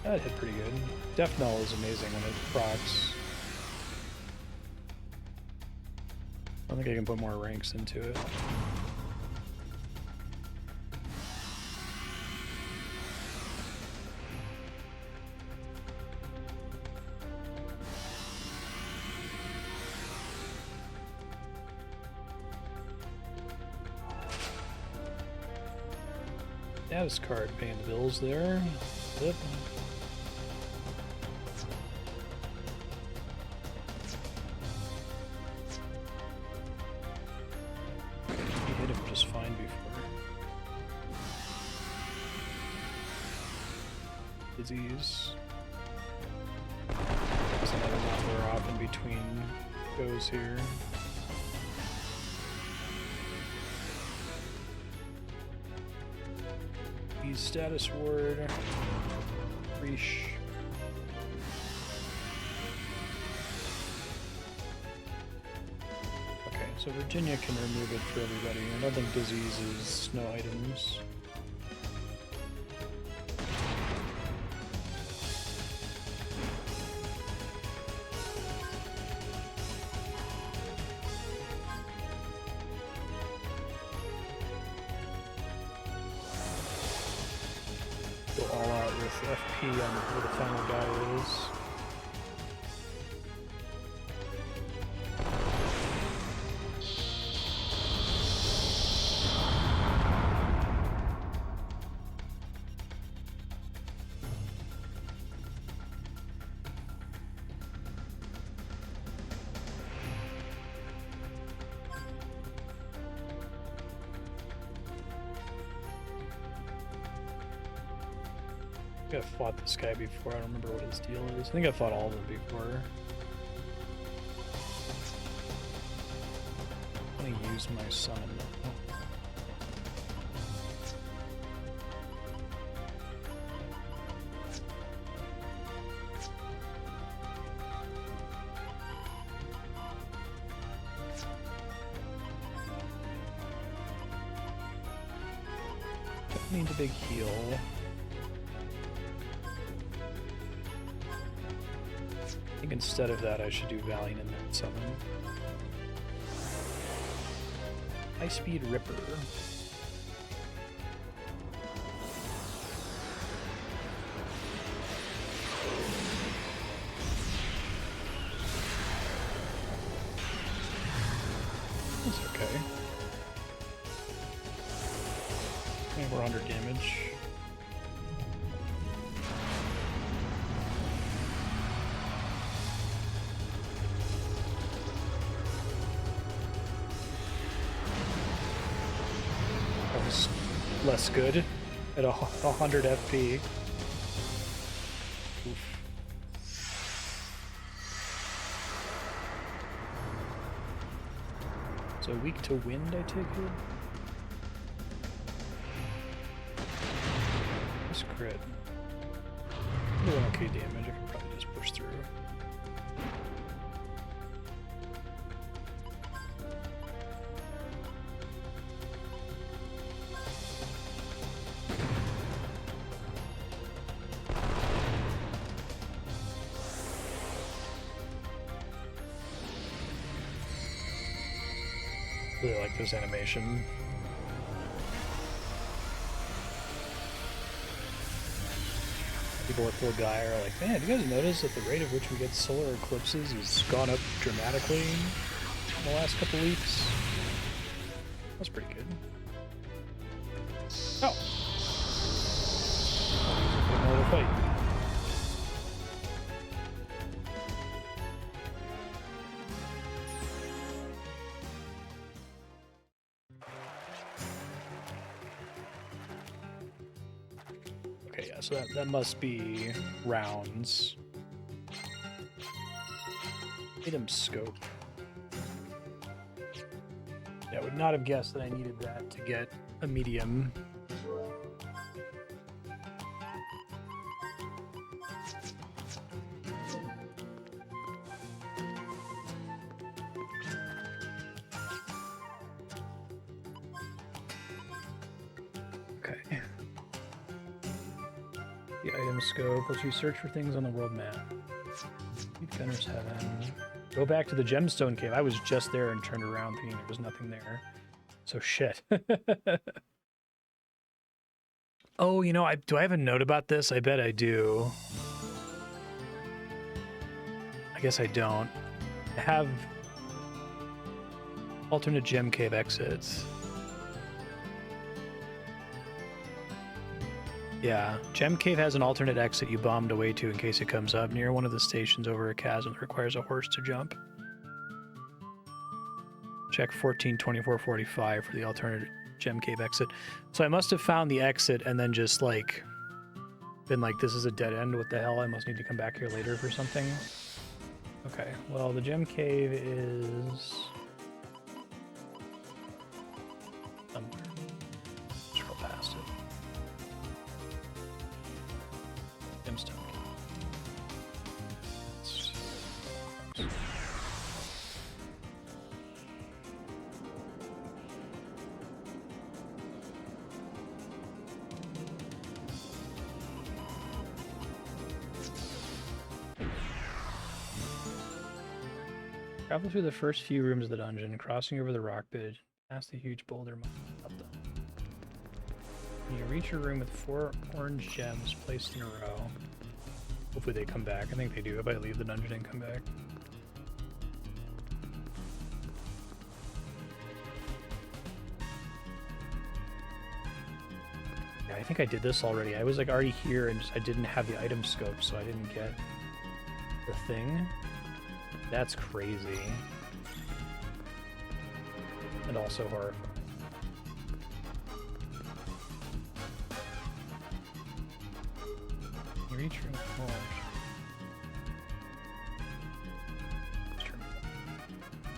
That hit pretty good. Death Knell is amazing when it procs. I think I can put more ranks into it. Status card paying the bills there. Yep. Disease. There's another number off in between goes here. Use status ward. Reach. Okay, so Virginia can remove it for everybody. I don't think disease is no items. FP on where the final guy is. I think I fought this guy before. I don't remember what his deal is. I think I fought all of them before. I'm gonna use my summon though. Don't need a big heal. I think instead of that I should do Valiant and then summon. High Speed Ripper. That's okay. 2400 damage. That was less good at 100 FP. Oof. So weak to wind, I take it? This crit. Doing okay damage, I can probably just push through. Really like this animation. People with full guy are like, man, do you guys notice that the rate at which we get solar eclipses has gone up dramatically in the last couple weeks? That's pretty good. Oh! Another fight. So that must be rounds. Item scope. Yeah, I would not have guessed that I needed that to get a medium. Scope lets you search for things on the world map. Gunner's Heaven. Go back to the gemstone cave. I was just there and turned around thinking there was nothing there. So shit. Oh, you know, do I have a note about this? I bet I do. I guess I don't. I have alternate gem cave exits. Yeah, Gem Cave has an alternate exit you bombed away to in case it comes up near one of the stations over a chasm that requires a horse to jump. Check 142445 for the alternate Gem Cave exit. So I must have found the exit and then just like been like, this is a dead end, what the hell? I must need to come back here later for something. Okay, well the Gem Cave is somewhere. Scroll past it. Gemstone. Travel through the first few rooms of the dungeon, crossing over the rock bridge, past the huge boulder up them. When you reach a room with 4 orange gems placed in a row. Hopefully they come back. I think they do if I leave the dungeon and come back. Yeah, I think I did this already. I was like already here and I didn't have the item scope, so I didn't get the thing. That's crazy. And also horrifying. Reach room forward.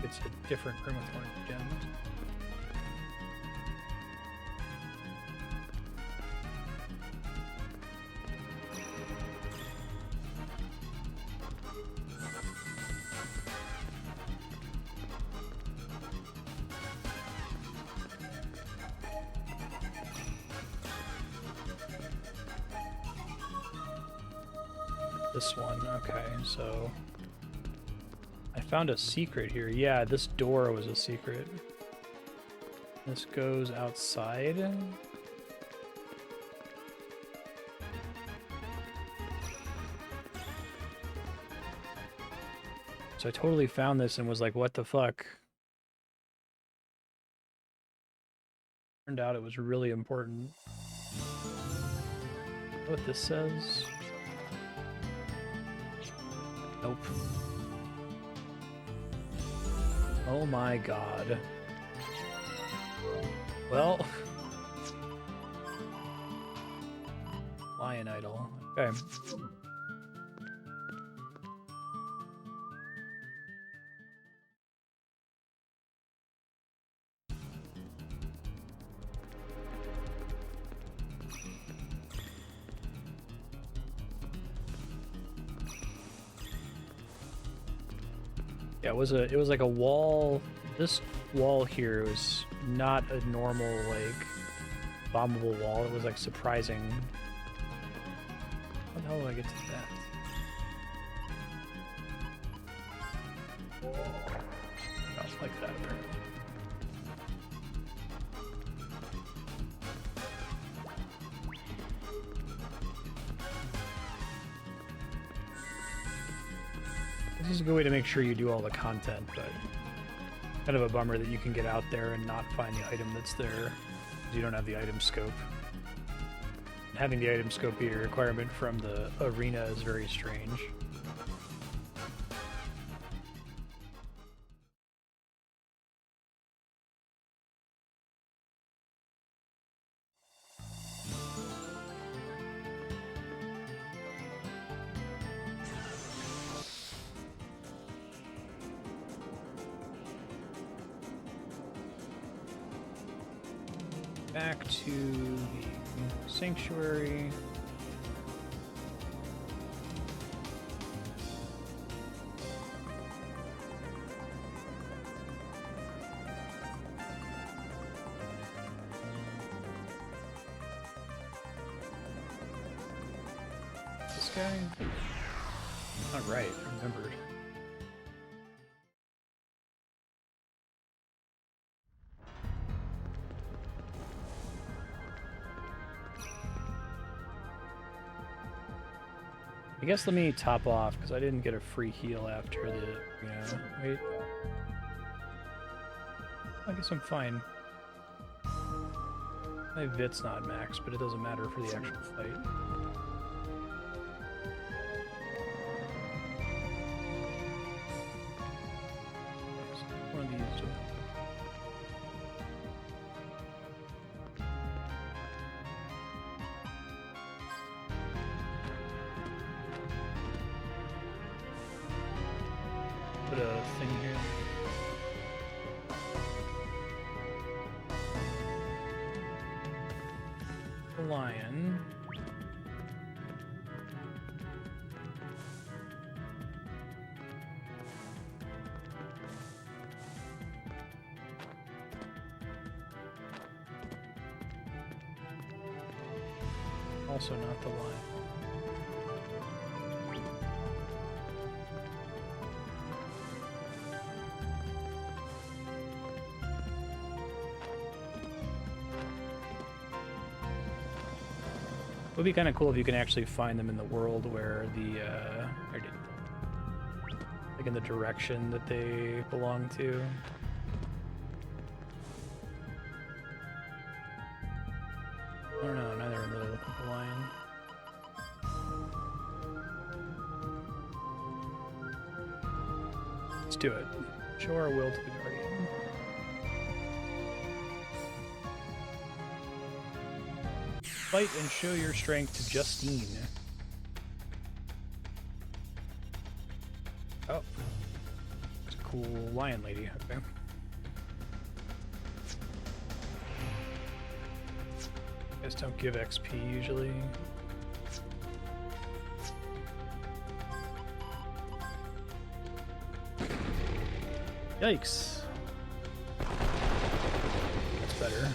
It's a different room with more gems. This one, okay, so I found a secret here. Yeah, this door was a secret. This goes outside. So I totally found this and was like, what the fuck? Turned out it was really important. What this says? Nope. Oh my god. Well. Lion idol. Okay. Yeah, it was like a wall. This wall here was not a normal, like, bombable wall. It was like surprising. How the hell do I get to that? Not like that, apparently. This is a good way to make sure you do all the content, but kind of a bummer that you can get out there and not find the item that's there because you don't have the item scope. And having the item scope be a requirement from the arena is very strange. Back to the sanctuary. This guy? All right, I remembered. I guess let me top off, because I didn't get a free heal after the, wait. I guess I'm fine. My Vit's not max, but it doesn't matter for the actual fight. One of these. Put a thing here. The lion. Also not the lion. It would be kind of cool if you can actually find them in the world where the, like in the direction that they belong to. I don't know, neither I'm really looking for the lion. Let's do it. Show our will to the guardian. Fight and show your strength to Justine. Oh. It's a cool lion lady. Okay. Guys don't give XP usually. Yikes. That's better.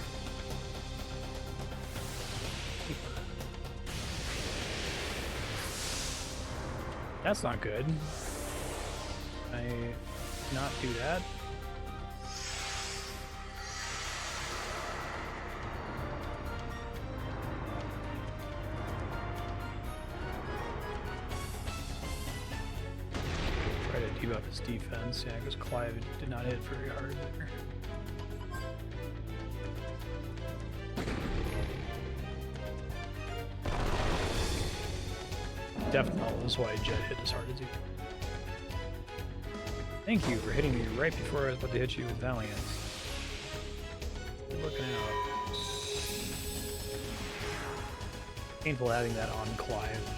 That's not good. Can I not do that? Try to debuff his defense. Yeah, because Clive did not hit very hard there. Definitely is why Jet hit as hard as he did. Thank you for hitting me right before I was about to hit you with Valiant. Good looking out. Painful having that on Clive.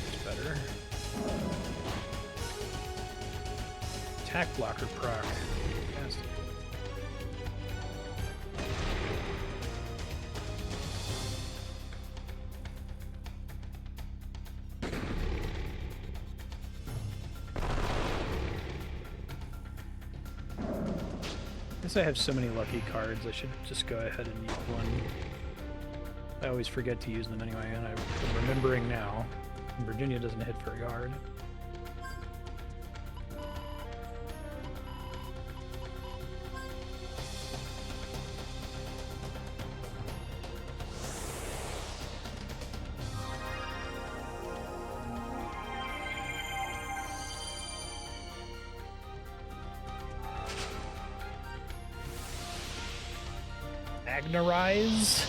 It's better. Attack blocker proc. Fantastic. I have so many lucky cards, I should just go ahead and use one. I always forget to use them anyway, and I'm remembering now. Virginia doesn't hit very hard. Agnarize.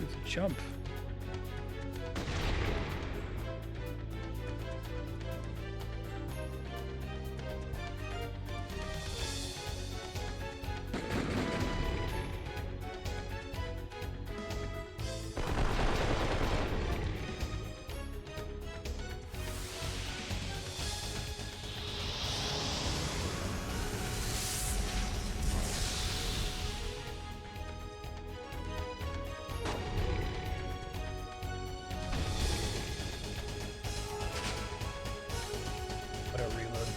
It's a jump.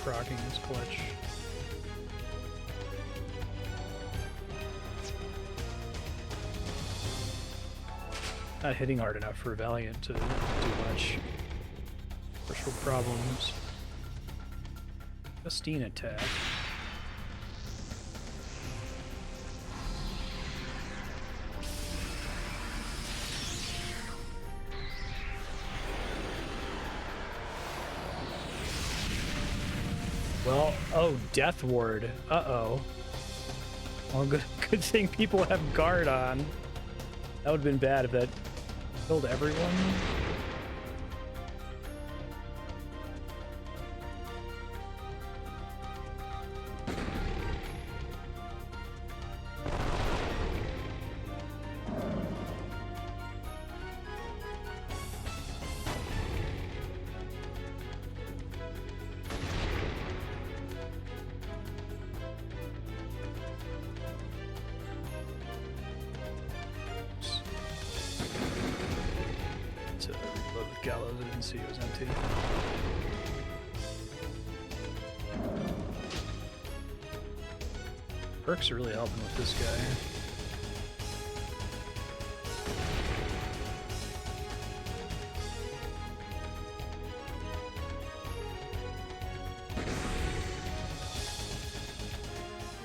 Rocking this clutch. Not hitting hard enough for Valiant to do much. First world problems. Justine attack. Well, oh, Death Ward. Uh-oh. Well, good thing people have guard on. That would have been bad if that killed everyone. Gallows, I didn't see it was empty. Perks are really helping with this guy.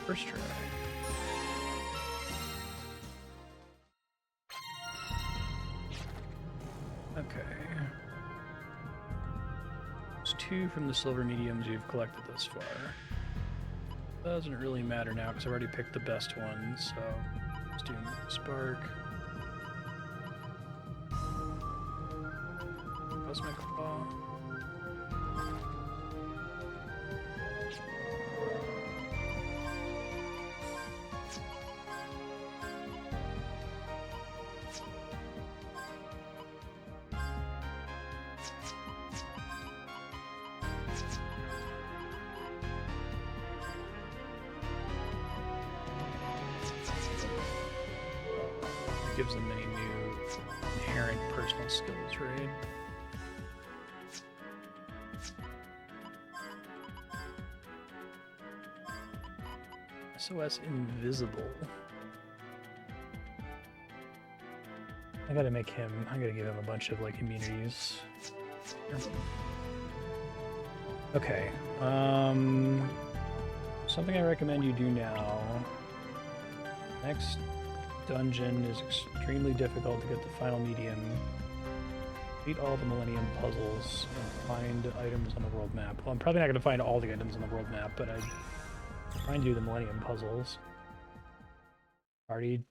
First try. Okay. There's 2 from the silver mediums you've collected thus far. Doesn't really matter now because I've already picked the best ones, so let's do Spark. Cosmic Claw. gives them any new inherent personal skills, right? SOS Invisible. I gotta make him, I gotta give him a bunch of like immunities. Okay, something I recommend you do now. Next dungeon is extremely difficult to get the final medium. Beat all the Millennium puzzles and find items on the world map. Well, I'm probably not going to find all the items on the world map, but I'd try and do the Millennium puzzles. Already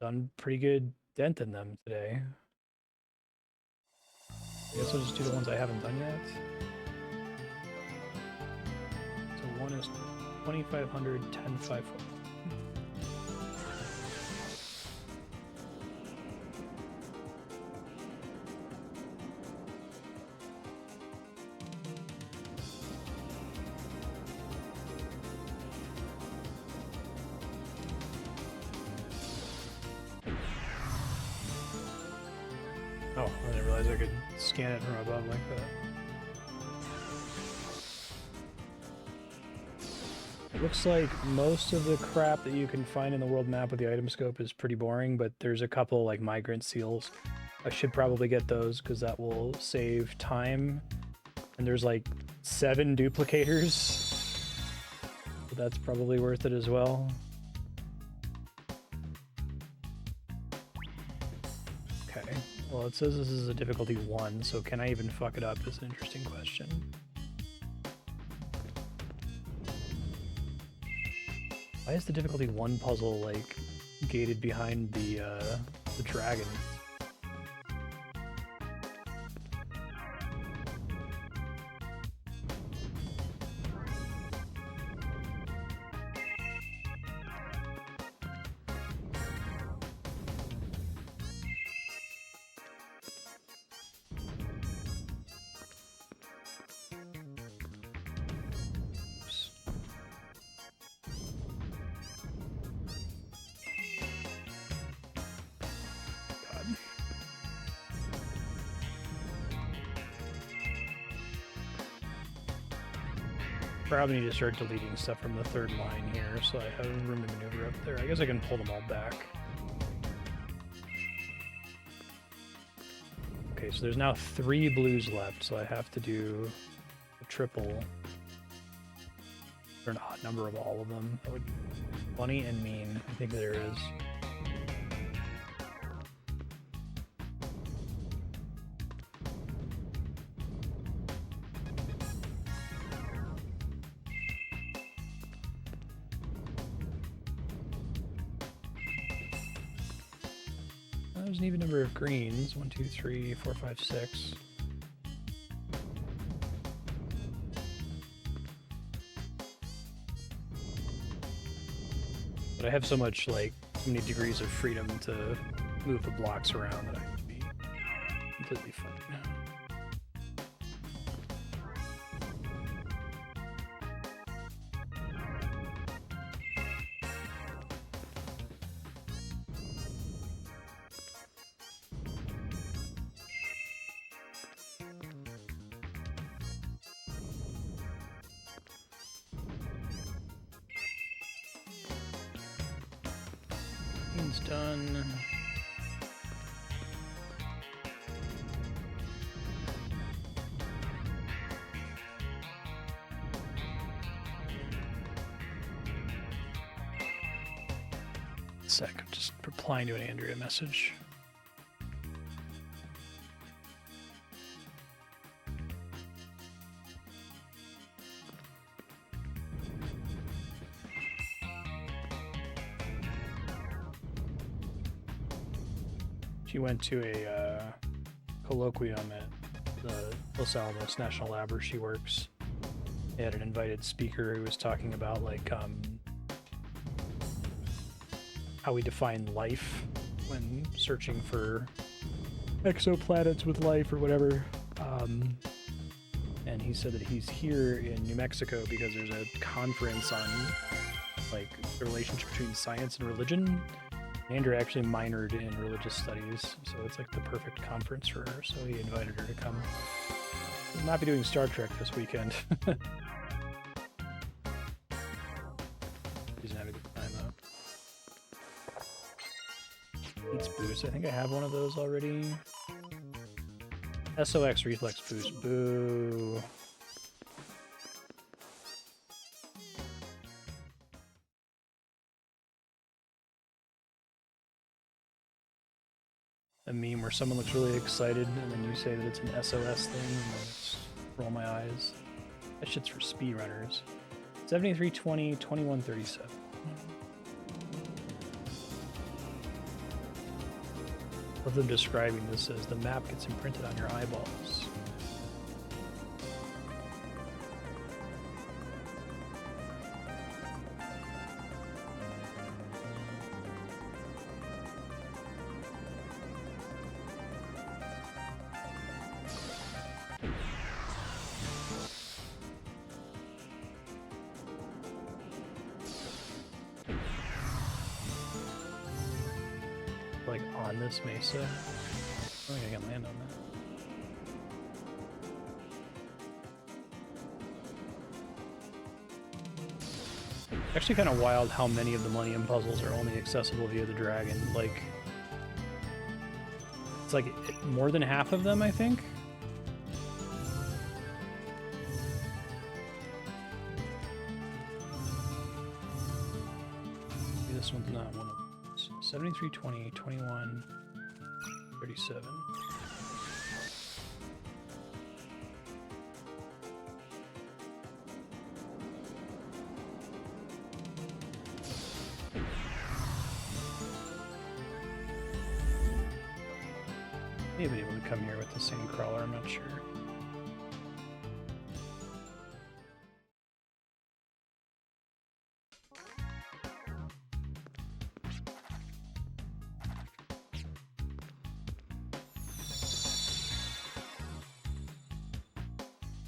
done pretty good dent in them today. I guess I'll just do the ones I haven't done yet. So one is 2500, 10,500. Oh, I didn't realize I could scan it from above like that. It looks like most of the crap that you can find in the world map with the item scope is pretty boring, but there's a couple like migrant seals. I should probably get those because that will save time. And there's like 7 duplicators. So that's probably worth it as well. Okay. Well, it says this is a difficulty 1, so can I even fuck it up is an interesting question. Why is the difficulty 1 puzzle, like, gated behind the dragon? Probably need to start deleting stuff from the 3rd line here, so I have room to maneuver up there. I guess I can pull them all back. Okay, so there's now 3 blues left, so I have to do a triple. Or an odd number of all of them. That would be funny and mean. I think there is. There's an even number of greens. 1, 2, 3, 4, 5, 6. But I have so much, like, so many degrees of freedom to move the blocks around that I can be completely fine. Done. Sec, I'm just replying to an Andrea message. She went to a colloquium at the Los Alamos National Lab where she works. They had an invited speaker who was talking about like how we define life when searching for exoplanets with life or whatever. And he said that he's here in New Mexico because there's a conference on like the relationship between science and religion. Andrew actually minored in religious studies, so it's like the perfect conference for her, so he invited her to come. We'll not be doing Star Trek this weekend. She's having a good time, though. Eats boost. I think I have one of those already. SOX reflex boost. Boo. A meme where someone looks really excited and then you say that it's an SOS thing and I just roll my eyes. That shit's for speedrunners. 7320, 2137. Love them describing this as the map gets imprinted on your eyeballs. Like on this mesa. I don't think I can land on that. Actually kind of wild how many of the Millennium puzzles are only accessible via the dragon. Like, it's like more than half of them, I think. Maybe this one's not one of them. 73, 20, 21, 37. May have been able to come here with the same crawler, I'm not sure.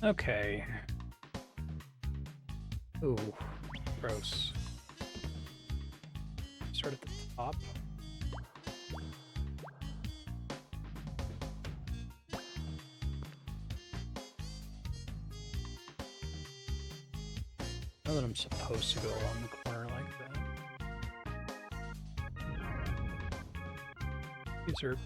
Okay. Ooh, gross. Start at the top. Now that I'm supposed to go along the corner like that. These are...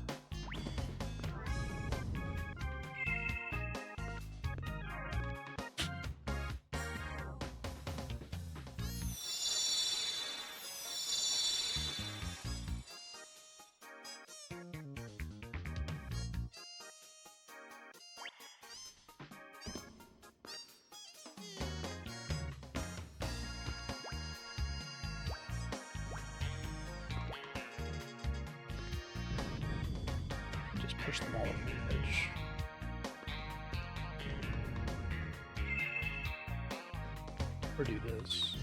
push them all over the edge. Or do this.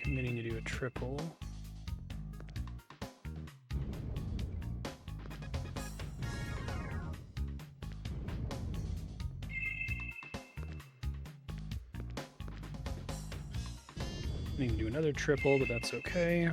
Committing to do a triple. You can do another triple, but that's okay.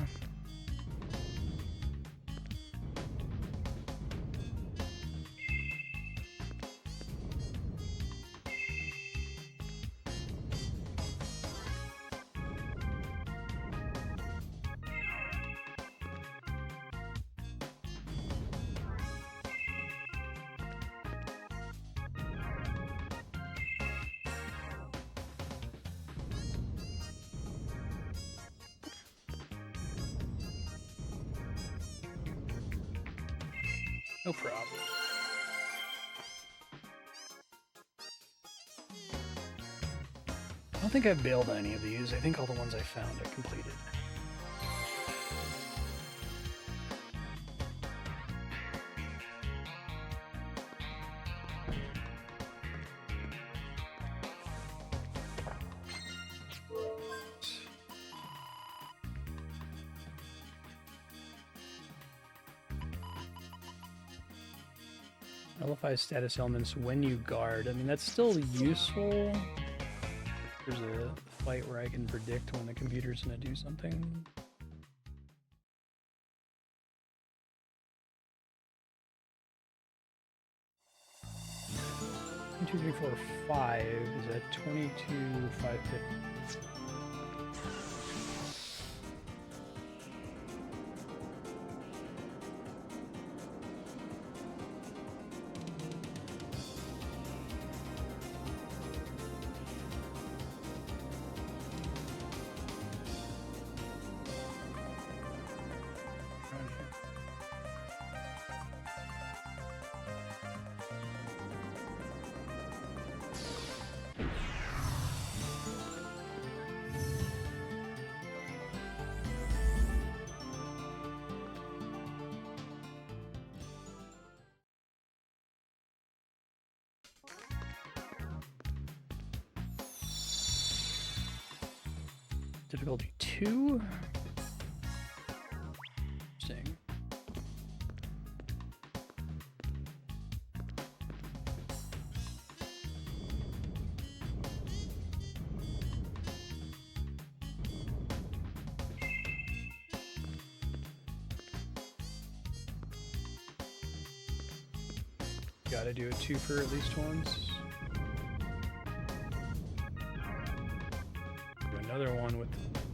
No problem. I don't think I've bailed on any of these. I think all the ones I found I completed. Nullifies status elements when you guard. I mean, that's still useful. There's a fight where I can predict when the computer's going to do something. Two, three, four, 5 is at 22,550. Difficulty 2. Interesting. Gotta do a 2 for at least once. Another one with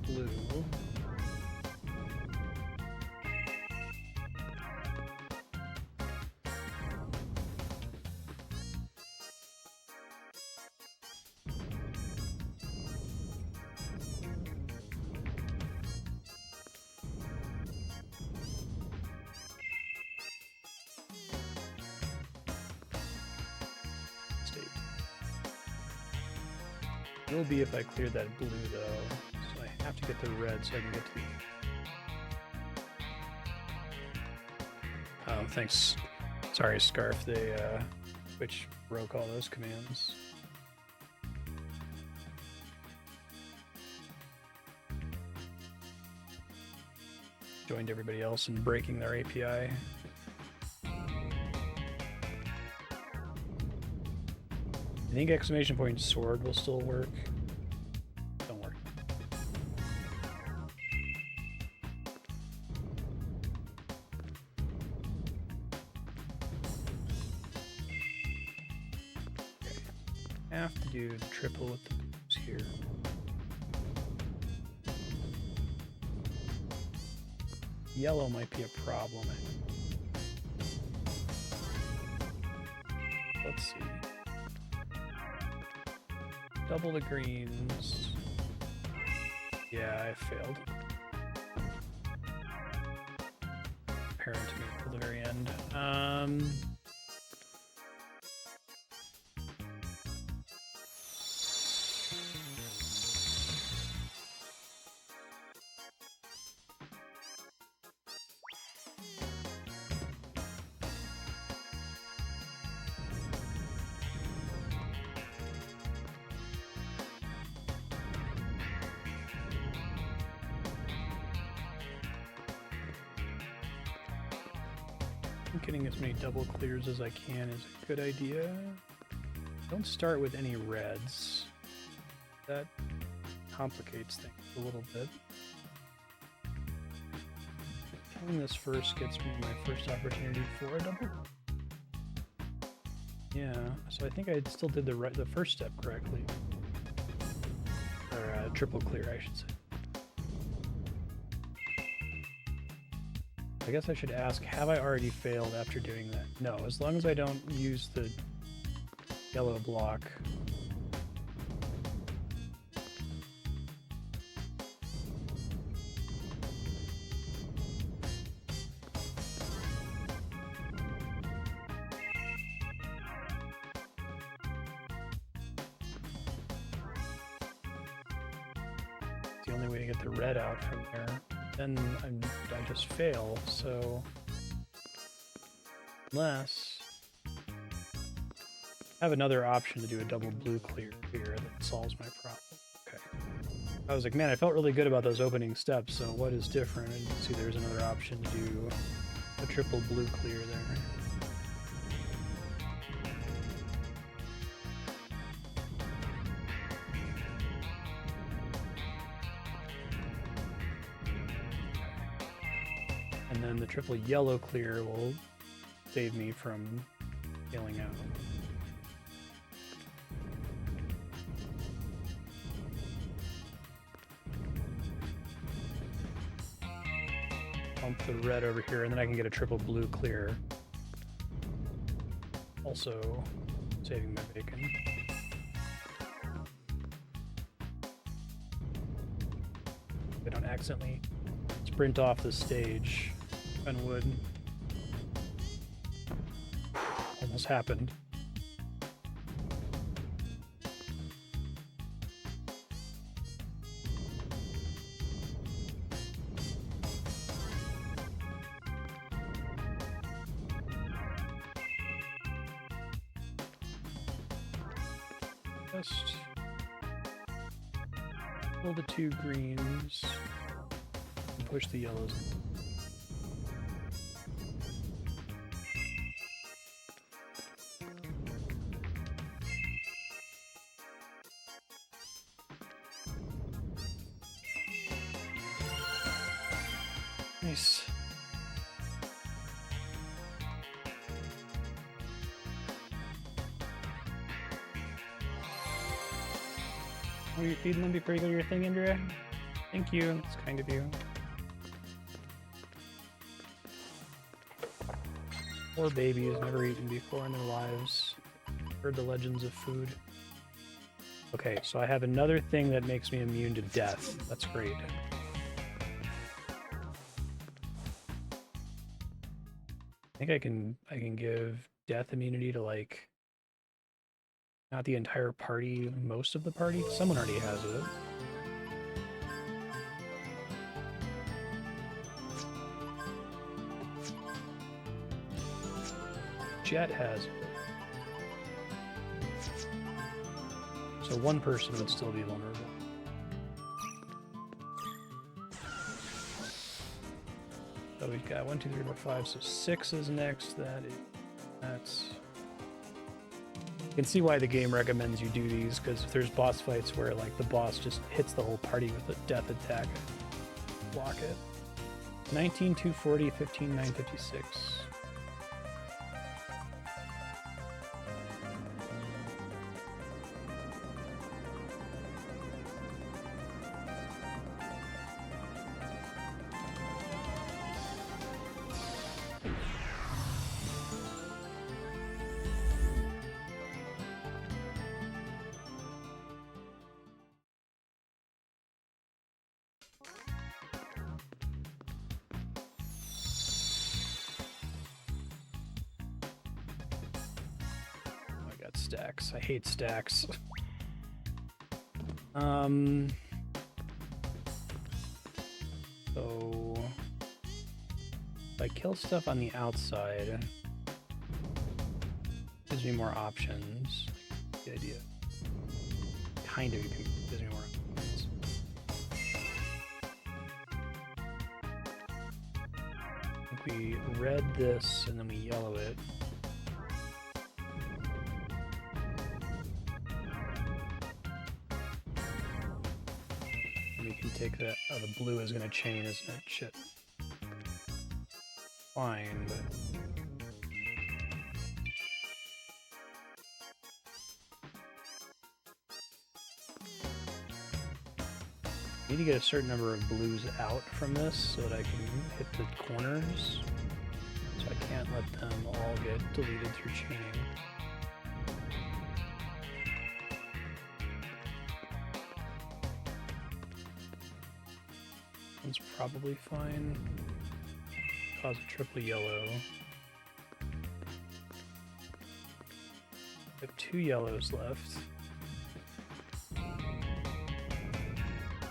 blue. It will be if I clear that blue though, so I have to get the red so I can get to the... Oh, thanks. Sorry, Scarf, they switch broke all those commands. Joined everybody else in breaking their API. I think exclamation point sword will still work. Don't worry. Okay. I have to do the triple with the boots here. Yellow might be a problem. Let's see. Double the greens. Yeah, I failed. Apparent to me till the very end. Getting as many double clears as I can is a good idea. Don't start with any reds. That complicates things a little bit. Killing this first gets me my first opportunity for a double. Yeah, so I think I still did the first step correctly. Or triple clear, I should say. I guess I should ask, have I already failed after doing that? No, as long as I don't use the yellow block. It's the only way to get the red out from there. Then I just fail, so unless I have another option to do a double blue clear here that solves my problem. Okay. I was like, man, I felt really good about those opening steps, so what is different? And see there's another option to do a triple blue clear there. And then the triple yellow clear will save me from scaling out. Bump the red over here, and then I can get a triple blue clear. Also saving my bacon. I don't accidentally sprint off the stage on wood. Almost happened. Just pull the two greens and push the yellows. Nice. Are you feeding them before you go to your thing, Andrea? Thank you. It's kind of you. Poor babies, never eaten before in their lives. Heard the legends of food. Okay, so I have another thing that makes me immune to death. That's great. I think I can give death immunity to, like, not the entire party, most of the party. Someone already has it. Jet has it. So one person would still be vulnerable. So we've got 1, 2, 3, 4, 5. So 6 is next. That's. You can see why the game recommends you do these, because if there's boss fights where, like, the boss just hits the whole party with a death attack, block it. 19, 240, 15, 956. Stacks. I hate stacks. So if I kill stuff on the outside, it gives me more options. The idea. Kind of gives me more options. I think we red this and then we yellow it. Take that. Oh, the blue is gonna chain, isn't it? Shit. Fine, but. I need to get a certain number of blues out from this so that I can hit the corners. So I can't let them all get deleted through chaining. One's probably fine. Cause a triple yellow. I have 2 yellows left.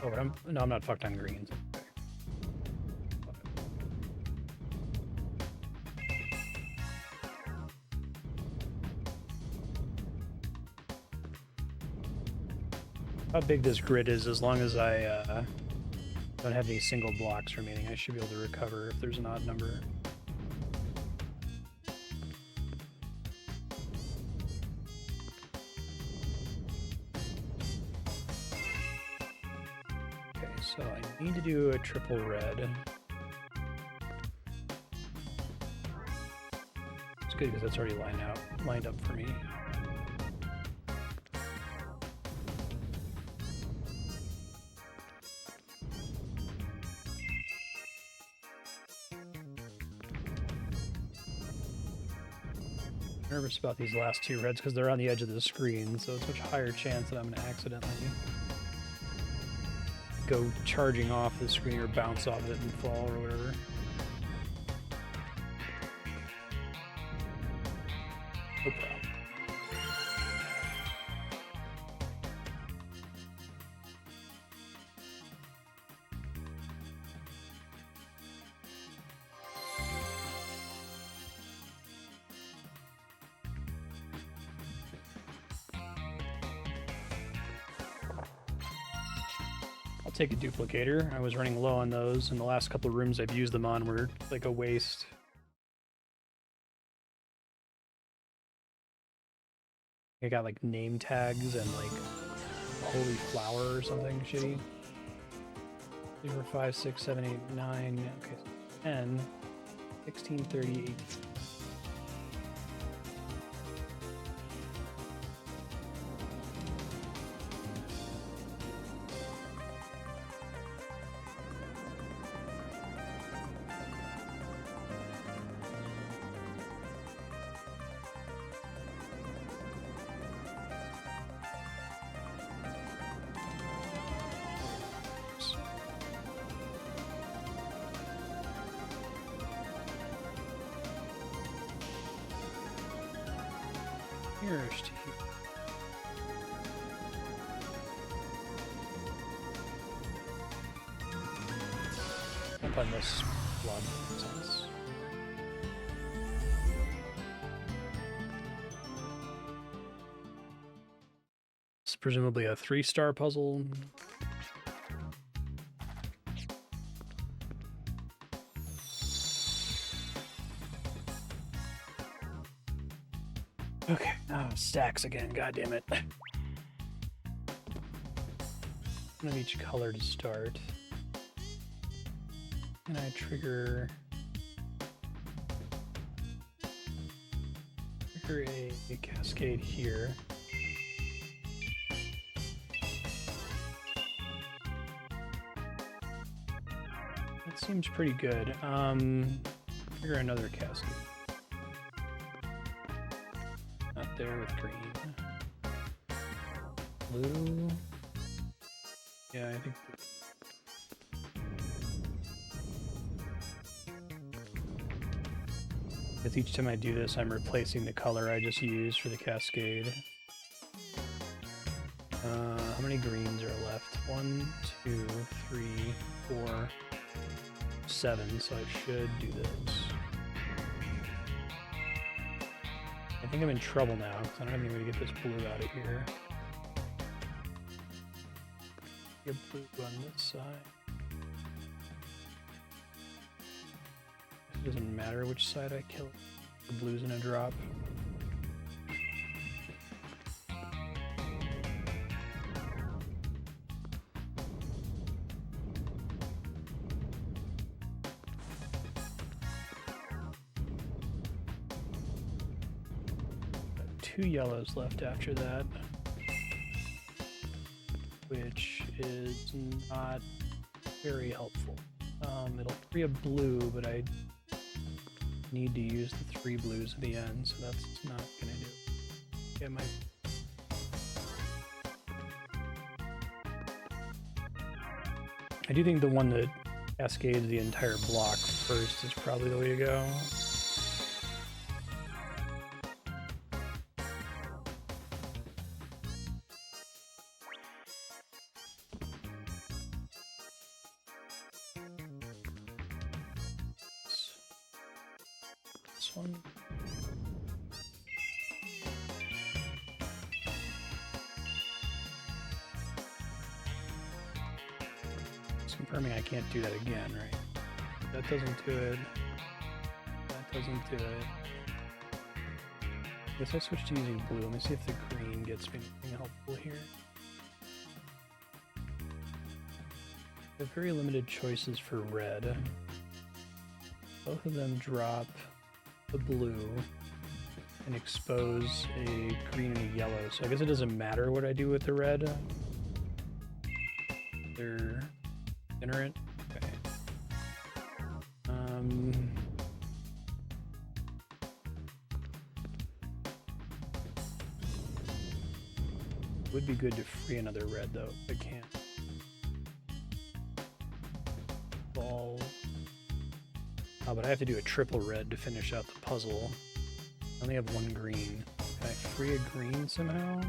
Oh, but I'm not fucked on greens. Okay. How big this grid is, as long as I don't have any single blocks remaining, I should be able to recover if there's an odd number. Okay, so I need to do a triple red. It's good because that's already lined up for me. Nervous about these last two reds because they're on the edge of the screen, so it's much higher chance that I'm going to accidentally go charging off the screen or bounce off it and fall or whatever. No problem. Take a duplicator. I was running low on those, and the last couple of rooms I've used them on were like a waste. I got like name tags and like holy flower or something shitty. 3, 4, 5, 6, 7, 8, 9. Okay, 10, 16, 30, 18. On this blood sense. It's presumably a 3-star puzzle. Okay, now stacks again, god damn it. One of each color to start. And I trigger a cascade here. That seems pretty good. Trigger another cascade. Not there with green. Blue. Yeah, I think. With each time I do this, I'm replacing the color I just used for the cascade. How many greens are left? 1, 2, 3, 4, 7, so I should do this. I think I'm in trouble now, because I don't have any way to get this blue out of here. Get blue on this side. It doesn't matter which side I kill. The blue's gonna drop. Got 2 yellows left after that, which is not very helpful. It'll free a blue, but I need to use the 3 blues at the end, so that's not gonna do. Get my I do think the one that cascades the entire block first is probably the way to go. One. Just confirming I can't do that again, right? That doesn't do it. That doesn't do it. I guess I switched to using blue. Let me see if the green gets me anything helpful here. I have very limited choices for red. Both of them drop the blue. and expose a green and a yellow. So I guess it doesn't matter what I do with the red. They're generate. Okay. Would be good to free another red though, if I can't. Ball. Oh, but I have to do a triple red to finish out the puzzle. I only have one green. Can I free a green somehow?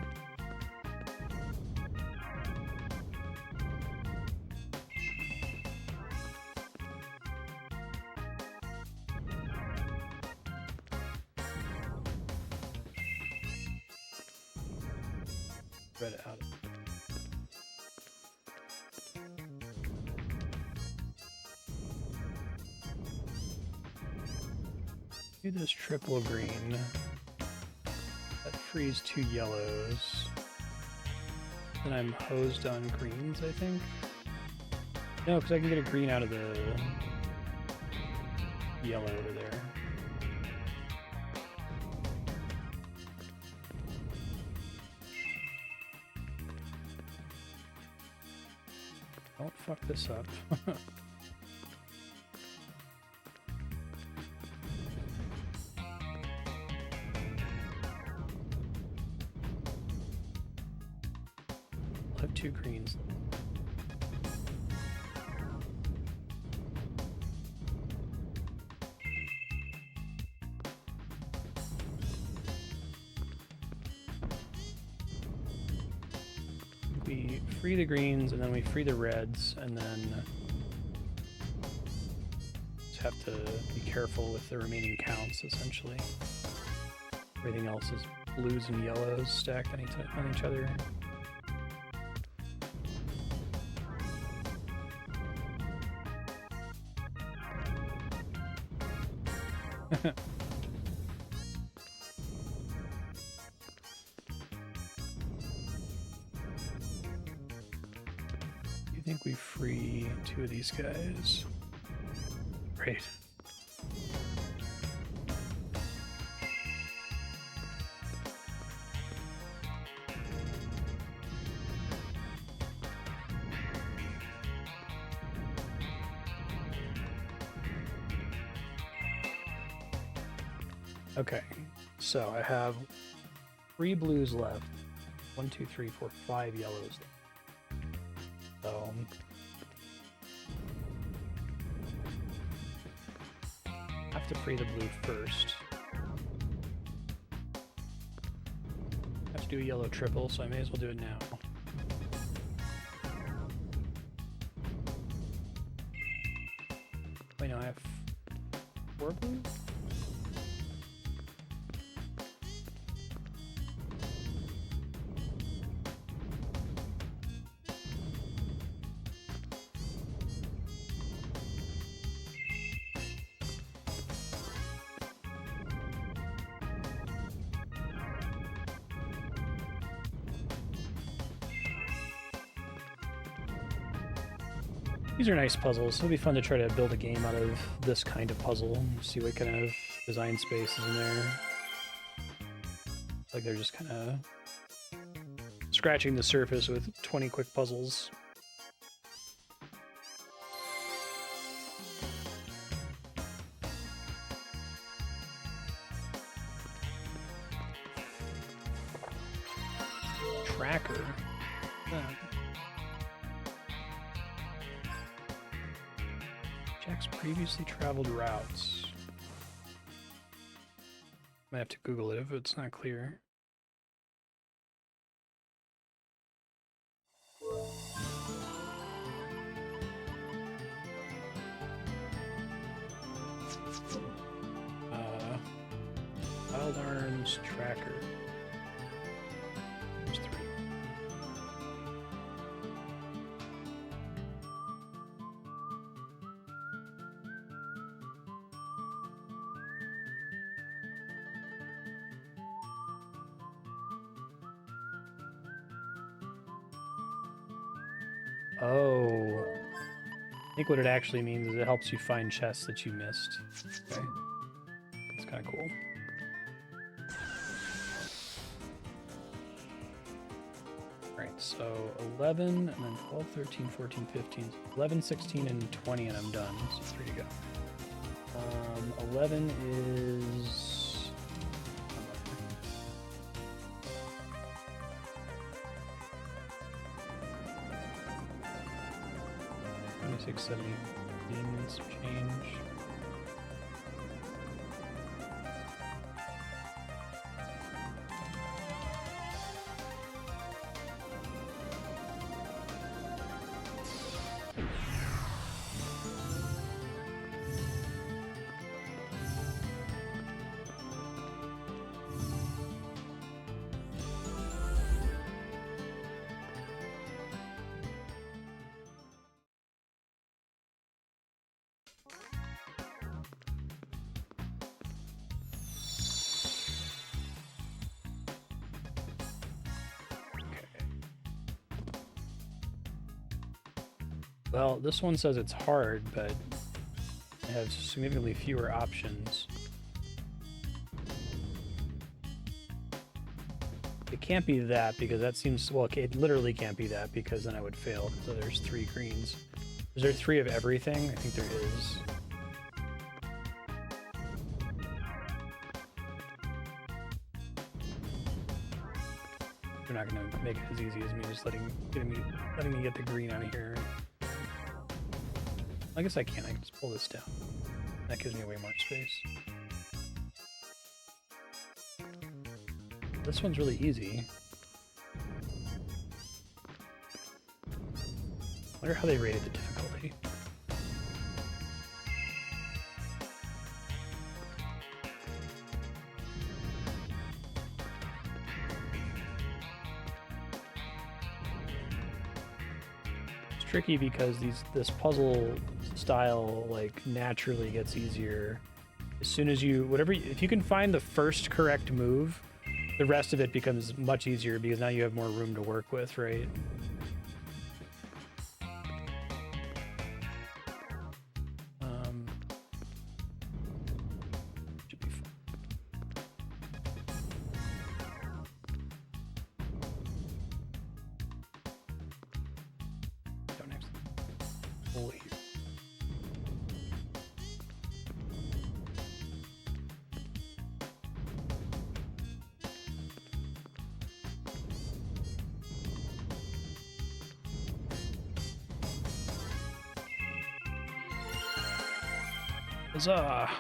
Red out. Do this triple green. That frees 2 yellows. Then I'm hosed on greens, I think. No, because I can get a green out of the yellow over there. Don't fuck this up. I'll have 2 greens. We free the greens and then we free the reds and then just have to be careful with the remaining counts essentially. Everything else is blues and yellows stacked on each other. I think we free 2 of these guys. Great. Okay, so I have 3 blues left. 1, 2, 3, 4, 5 yellows left. So I have to free the blue first. I have to do a yellow triple, so I may as well do it now. Wait, no, I have 4 blues? These are nice puzzles. It'll be fun to try to build a game out of this kind of puzzle. See what kind of design space is in there. Like they're just kind of scratching the surface with 20 quick puzzles. Tracker. Checks previously traveled routes. Might have to Google it if it's not clear. Wild Arms Tracker. There's 3. Oh. I think what it actually means is it helps you find chests that you missed. Okay. That's kind of cool. Alright, so 11, and then 12, 13, 14, 15, 11, 16, and 20, and I'm done. So 3 to go. 11 is... 2670 needs some change. Well, this one says it's hard, but it has significantly fewer options. It can't be that because that seems, well, it literally can't be that because then I would fail. So there's 3 greens. Is there 3 of everything? I think there is. They're not going to make it as easy as me just letting me get the green out of here. I guess I can just pull this down. That gives me way more space. This one's really easy. I wonder how they rated the difficulty. It's tricky because this puzzle style like naturally gets easier as soon as if you can find the first correct move, the rest of it becomes much easier because now you have more room to work with, right? Should be fun. Go next. Holy. Huzzah!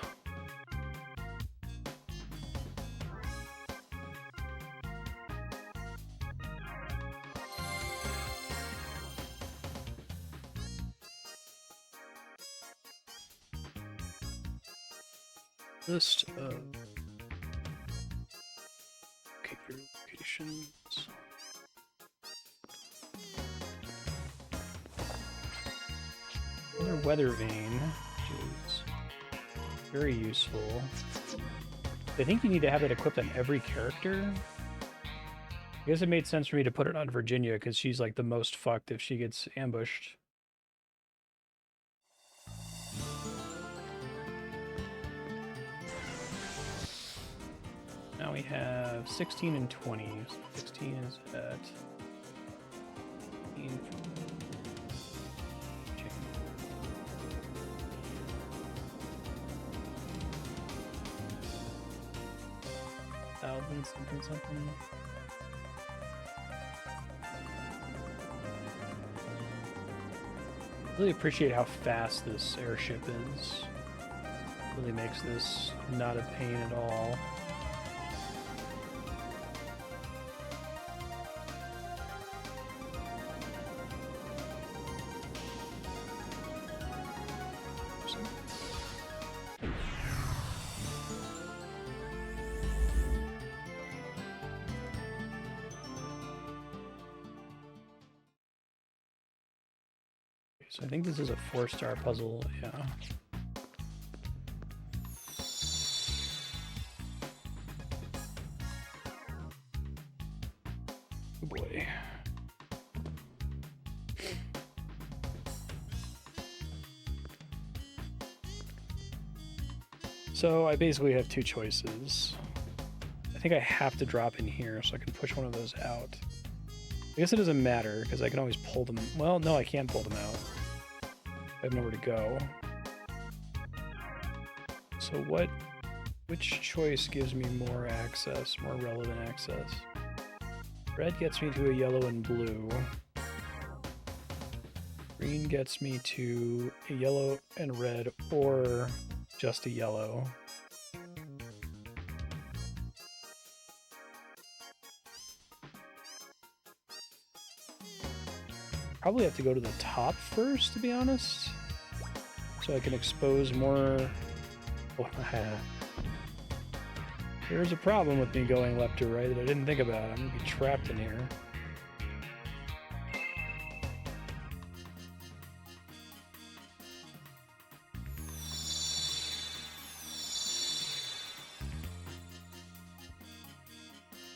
List of locations. Another weather vane, which is very useful. I think you need to have it equipped on every character. I guess it made sense for me to put it on Virginia because she's like the most fucked if she gets ambushed. Now we have 16 and 20. 16 is at 15. Something. Really appreciate how fast this airship is. Really makes this not a pain at all. So I think this is a 4-star puzzle, yeah. Oh boy. So I basically have 2 choices. I think I have to drop in here so I can push one of those out. I guess it doesn't matter, because I can always pull them. Well, no, I can't pull them out. I have nowhere to go. So which choice gives me more access, more relevant access? Red gets me to a yellow and blue. Green gets me to a yellow and red, or just a yellow. Probably have to go to the top first, to be honest, so I can expose more. Oh, there's a problem with me going left to right that I didn't think about. I'm gonna be trapped in here.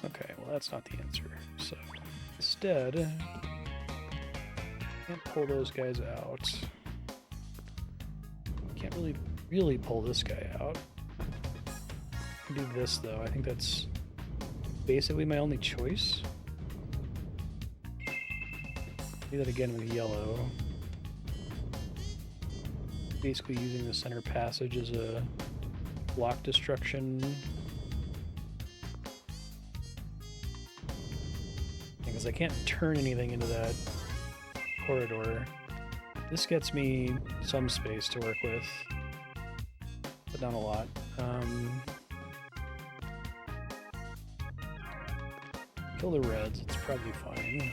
Okay, well that's not the answer. So instead, can't pull those guys out. Can't really pull this guy out. I can do this though. I think that's basically my only choice. Do that again with yellow. Basically using the center passage as a block destruction. Because I can't turn anything into that corridor. This gets me some space to work with, but not a lot. Kill the reds, it's probably fine.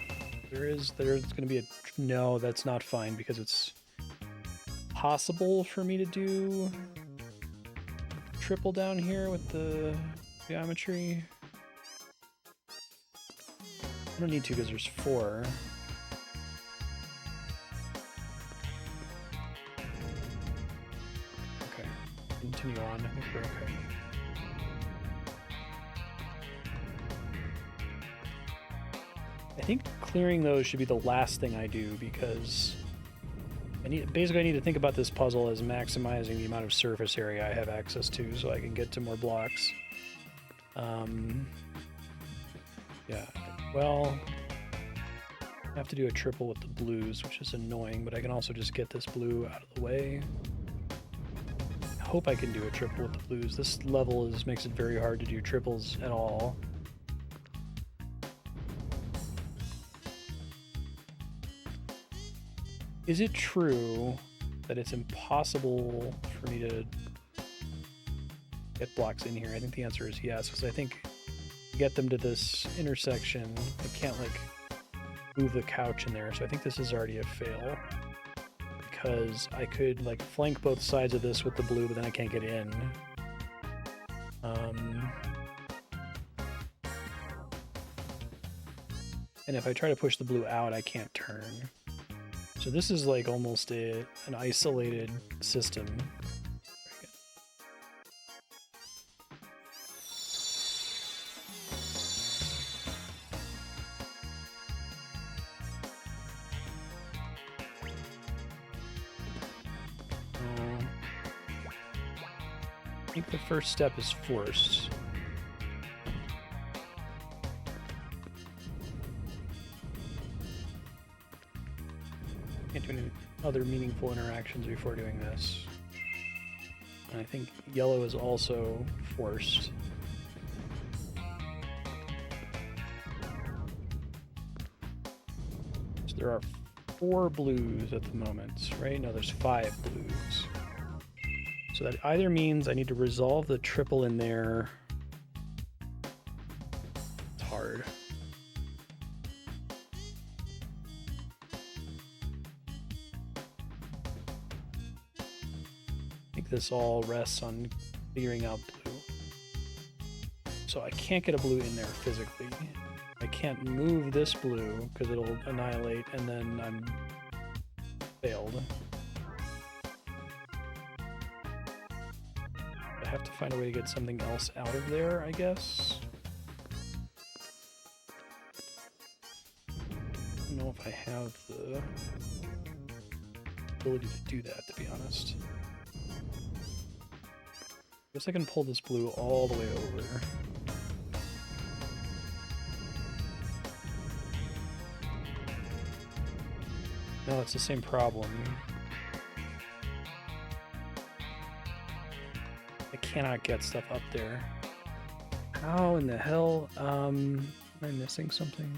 There's gonna be a... No, that's not fine because it's possible for me to do triple down here with the geometry. I don't need to because there's 4. Okay, continue on. I think we're okay. I think clearing those should be the last thing I do because I need to think about this puzzle as maximizing the amount of surface area I have access to so I can get to more blocks. Yeah. Well, I have to do a triple with the blues, which is annoying, but I can also just get this blue out of the way. I hope I can do a triple with the blues. This level makes it very hard to do triples at all. Is it true that it's impossible for me to get blocks in here? I think the answer is yes, because I think to get them to this intersection, I can't like move the couch in there, so I think this is already a fail. Because I could like flank both sides of this with the blue, but then I can't get in. And if I try to push the blue out, I can't turn. So this is like almost an isolated system. I think the first step is forced. Can't do any other meaningful interactions before doing this. And I think yellow is also forced. So there are 4 blues at the moment, right? No, there's 5 blues. So that either means I need to resolve the triple in there. It's hard. I think this all rests on figuring out blue. So I can't get a blue in there physically. I can't move this blue because it'll annihilate and then I'm failed. I have to find a way to get something else out of there, I guess. I don't know if I have the ability to do that, to be honest. I guess I can pull this blue all the way over. Oh, it's the same problem. I cannot get stuff up there. How in the hell? Am I missing something?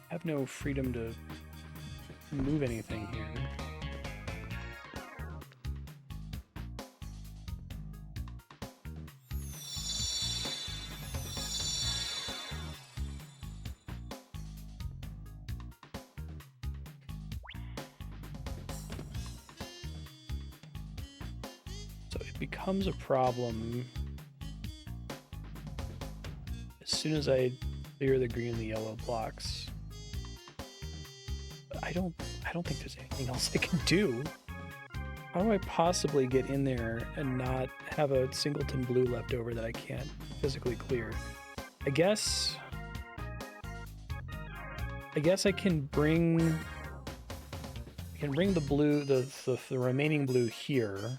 I have no freedom to move anything here. Becomes a problem as soon as I clear the green and the yellow blocks. But I don't think there's anything else I can do. How do I possibly get in there and not have a singleton blue left over that I can't physically clear? I guess I can bring the blue, the remaining blue here,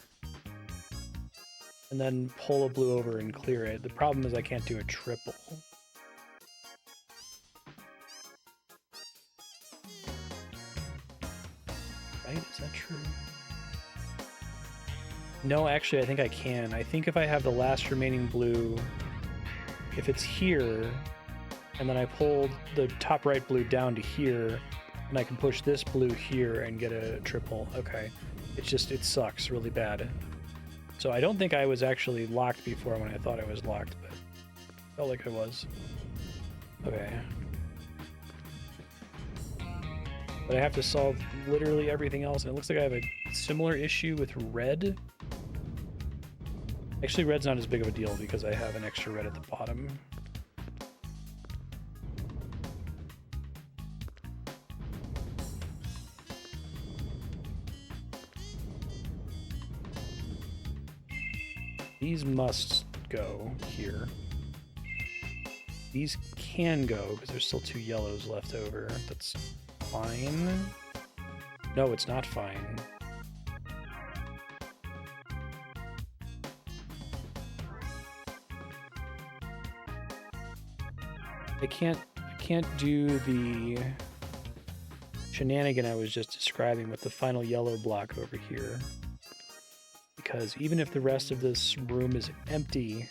and then pull a blue over and clear it. The problem is I can't do a triple. Right? Is that true? No, actually, I think I can. I think if I have the last remaining blue, if it's here, and then I pull the top right blue down to here, and I can push this blue here and get a triple. Okay. It's just, it sucks really bad. So I don't think I was actually locked before when I thought I was locked, but felt like I was. Okay. But I have to solve literally everything else, and it looks like I have a similar issue with red. Actually, red's not as big of a deal because I have an extra red at the bottom. These must go here. These can go because there's still 2 yellows left over. That's fine. No, it's not fine. I can't do the shenanigan I was just describing with the final yellow block over here. Because even if the rest of this room is empty,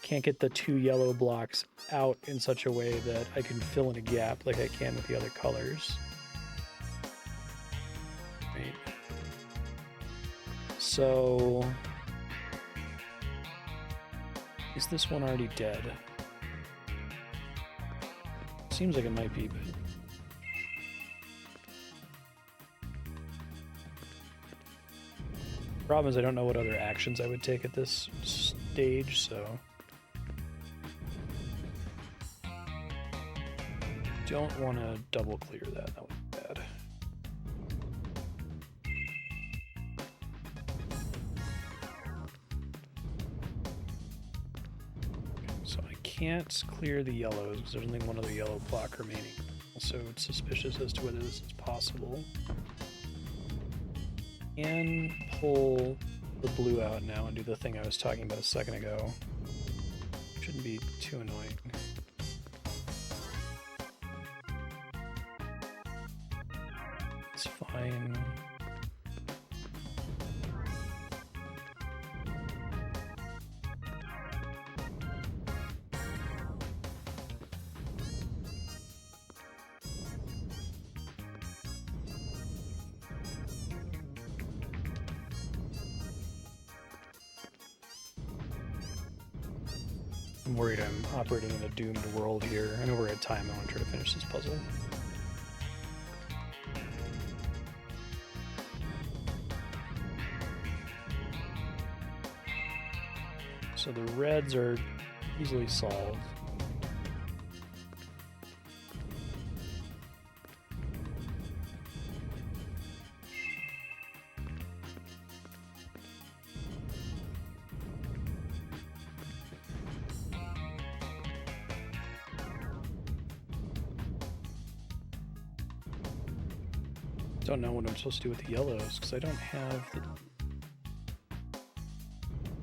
can't get the 2 yellow blocks out in such a way that I can fill in a gap like I can with the other colors. Right. So, is this one already dead? Seems like it might be, but... Problem is I don't know what other actions I would take at this stage, so... Don't want to double clear that, that would be bad. So I can't clear the yellows because there's only one other yellow block remaining. Also, it's suspicious as to whether this is possible. And pull the blue out now and do the thing I was talking about a second ago. Shouldn't be too annoying. It's fine. I'm worried I'm operating in a doomed world here. I know we're at time. I want to try to finish this puzzle. So the reds are easily solved. Don't know what I'm supposed to do with the yellows because I don't have the...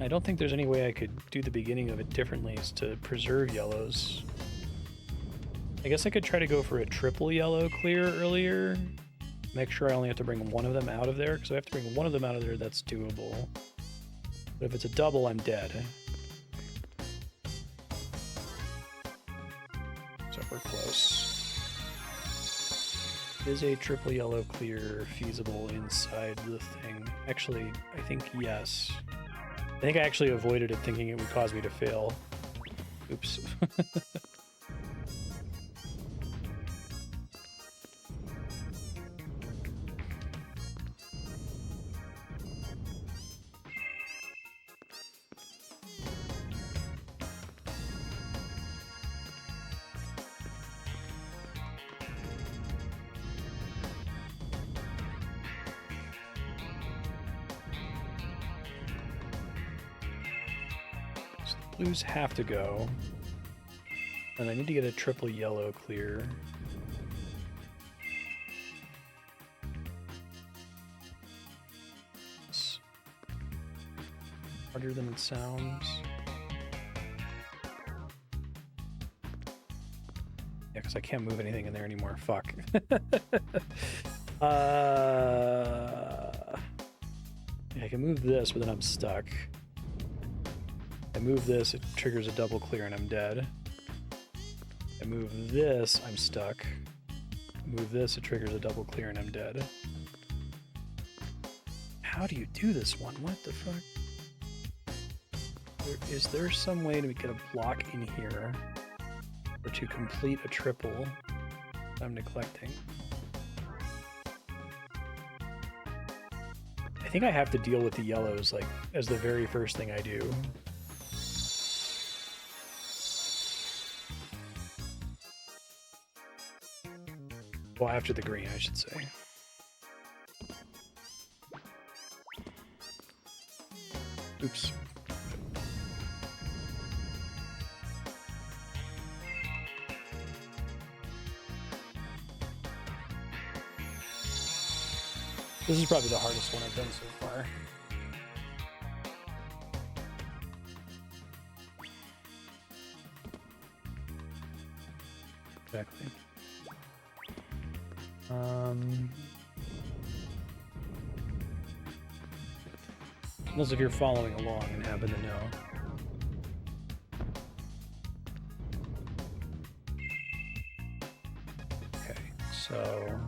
I don't think there's any way I could do the beginning of it differently is to preserve yellows. I guess I could try to go for a triple yellow clear earlier. Make sure I only have to bring one of them out of there, because if I have to bring one of them out of there, that's doable. But if it's a double, I'm dead. So we're close. Is a triple yellow clear feasible inside the thing? Actually, I think yes. I think I actually avoided it thinking it would cause me to fail. Oops. Blues have to go. And I need to get a triple yellow clear. It's harder than it sounds. Yeah, because I can't move anything in there anymore. Fuck. Yeah, I can move this, but then I'm stuck. I move this, it triggers a double clear and I'm dead. I move this, I'm stuck. Move this, it triggers a double clear and I'm dead. How do you do this one? What the fuck? Is there some way to get a block in here or to complete a triple I'm neglecting? I think I have to deal with the yellows like as the very first thing I do. Well, after the green, I should say. Oops. This is probably the hardest one I've done so far. Exactly. Unless if you're following along and happen to know. Okay, so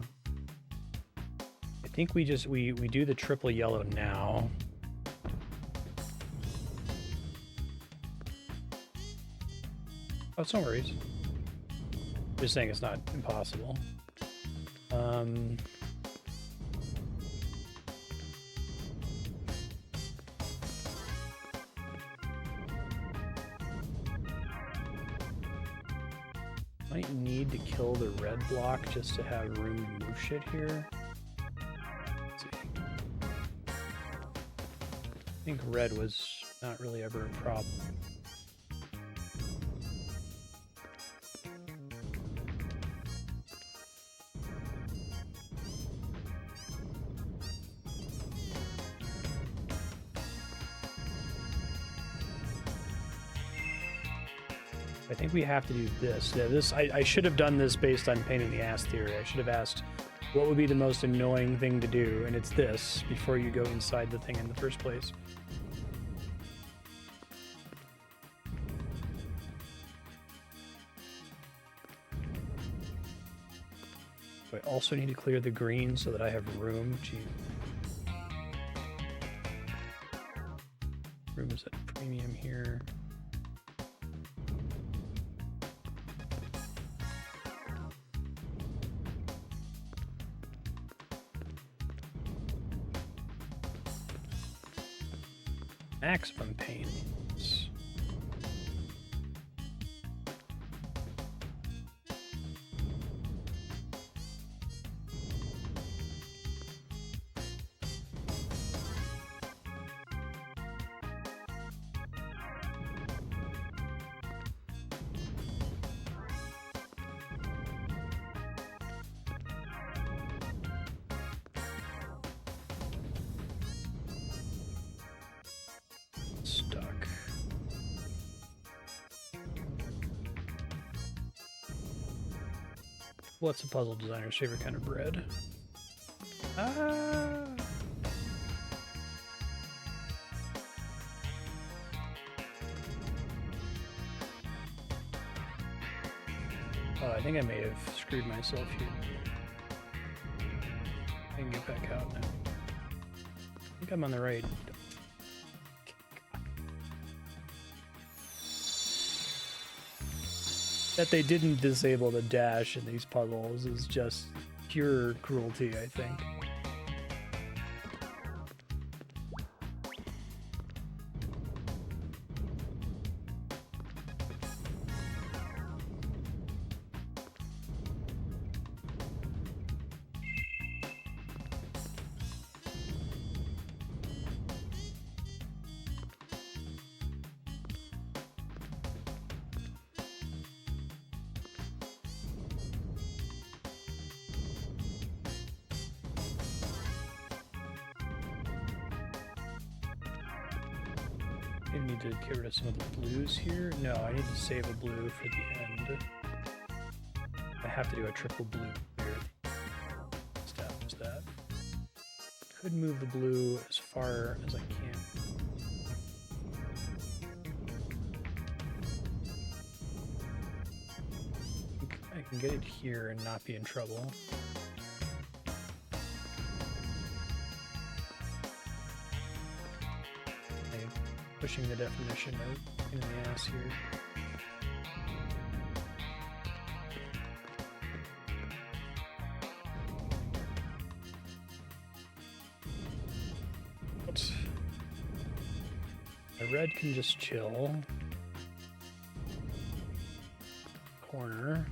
I think we do the triple yellow now. Oh, it's no worries. Just saying it's not impossible. Might need to kill the red block just to have room to move shit here. Let's see. I think red was not really ever a problem. I think we have to do this. Yeah, I should have done this based on pain in the ass theory. I should have asked what would be the most annoying thing to do, and it's this before you go inside the thing in the first place. I also need to clear the green so that I have room. Gee. Room is at premium here. Maximum pain. stuck. What's a puzzle designer's favorite kind of bread? Ah! Oh, I think I may have screwed myself here. I can get back out now. I think I'm on the right. That they didn't disable the dash in these puzzles is just pure cruelty, I think. I need to get rid of some of the blues here. No, I need to save a blue for the end. I have to do a triple blue here. Establish that. Could move the blue as far as I can. I can get it here and not be in trouble. Pushing the definition out in the ass here. Oops. The red can just chill. Corner.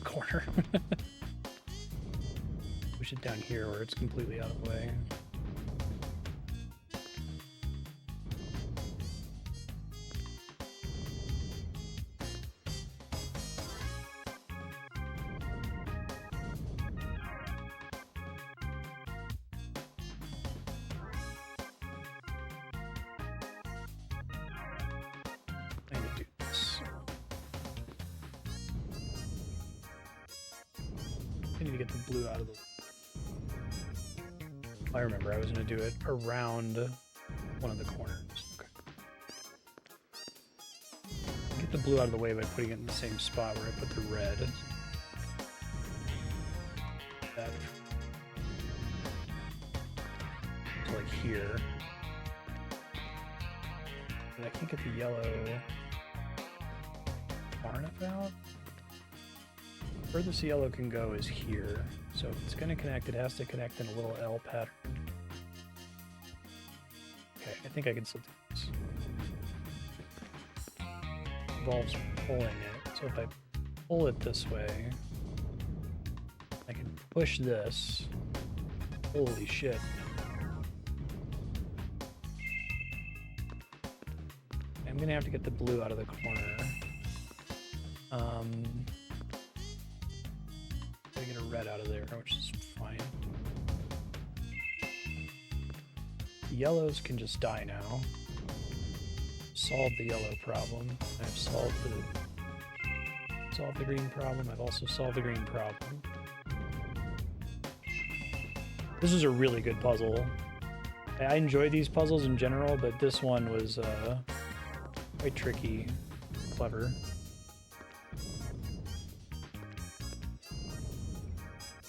Corner. Push it down here where it's completely out of the way. I need to do this. I need to get the blue out of the... I remember I was going to do it around one of the corners. Okay. Get the blue out of the way by putting it in the same spot where I put the red. That. So like here. But I can't get the yellow far enough out. Furthest the yellow can go is here, so if it's going to connect, it has to connect in a little L pattern. Okay, I think I can still do this. Involves pulling it, so if I pull it this way, I can push this. Holy shit. I'm going to have to get the blue out of the corner. Get a red out of there, which is fine. The yellows can just die now. Solve the yellow problem. I've solved the green problem. I've also solved the green problem. This is a really good puzzle. I enjoy these puzzles in general, but this one was quite tricky, clever.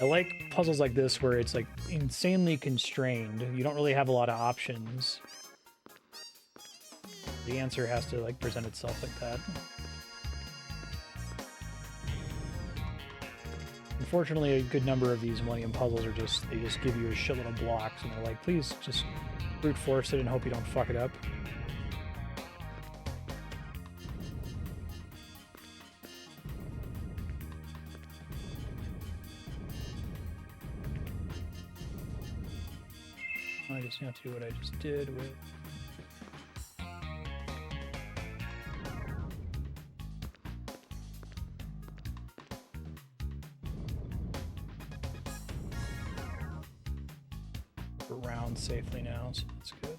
I like puzzles like this where it's like insanely constrained. You don't really have a lot of options. The answer has to like present itself like that. Unfortunately, a good number of these Millennium puzzles are just, they just give you a shitload of blocks and they're like, please just brute force it and hope you don't fuck it up. I just have to do what I just did with. Around safely now, so that's good.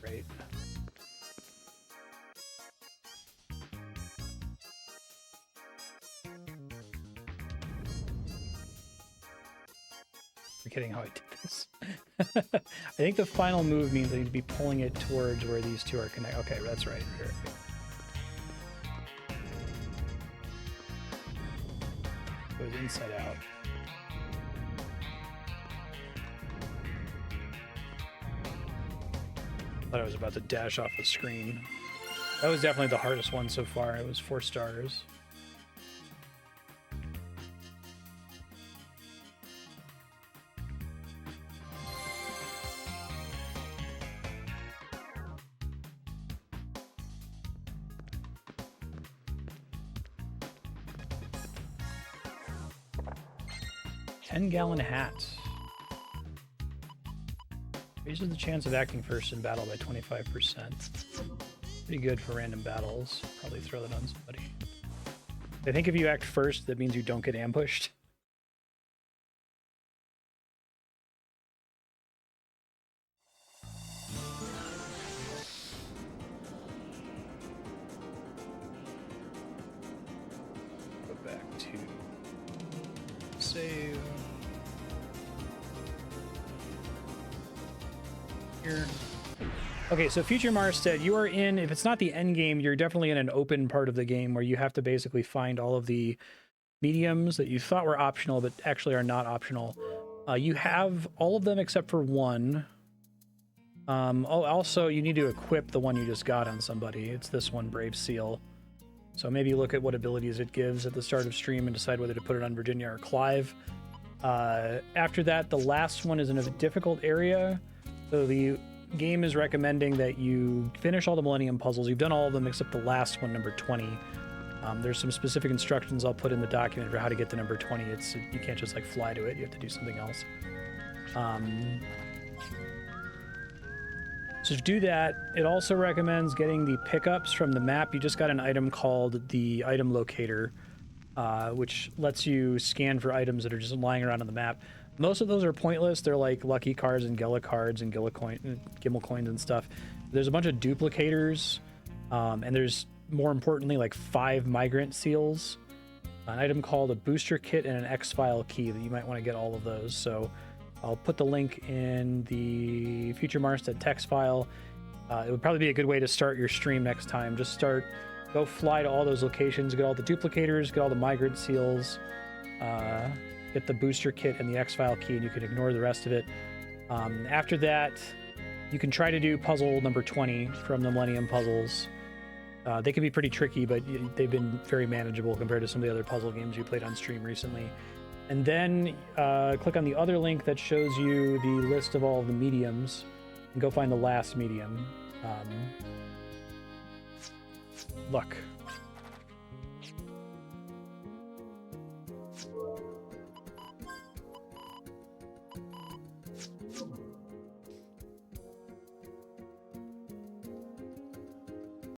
Great. Forgetting how I did this. I think the final move means I need to be pulling it towards where these two are connected. Okay, that's right. Here. Goes inside out. Thought I was about to dash off the screen. That was definitely the hardest one so far. It was 4 stars. $10-gallon hat. Raises the chance of acting first in battle by 25%. Pretty good for random battles. Probably throw that on somebody. I think if you act first, that means you don't get ambushed. Go back to save. Here. Okay, so Future Marstead, you are in, if it's not the end game, you're definitely in an open part of the game where you have to basically find all of the mediums that you thought were optional, but actually are not optional. You have all of them except for one. Also, you need to equip the one you just got on somebody. It's this one, Brave Seal. So maybe look at what abilities it gives at the start of stream and decide whether to put it on Virginia or Clive. After that, the last one is in a difficult area. So the game is recommending that you finish all the Millennium Puzzles. You've done all of them except the last one, number 20. There's some specific instructions I'll put in the document for how to get to number 20. You can't just like fly to it. You have to do something else. So to do that, it also recommends getting the pickups from the map. You just got an item called the Item Locator, which lets you scan for items that are just lying around on the map. Most of those are pointless. They're like lucky cards and Gilla cards and Gimmel coins and stuff. There's a bunch of duplicators, and there's, more importantly, like 5 migrant seals, an item called a booster kit, and an X-File key that you might want to get all of those. So I'll put the link in the Future Marstead text file. It would probably be a good way to start your stream next time. Just go fly to all those locations, get all the duplicators, get all the migrant seals, get the booster kit and the X-File key, and you can ignore the rest of it. After that, you can try to do puzzle number 20 from the Millennium Puzzles. They can be pretty tricky, but they've been very manageable compared to some of the other puzzle games you played on stream recently. And then click on the other link that shows you the list of all of the mediums, and go find the last medium. Luck.